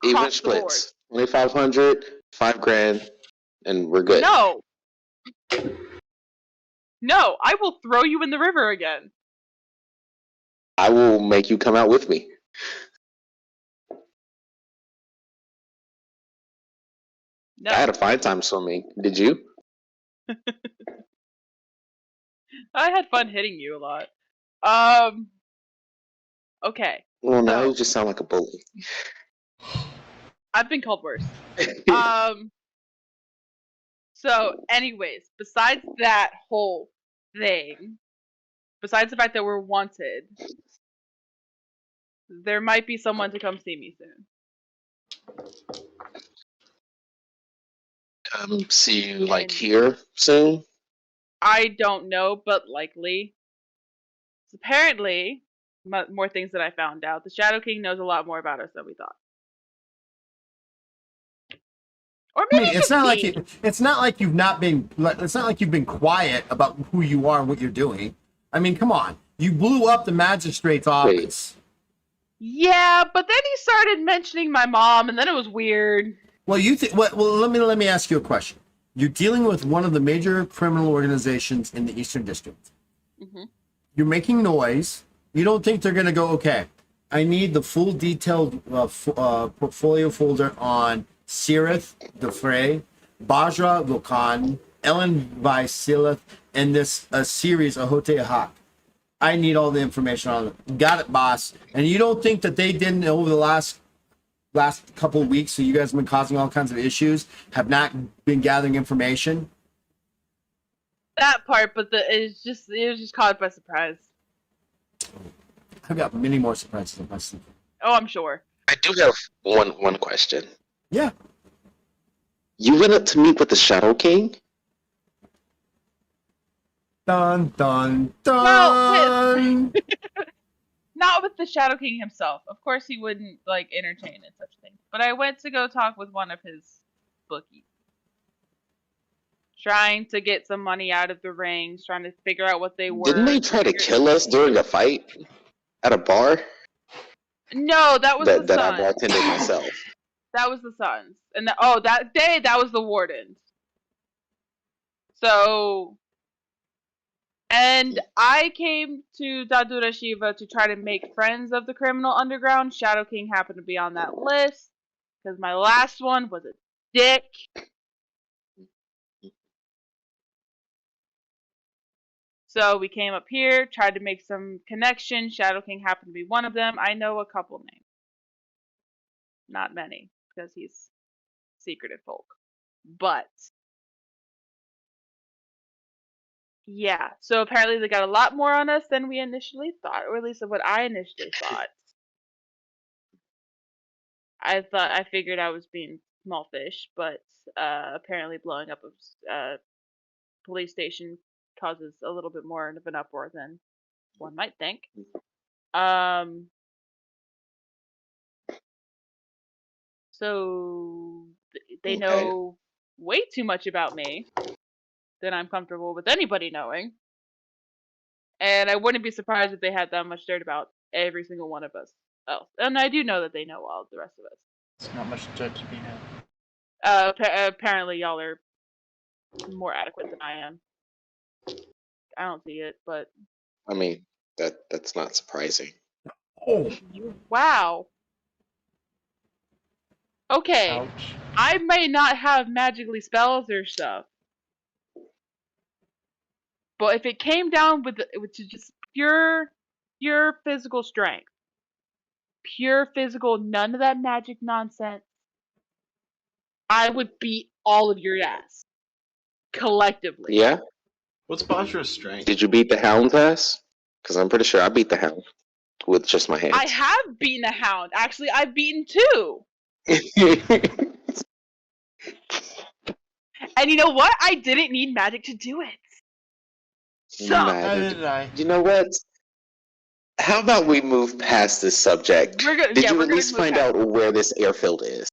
Even across the board. splits. 2,500, 5 grand, and we're good. No. No, I will throw you in the river again. I will make you come out with me. No. I had a fine time swimming. Did you? I had fun hitting you a lot. Okay. Well, now So- you just sound like a bully. I've been called worse. So, anyways, besides that whole thing, besides the fact that we're wanted, there might be someone to come see me soon. See you like And- here soon. I don't know, but likely. So apparently, more things that I found out. The Shadow King knows a lot more about us than we thought. Or I maybe mean, it's not like you've not been. It's not like you've been quiet about who you are and what you're doing. I mean, come on. You blew up the magistrate's office. Yeah, but then he started mentioning my mom, and then it was weird. Well, you think? Well, let me ask you a question. You're dealing with one of the major criminal organizations in the Eastern District. Mm-hmm. You're making noise. You don't think they're gonna go? Okay, I need the full detailed portfolio folder on Sirith Defray, Bajra Vulcan, Ellen Visilith, and this series of Hote Hawk. I need all the information on it. Got it, boss. And you don't think that they didn't over the last couple of weeks, so you guys have been causing all kinds of issues, have not been gathering information? That part, but it was just caught by surprise. I've got many more surprises in my sleep. Oh, I'm sure. I do have one question. Yeah. You went up to meet with the Shadow King? Dun dun dun. Well, not with the Shadow King himself. Of course, he wouldn't like entertain in such things. But I went to go talk with one of his bookies, trying to get some money out of the rings, trying to figure out what they were. Didn't they try to kill us during a fight at a bar? No, that was the That I Suns. bartended myself. That was the Suns, and that day that was the Wardens. So, and I came to Dadura Shiva to try to make friends of the criminal underground. Shadow King happened to be on that list because my last one was a dick. So we came up here, tried to make some connections. Shadow King happened to be one of them. I know a couple names. Not many, because he's secretive folk. But yeah, so apparently they got a lot more on us than we initially thought, or at least what I initially thought. I figured I was being small fish, but apparently blowing up a police station causes a little bit more of an uproar than one might think. So they know way too much about me than I'm comfortable with anybody knowing. And I wouldn't be surprised if they had that much dirt about every single one of us else. And I do know that they know all of the rest of us. It's not much dirt to be had. Apparently y'all are more adequate than I am. I don't see it, but I mean, that's not surprising. Oh, wow. Okay, Ouch. I may not have magically spells or stuff, but if it came down with just pure physical strength, pure physical, none of that magic nonsense, I would beat all of your ass collectively. Yeah? What's Bashra's strength? Did you beat the Hound's ass? Because I'm pretty sure I beat the Hound with just my hands. I have beaten a hound. Actually, I've beaten two. And you know what? I didn't need magic to do it. So, Magic. Did I? You know what? How about we move past this subject? Did you at least find out where this airfield is?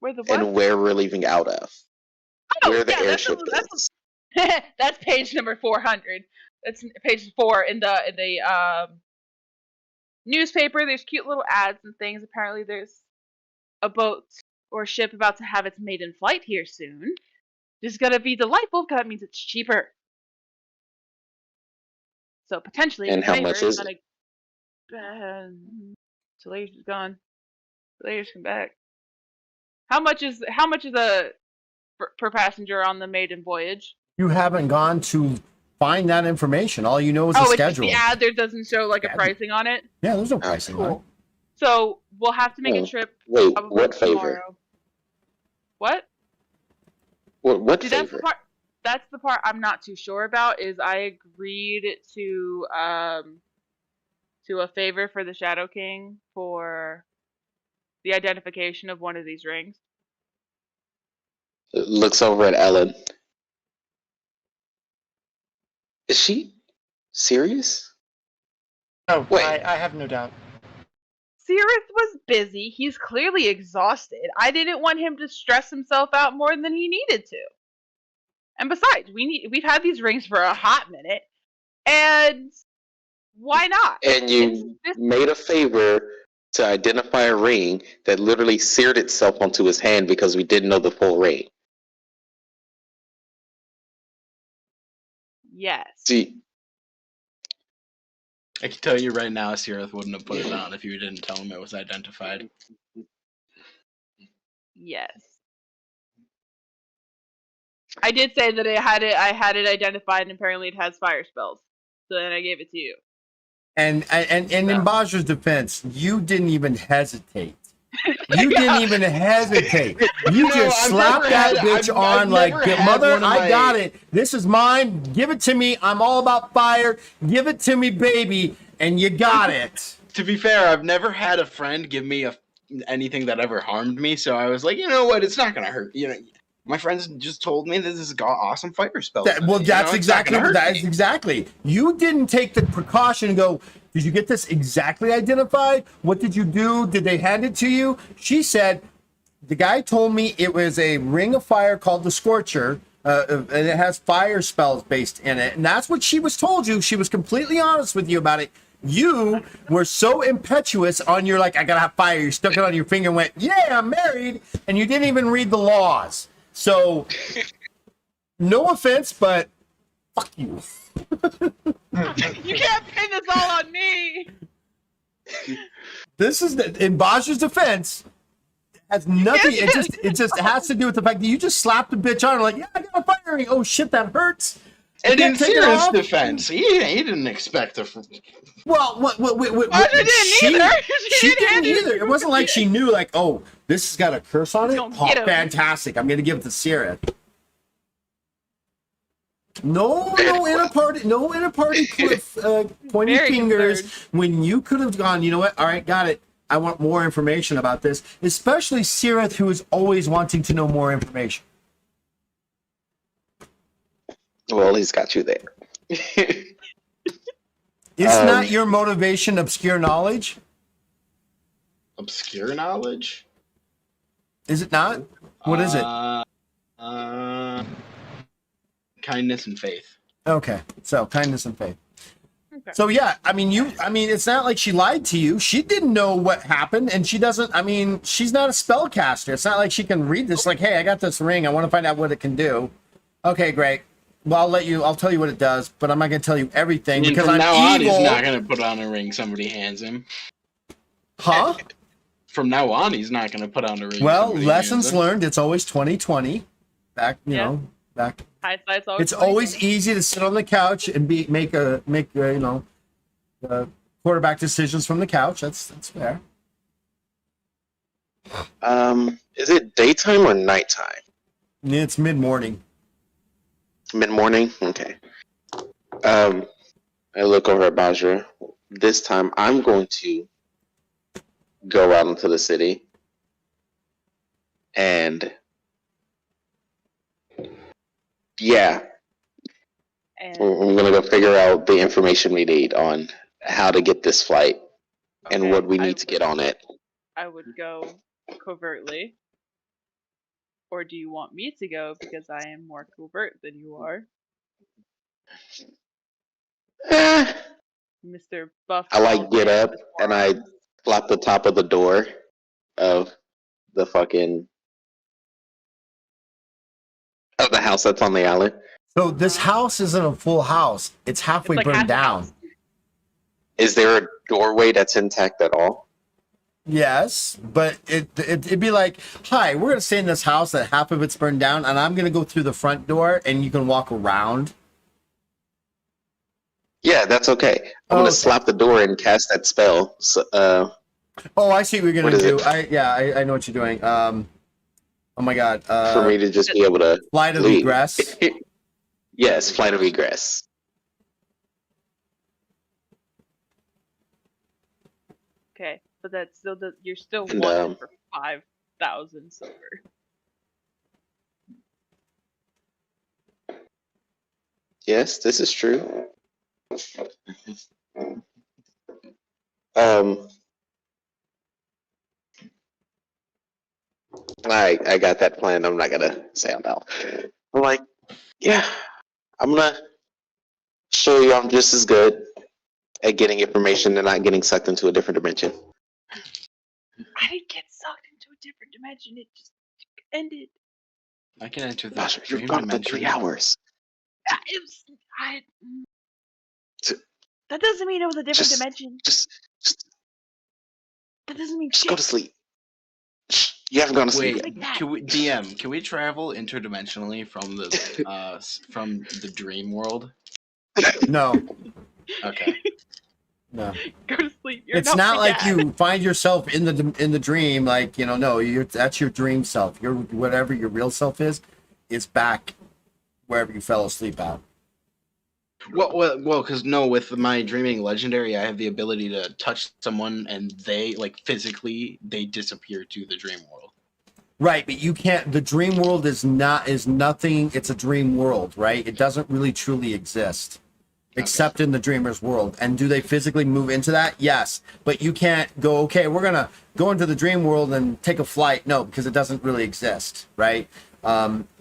Where the what? And where we're leaving out of? Oh, Where the yeah, airship is? That's page number 400. That's page 4 in the newspaper. There's cute little ads and things. Apparently, there's a boat or ship about to have its maiden flight here soon. This is gonna be delightful because that means it's cheaper. So potentially, And how much is it? Solar's gone. Solar's come back. How much is a per passenger on the maiden voyage? you haven't gone to find that information. All you know is the It's schedule. just the ad. There doesn't show like a pricing on it. Yeah, there's no pricing on it. Cool. So we'll have to make a trip. Wait, probably what favor? tomorrow. What? What See, favor? that's the part I'm not too sure about. Is I agreed to a favor for the Shadow King for the identification of one of these rings. Looks over at Ellen. Is she serious? Oh, Wait. I have no doubt. Sirith was busy. He's clearly exhausted. I didn't want him to stress himself out more than he needed to. And besides, we've had these rings for a hot minute, and why not? And you made a favor to identify a ring that literally seared itself onto his hand because we didn't know the full ring. Yes. See, I can tell you right now, Sirith wouldn't have put it on if you didn't tell him it was identified. Yes. I did say that I had it identified, and apparently it has fire spells. So then I gave it to you. And in Bajra's defense, you didn't even hesitate. You didn't even hesitate. You just slapped that bitch on like, mother, I got it. This is mine. Give it to me. I'm all about fire. Give it to me, baby. And you got it. To be fair, I've never had a friend give me anything that ever harmed me, so I was like, you know what? It's not gonna hurt. You know, my friends just told me that this has got awesome fire spells. That's exactly. You didn't take the precaution and go, did you get this exactly identified? What did you do? Did they hand it to you? She said, the guy told me it was a ring of fire called the Scorcher, and it has fire spells based in it. And that's what she was told you. She was completely honest with you about it. You were so impetuous on your, like, I gotta have fire. You stuck it on your finger and went, yeah, I'm married. And you didn't even read the laws. So, no offense, but fuck you. You can't pin this all on me. This is in Bajra's defense. Has nothing. It just has to do with the fact that you just slapped a bitch on her like, yeah, I got a fire ring. Oh shit, that hurts. And in Sirith's defense, he didn't expect to. Well, she didn't either. It wasn't like she knew, like, oh, this has got a curse on it. Oh, fantastic! I'm gonna give it to Sirith. No inter-party pointing Very fingers concerned. when you could have gone, you know what? All right, got it. I want more information about this, especially Sirith, who is always wanting to know more information. Well, he's got you there. Is not your motivation obscure knowledge? Obscure knowledge? Is it not? What is it? Kindness and faith. Okay, so kindness and faith. Okay. So yeah, I mean, it's not like she lied to you. She didn't know what happened, and she doesn't. I mean, she's not a spellcaster. It's not like she can read this. Like, hey, I got this ring. I want to find out what it can do. Okay, great. Well, I'll tell you what it does, but I'm not going to tell you everything because from I'm now on, evil. he's not going to put on a ring somebody hands him. Huh? From now on, he's not going to put on a ring. Well, lessons learned. It's always 2020. Back. Hindsight's always It's always easy to sit on the couch and make quarterback decisions from the couch. That's fair. Is it daytime or nighttime? It's mid-morning. Mid-morning? Okay. I look over at Bajra. This time, I'm going to go out into the city and I'm going to go figure out the information we need on how to get this flight and what we need to get on it. I would go covertly. Or do you want me to go because I am more covert than you are? Mr. Buff. I get up and I slap the top of the door of the house that's on the island. So this house isn't a full house. It's halfway burned down. Is there a doorway that's intact at all? Yes, but it'd be like, hi, we're gonna stay in this house that half of it's burned down, and I'm gonna go through the front door, and you can walk around. Yeah, that's okay. I'm gonna slap the door and cast that spell. So, I see what you're gonna do. I know what you're doing. Oh my god. For me to just be able to flight of egress. Yes, flight of egress. Okay, but that's still you're still wanted for 5,000 silver. Yes, this is true. I got that plan. I'm not gonna say out loud. I'm like, yeah, I'm gonna show you I'm just as good at getting information and not getting sucked into a different dimension. I didn't get sucked into a different dimension. It just ended. I can enter the Gosh, dream you've gone for dimension. 3 hours. That doesn't mean it was a different dimension. Just that doesn't mean just shit. go to sleep. You haven't gone to sleep Wait, yet. can we travel interdimensionally from the dream world? No. Okay. No. Go to sleep. It's not like you find yourself in the dream. Like no, that's your dream self. Your whatever your real self is back wherever you fell asleep at. Well, because with my dreaming legendary, I have the ability to touch someone and they physically they disappear to the dream world. Right, but you can't. The dream world is nothing. It's a dream world, right? It doesn't really truly exist, except in the dreamer's world. And do they physically move into that? Yes, but you can't go. Okay, we're gonna go into the dream world and take a flight. No, because it doesn't really exist, right?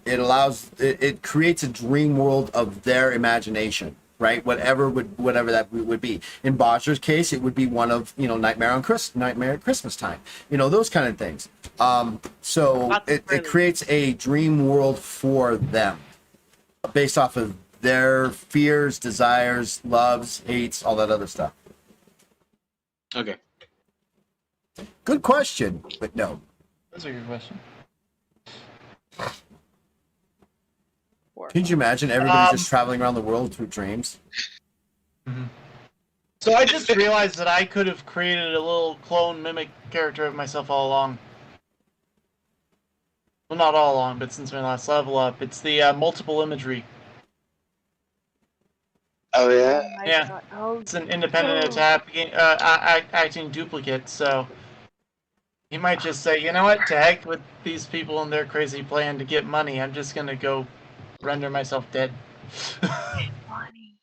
It creates a dream world of their imagination, right? Whatever that would be. In Bajra's case, it would be one of Nightmare at Christmas time, those kind of things. So it creates a dream world for them, based off of their fears, desires, loves, hates, all that other stuff. Okay. Good question, but no. That's a good question. Can you imagine everybody just traveling around the world through dreams? Mm-hmm. So I just realized that I could have created a little clone mimic character of myself all along. Well, not all along, but since my last level up. It's the multiple imagery. Oh, yeah? Yeah. It's an independent acting duplicate, so he might just say, you know what, to heck with these people and their crazy plan to get money, I'm just gonna go render myself dead. Money.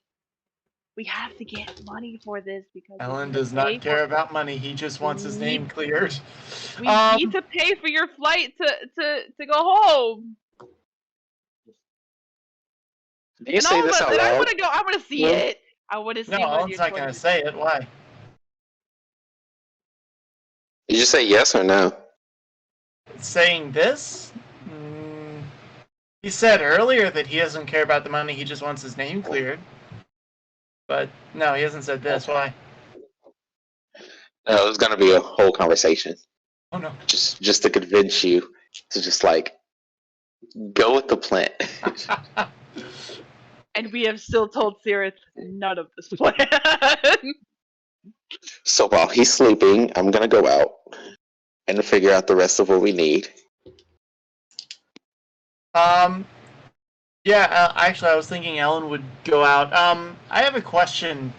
We have to get money for this because Ellen we need to does pay not care about money. He just wants his name cleared. We need to pay for your flight to go home. Do you say this out And I loud? want to go. I want to see it. I want to see No, what Ellen's your not going to say it. Why? Did you say yes or no? Saying this? He said earlier that he doesn't care about the money. He just wants his name cleared. But no, he hasn't said this. Why? No, it was gonna be a whole conversation. Oh no. Just to convince you to just like go with the plan. And we have still told Sirith none of this plan. So while he's sleeping, I'm gonna go out and figure out the rest of what we need. Yeah, actually, I was thinking Ellen would go out. I have a question.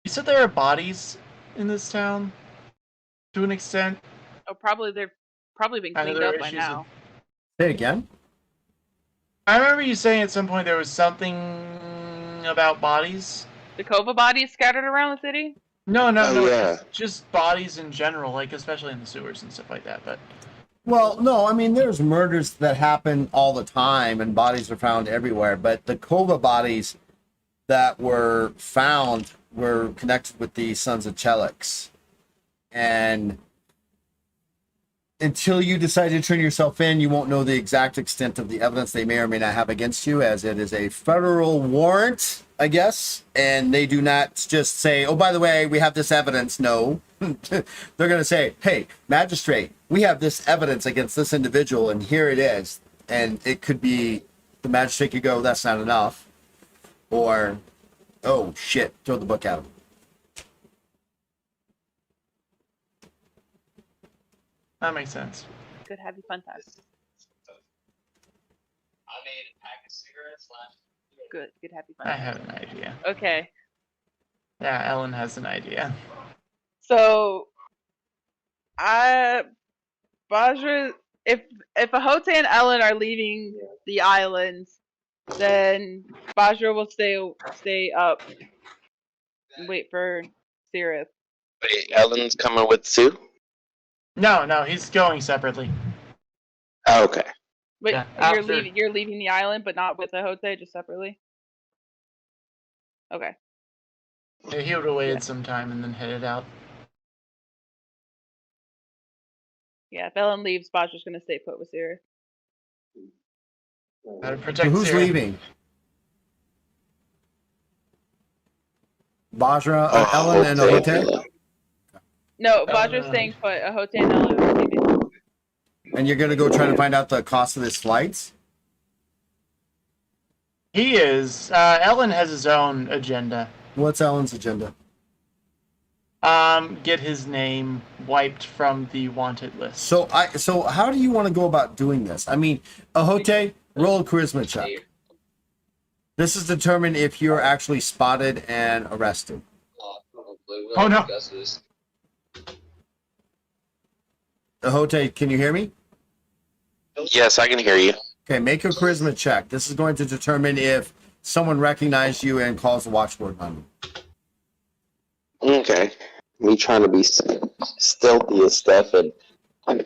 You said there are bodies in this town? To an extent? Oh, probably they've probably been cleaned up by now. Say it again? I remember you saying at some point there was something about bodies. The Kova bodies scattered around the city? No, yeah. just bodies in general, like especially in the sewers and stuff like that, but... Well, no, I mean, there's murders that happen all the time and bodies are found everywhere, but the Kova bodies that were found were connected with the Sons of Chelix. And until you decide to turn yourself in, you won't know the exact extent of the evidence they may or may not have against you, as it is a federal warrant, I guess, and they do not just say, oh, by the way, we have this evidence. No. They're going to say, hey, magistrate, we have this evidence against this individual, and here it is. And it could be, the magistrate could go, that's not enough. Or, oh, shit, throw the book out. That makes sense. Good happy fun time. I made a pack of cigarettes last Good happy fun I time. have an idea. Okay. Yeah, Ellen has an idea. So Bajra, if Ahote and Ellen are leaving the island, then Bajra will stay up and wait for Sirith. Wait, Ellen's coming with Sue? No, he's going separately. Oh, okay. Wait, Yeah, you're leaving the island, but not with Ahote, just separately. Okay. Yeah, he would have waited some time and then headed out. Yeah, if Ellen leaves, Bajra's gonna stay put with Sirith. Gotta So protect who's Sarah. leaving? Bajra, Ellen, and Ahote? No, Bajra's staying put. Ahote and Ellen are leaving. And you're going to go try to find out the cost of his flights? He is. Ellen has his own agenda. What's Ellen's agenda? Get his name wiped from the wanted list. So how do you want to go about doing this? I mean, Ahote, roll a charisma check. This is determined if you're actually spotted and arrested. Oh, no. Ahote, can you hear me? Yes, I can hear you. Okay, make a charisma check. This is going to determine if someone recognized you and calls the watchword on you. Okay. Me trying to be stealthy and stuff, and a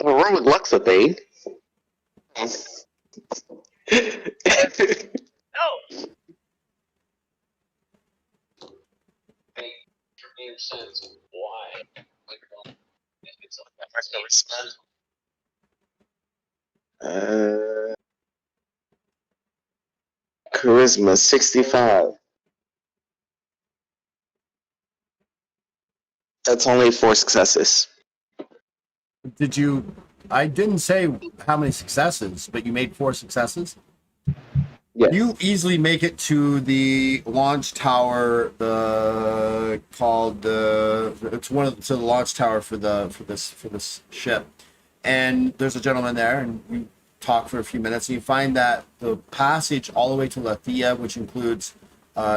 room with luck's a thing. Oh. Charisma 65. That's only 4 successes. Did you? I didn't say how many successes, but you made 4 successes. Yeah. You easily make it to the launch tower. It's the launch tower for this ship, and there's a gentleman there, and you talk for a few minutes, and you find that the passage all the way to Lathia, which includes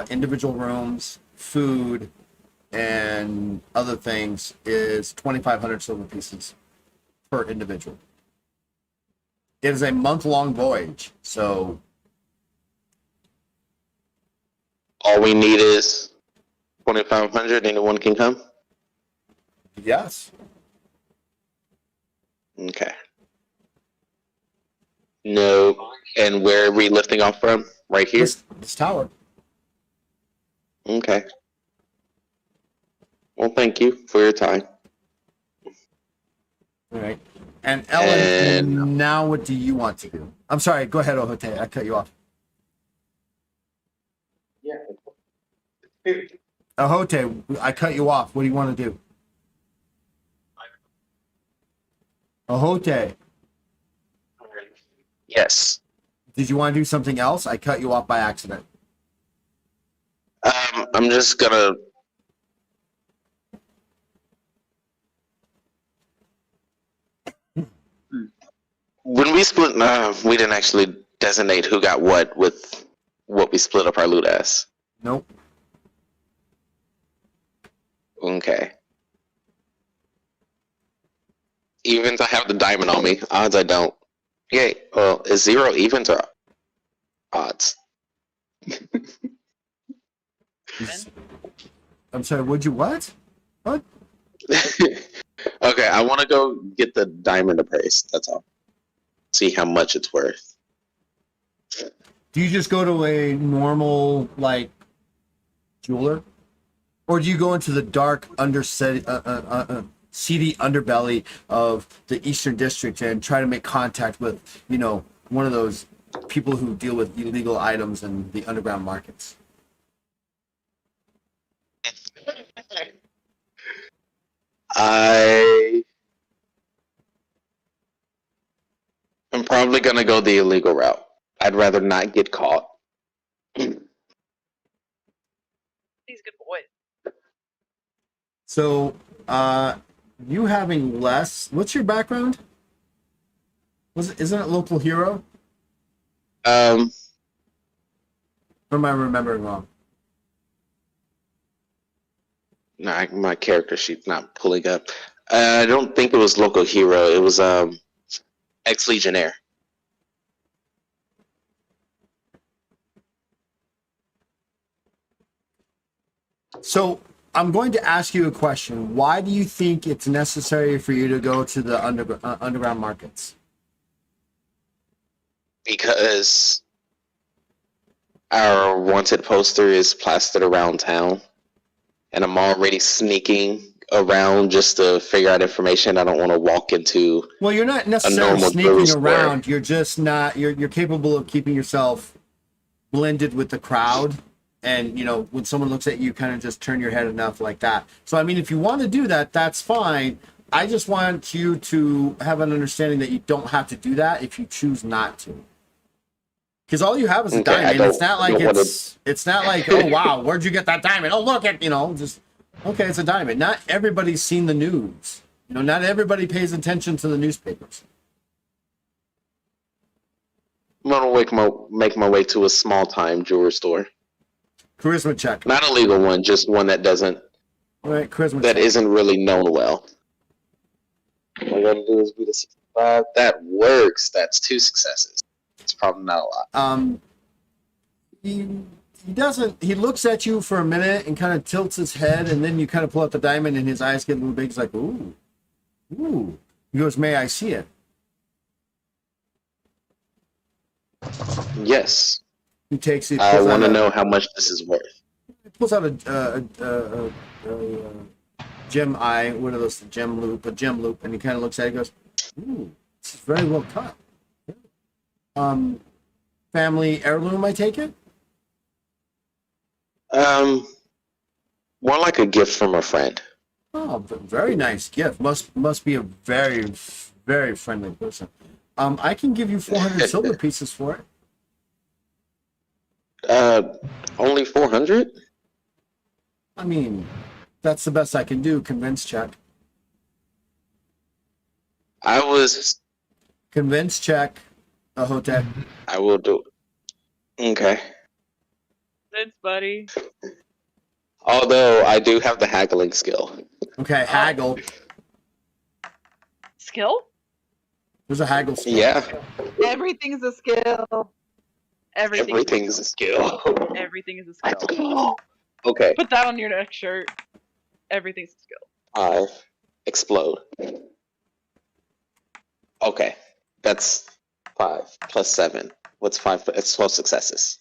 individual rooms, food, and other things, is 2,500 silver pieces per individual. It is a month-long voyage, so All we need is 2,500. Anyone can come. yes. Okay. No. And where are we lifting off from? Right here? This tower. Okay. Well, thank you for your time. All right. And Ellen, now what do you want to do? I'm sorry. Go ahead, Ohote. I cut you off. Yeah. Ohote, I cut you off. What do you want to do? Ohote, Yes. did you want to do something else? I cut you off by accident. I'm just gonna. When we split, we didn't actually designate who got what with what we split up our loot as. Nope. Okay. Evens, I have the diamond on me. Odds, I don't. Yay. Well, is 0 evens or odds? I'm sorry. Would you what? What? Okay, I want to go get the diamond appraised. That's all. See how much it's worth. Do you just go to a normal like jeweler, or do you go into the dark seedy underbelly of the Eastern District and try to make contact with, you know, one of those people who deal with illegal items in the underground markets? I'm probably gonna go the illegal route. I'd rather not get caught. He's a good boy. So, you having less? What's your background? Isn't it local hero? Or am I remembering wrong? Nah, my character sheet's not pulling up. I don't think it was local hero. It was ex-legionnaire. So I'm going to ask you a question. Why do you think it's necessary for you to go to the underground markets? Because our wanted poster is plastered around town, and I'm already sneaking around just to figure out information. I don't want to walk into. Well, you're not necessarily sneaking around. You're just not. You're capable of keeping yourself blended with the crowd, and you know when someone looks at you, kind of just turn your head enough like that. So I mean, if you want to do that, that's fine. I just want you to have an understanding that you don't have to do that if you choose not to. Because all you have is a diamond. It's not like it's not like, oh wow, where'd you get that diamond? Oh look at, you know, just okay, it's a diamond. Not everybody's seen the news. You know, not everybody pays attention to the newspapers. I'm gonna make my way to a small time jewelry store. Charisma check. Not a legal one, just one that doesn't. All right, charisma that check. isn't really known well. All I gotta do is beat a 65. That works. That's 2 successes. It's probably not a lot. He doesn't. He looks at you for a minute and kind of tilts his head, and then you kind of pull out the diamond, and his eyes get a little big. He's like, "Ooh, ooh." He goes, "May I see it?" Yes. He takes it. I want to know how much this is worth. He pulls out a gem eye. What are those? A gem loop, and he kind of looks at it. And goes, "Ooh, this is very well cut." Family heirloom, I take it? More like a gift from a friend. Oh, very nice gift. Must be a very, very friendly person. I can give you 400 silver pieces for it. Only 400? I mean, that's the best I can do. Convince check. Convince check. Hotep. I will do it. Okay. Thanks, buddy. Although I do have the haggling skill. Okay, haggle. Skill? There's a haggle skill. Yeah, Everything's a skill. everything's a skill. Everything is a skill. Okay, Put that on your next shirt. Everything's a skill. 5. Explode. Okay, that's 5 plus 7. What's 5? It's 12 successes.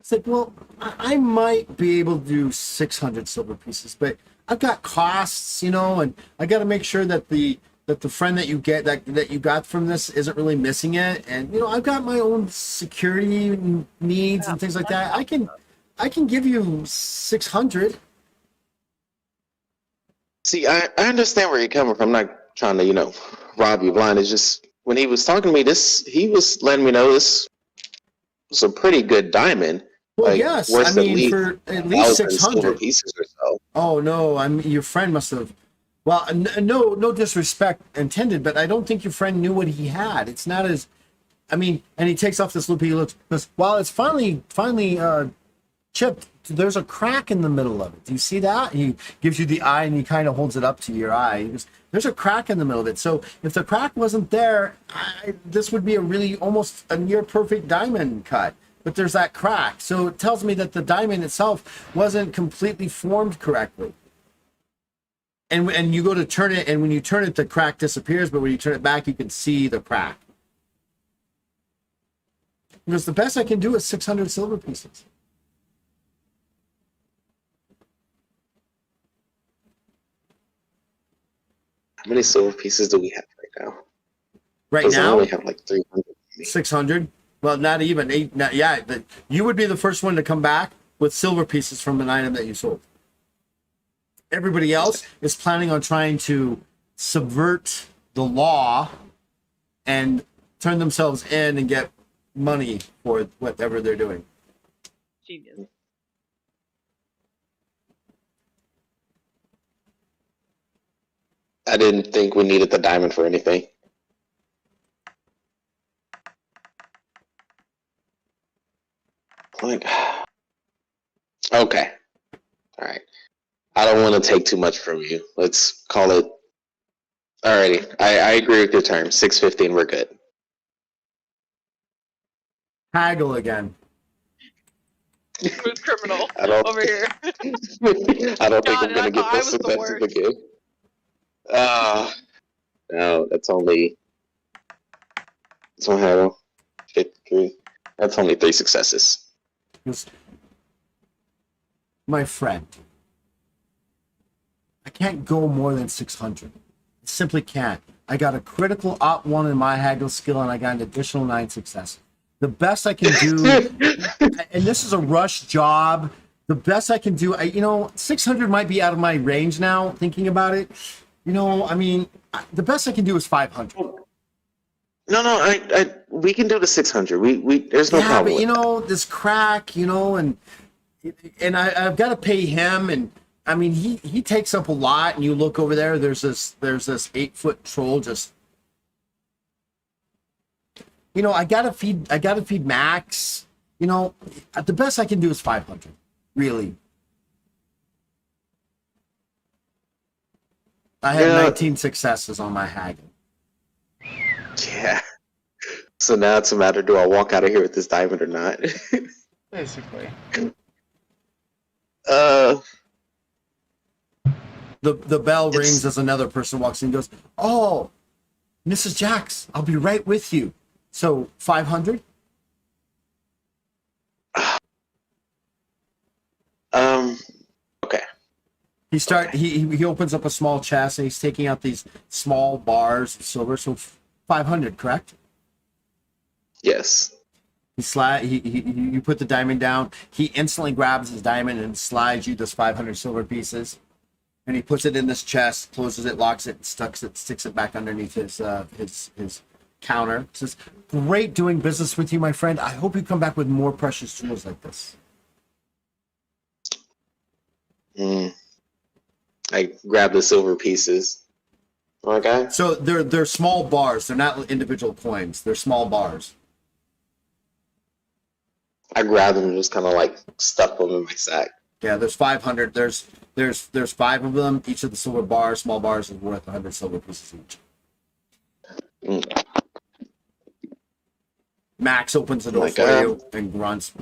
It's like, well, I might be able to do 600 silver pieces, but I've got costs, you know, and I got to make sure that the friend that you get that you got from this isn't really missing it, and you know, I've got my own security needs and things like that. I can give you 600. See, I understand where you're coming from. I'm not trying to, rob you blind. It's just when he was talking to me, he was letting me know this was a pretty good diamond. Well, like, yes, worth I mean for at least 600 pieces or so. Oh no, your friend must have. Well, no disrespect intended, but I don't think your friend knew what he had. It's not as, I mean, and he takes off this loop. He looks, while it's finally chipped, there's a crack in the middle of it. Do you see that? He gives you the eye, and he kind of holds it up to your eye. He goes, there's a crack in the middle of it. So if the crack wasn't there, this would be a really almost a near perfect diamond cut. But there's that crack. So it tells me that the diamond itself wasn't completely formed correctly. And you go to turn it, and when you turn it, the crack disappears. But when you turn it back, you can see the crack. Because the best I can do is 600 silver pieces. How many silver pieces do we have right now? Right now, I only have like 300. 600. Well, not even 8. You would be the first one to come back with silver pieces from an item that you sold. Everybody else is planning on trying to subvert the law and turn themselves in and get money for whatever they're doing. Genius. I didn't think we needed the diamond for anything. Like, okay. All right. I don't want to take too much from you. Let's call it. Alrighty. I agree with your term. 615, we're good. Haggle again. Who's criminal I don't- over here? I don't think God, I'm going to get I this was the offensive worst. again. No, that's only. Somehow, 53. That's only 3 successes. Because, my friend, I can't go more than 600. I simply can't. I got a critical op 1 in my haggle skill, and I got an additional 9 successes. The best I can do, and this is a rush job, the best I can do, 600 might be out of my range now, thinking about it. I mean, the best I can do is 500. No, we can do the 600. There's no problem. Yeah, but this crack, and I've got to pay him, and I mean he takes up a lot. And you look over there, there's this 8-foot troll just. I gotta feed Max. The best I can do is 500. Really. I have 19 successes on my haggle. Yeah. So now it's a matter: do I walk out of here with this diamond or not? Basically. The bell rings as another person walks in and goes, "Oh, Mrs. Jax, I'll be right with you." So 500. Okay. He opens up a small chest and he's taking out these small bars of silver. So 500, correct? Yes. You put the diamond down. He instantly grabs his diamond and slides you those 500 silver pieces, and he puts it in this chest, closes it, locks it, sticks it back underneath his counter. Says, "Great doing business with you, my friend. I hope you come back with more precious jewels like this." I grab the silver pieces. Okay. So they're small bars. They're not individual coins. They're small bars. I grab them and just kind of like stuff them in my sack. Yeah, there's 500. There's 5 of them. Each of the silver bars, small bars, is worth 100 silver pieces each. Mm. Max opens the door My for God. you and grunts.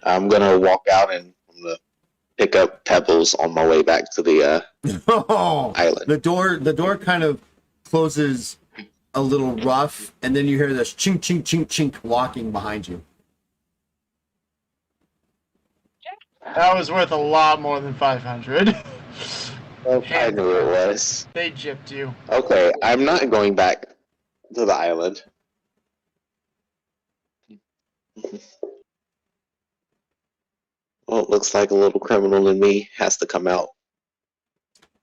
I'm gonna walk out and I'm gonna pick up pebbles on my way back to the Oh, island. the door kind of closes a little rough, and then you hear this chink, chink, chink, chink walking behind you. That was worth a lot more than 500. Oh, I knew it was. They gypped you. Okay, I'm not going back to the island. Well, it looks like a little criminal in me has to come out.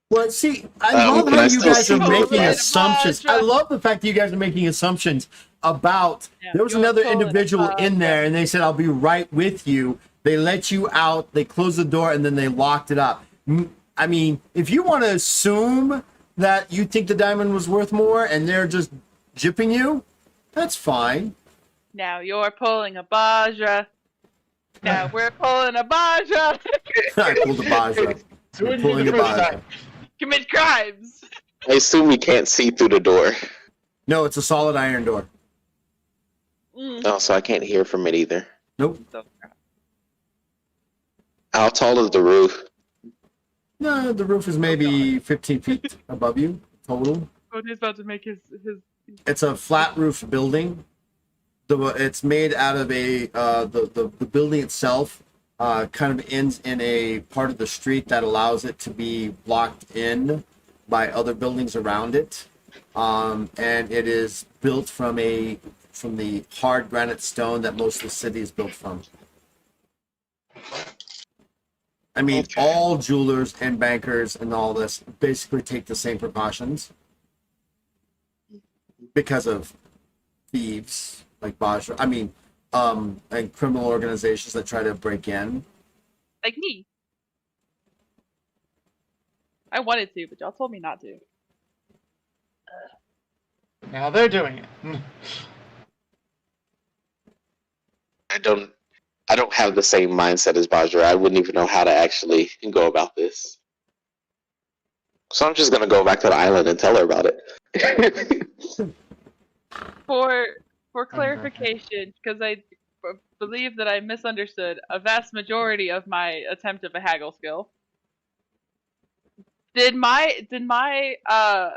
Well, see, I love can how I you still guys see are the making red assumptions. I love the fact that you guys are making assumptions about. Yeah, There was you're another pulling individual a in there, and they said, "I'll be right with you." They let you out. They closed the door, and then they locked it up. I mean, if you want to assume that you think the diamond was worth more, and they're just gypping you, that's fine. Now you're pulling a Bajra. Now we're pulling a Bajra. I pulled the Bajra. Doing me Pulling the a first Bajra. time. Commit crimes. I assume we can't see through the door. No, it's a solid iron door. Oh, so I can't hear from it either. Nope. How tall is the roof? No, the roof is maybe 15 feet above you total. Cody's about to make his. It's a flat roof building. It's made out of the building itself kind of ends in a part of the street that allows it to be blocked in by other buildings around it, and it is built from the hard granite stone that most of the city is built from. I mean, Okay. all jewelers and bankers and all this basically take the same precautions because of thieves like Bajra. I mean, and criminal organizations that try to break in. Like me. I wanted to, but y'all told me not to. Now they're doing it. I don't have the same mindset as Bajra. I wouldn't even know how to actually go about this. So I'm just gonna go back to the island and tell her about it. For clarification, because I believe that I misunderstood a vast majority of my attempt of a haggle skill. Did my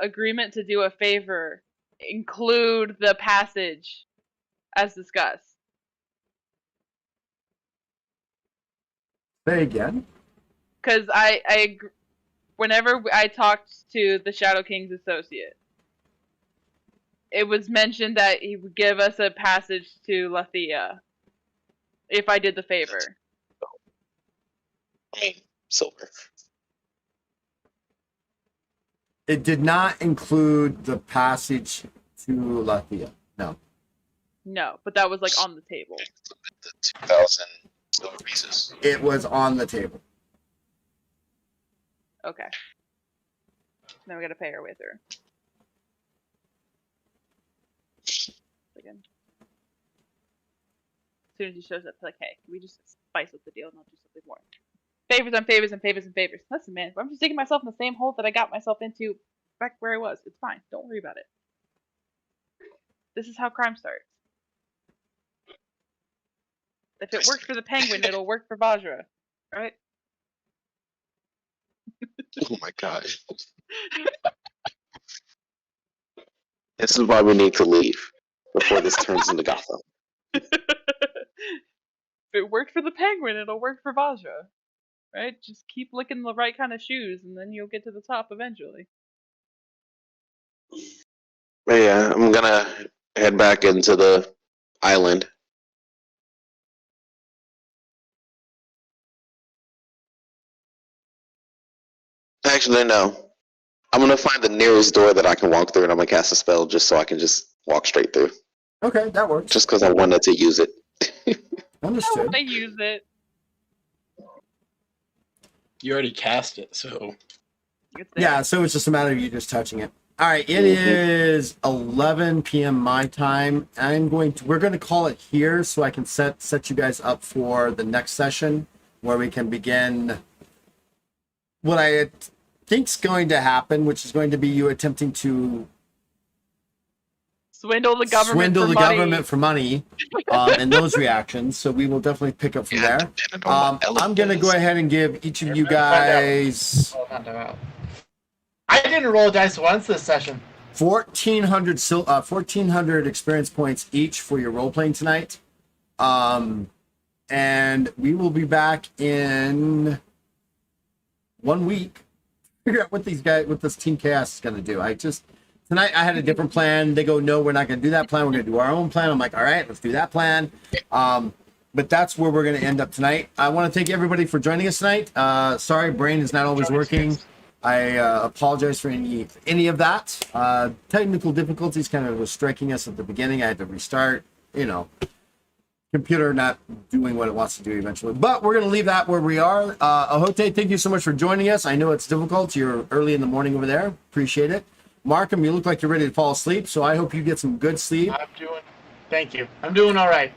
agreement to do a favor include the passage as discussed? Say again. Because whenever I talked to the Shadow King's associate, it was mentioned that he would give us a passage to Lathea if I did the favor. I mean, silver. It did not include the passage to Lathea. No. No, but that was like on the table. The 2,000 silver pieces. It was on the table. Okay. Then we gotta pay her with her. Again. As soon as he shows up, like, hey, can we just spice up the deal and I'll do something more? Favors on favors and favors and favors. Listen, man, if I'm just digging myself in the same hole that I got myself into back where I was, it's fine. Don't worry about it. This is how crime starts. If it worked for the penguin, it'll work for Bajra, right? Oh my god. This is why we need to leave before this turns into Gotham. If it worked for the penguin, it'll work for Bajra. Right? Just keep licking the right kind of shoes and then you'll get to the top eventually. But yeah, I'm gonna head back into the island. Actually, no. I'm gonna find the nearest door that I can walk through and I'm gonna cast a spell just so I can just walk straight through. Okay, that works. Just because I wanted to use it. I Understood. want to use it. You already cast it, so It's there. Yeah, so it's just a matter of you just touching it. All right, it is 11 p.m. my time. We're going to call it here so I can set you guys up for the next session where we can begin what I had think's going to happen, which is going to be you attempting to Swindle the government for money, and those reactions. So we will definitely pick up from there. I'm going to go ahead and give each of you guys I didn't roll dice once this session. 1,400 experience points each for your role playing tonight. And we will be back in 1 week. Figure out what this Team Chaos is going to do. Tonight I had a different plan. They go, no, we're not going to do that plan. We're going to do our own plan. I'm like, all right, let's do that plan. But that's where we're going to end up tonight. I want to thank everybody for joining us tonight. Sorry, brain is not always working. I apologize for any of that. Technical difficulties kind of was striking us at the beginning. I had to restart, computer not doing what it wants to do eventually. But we're going to leave that where we are. Ahote, thank you so much for joining us. I know it's difficult. You're early in the morning over there. Appreciate it. Markham, you look like you're ready to fall asleep, so I hope you get some good sleep. Thank you. I'm doing all right.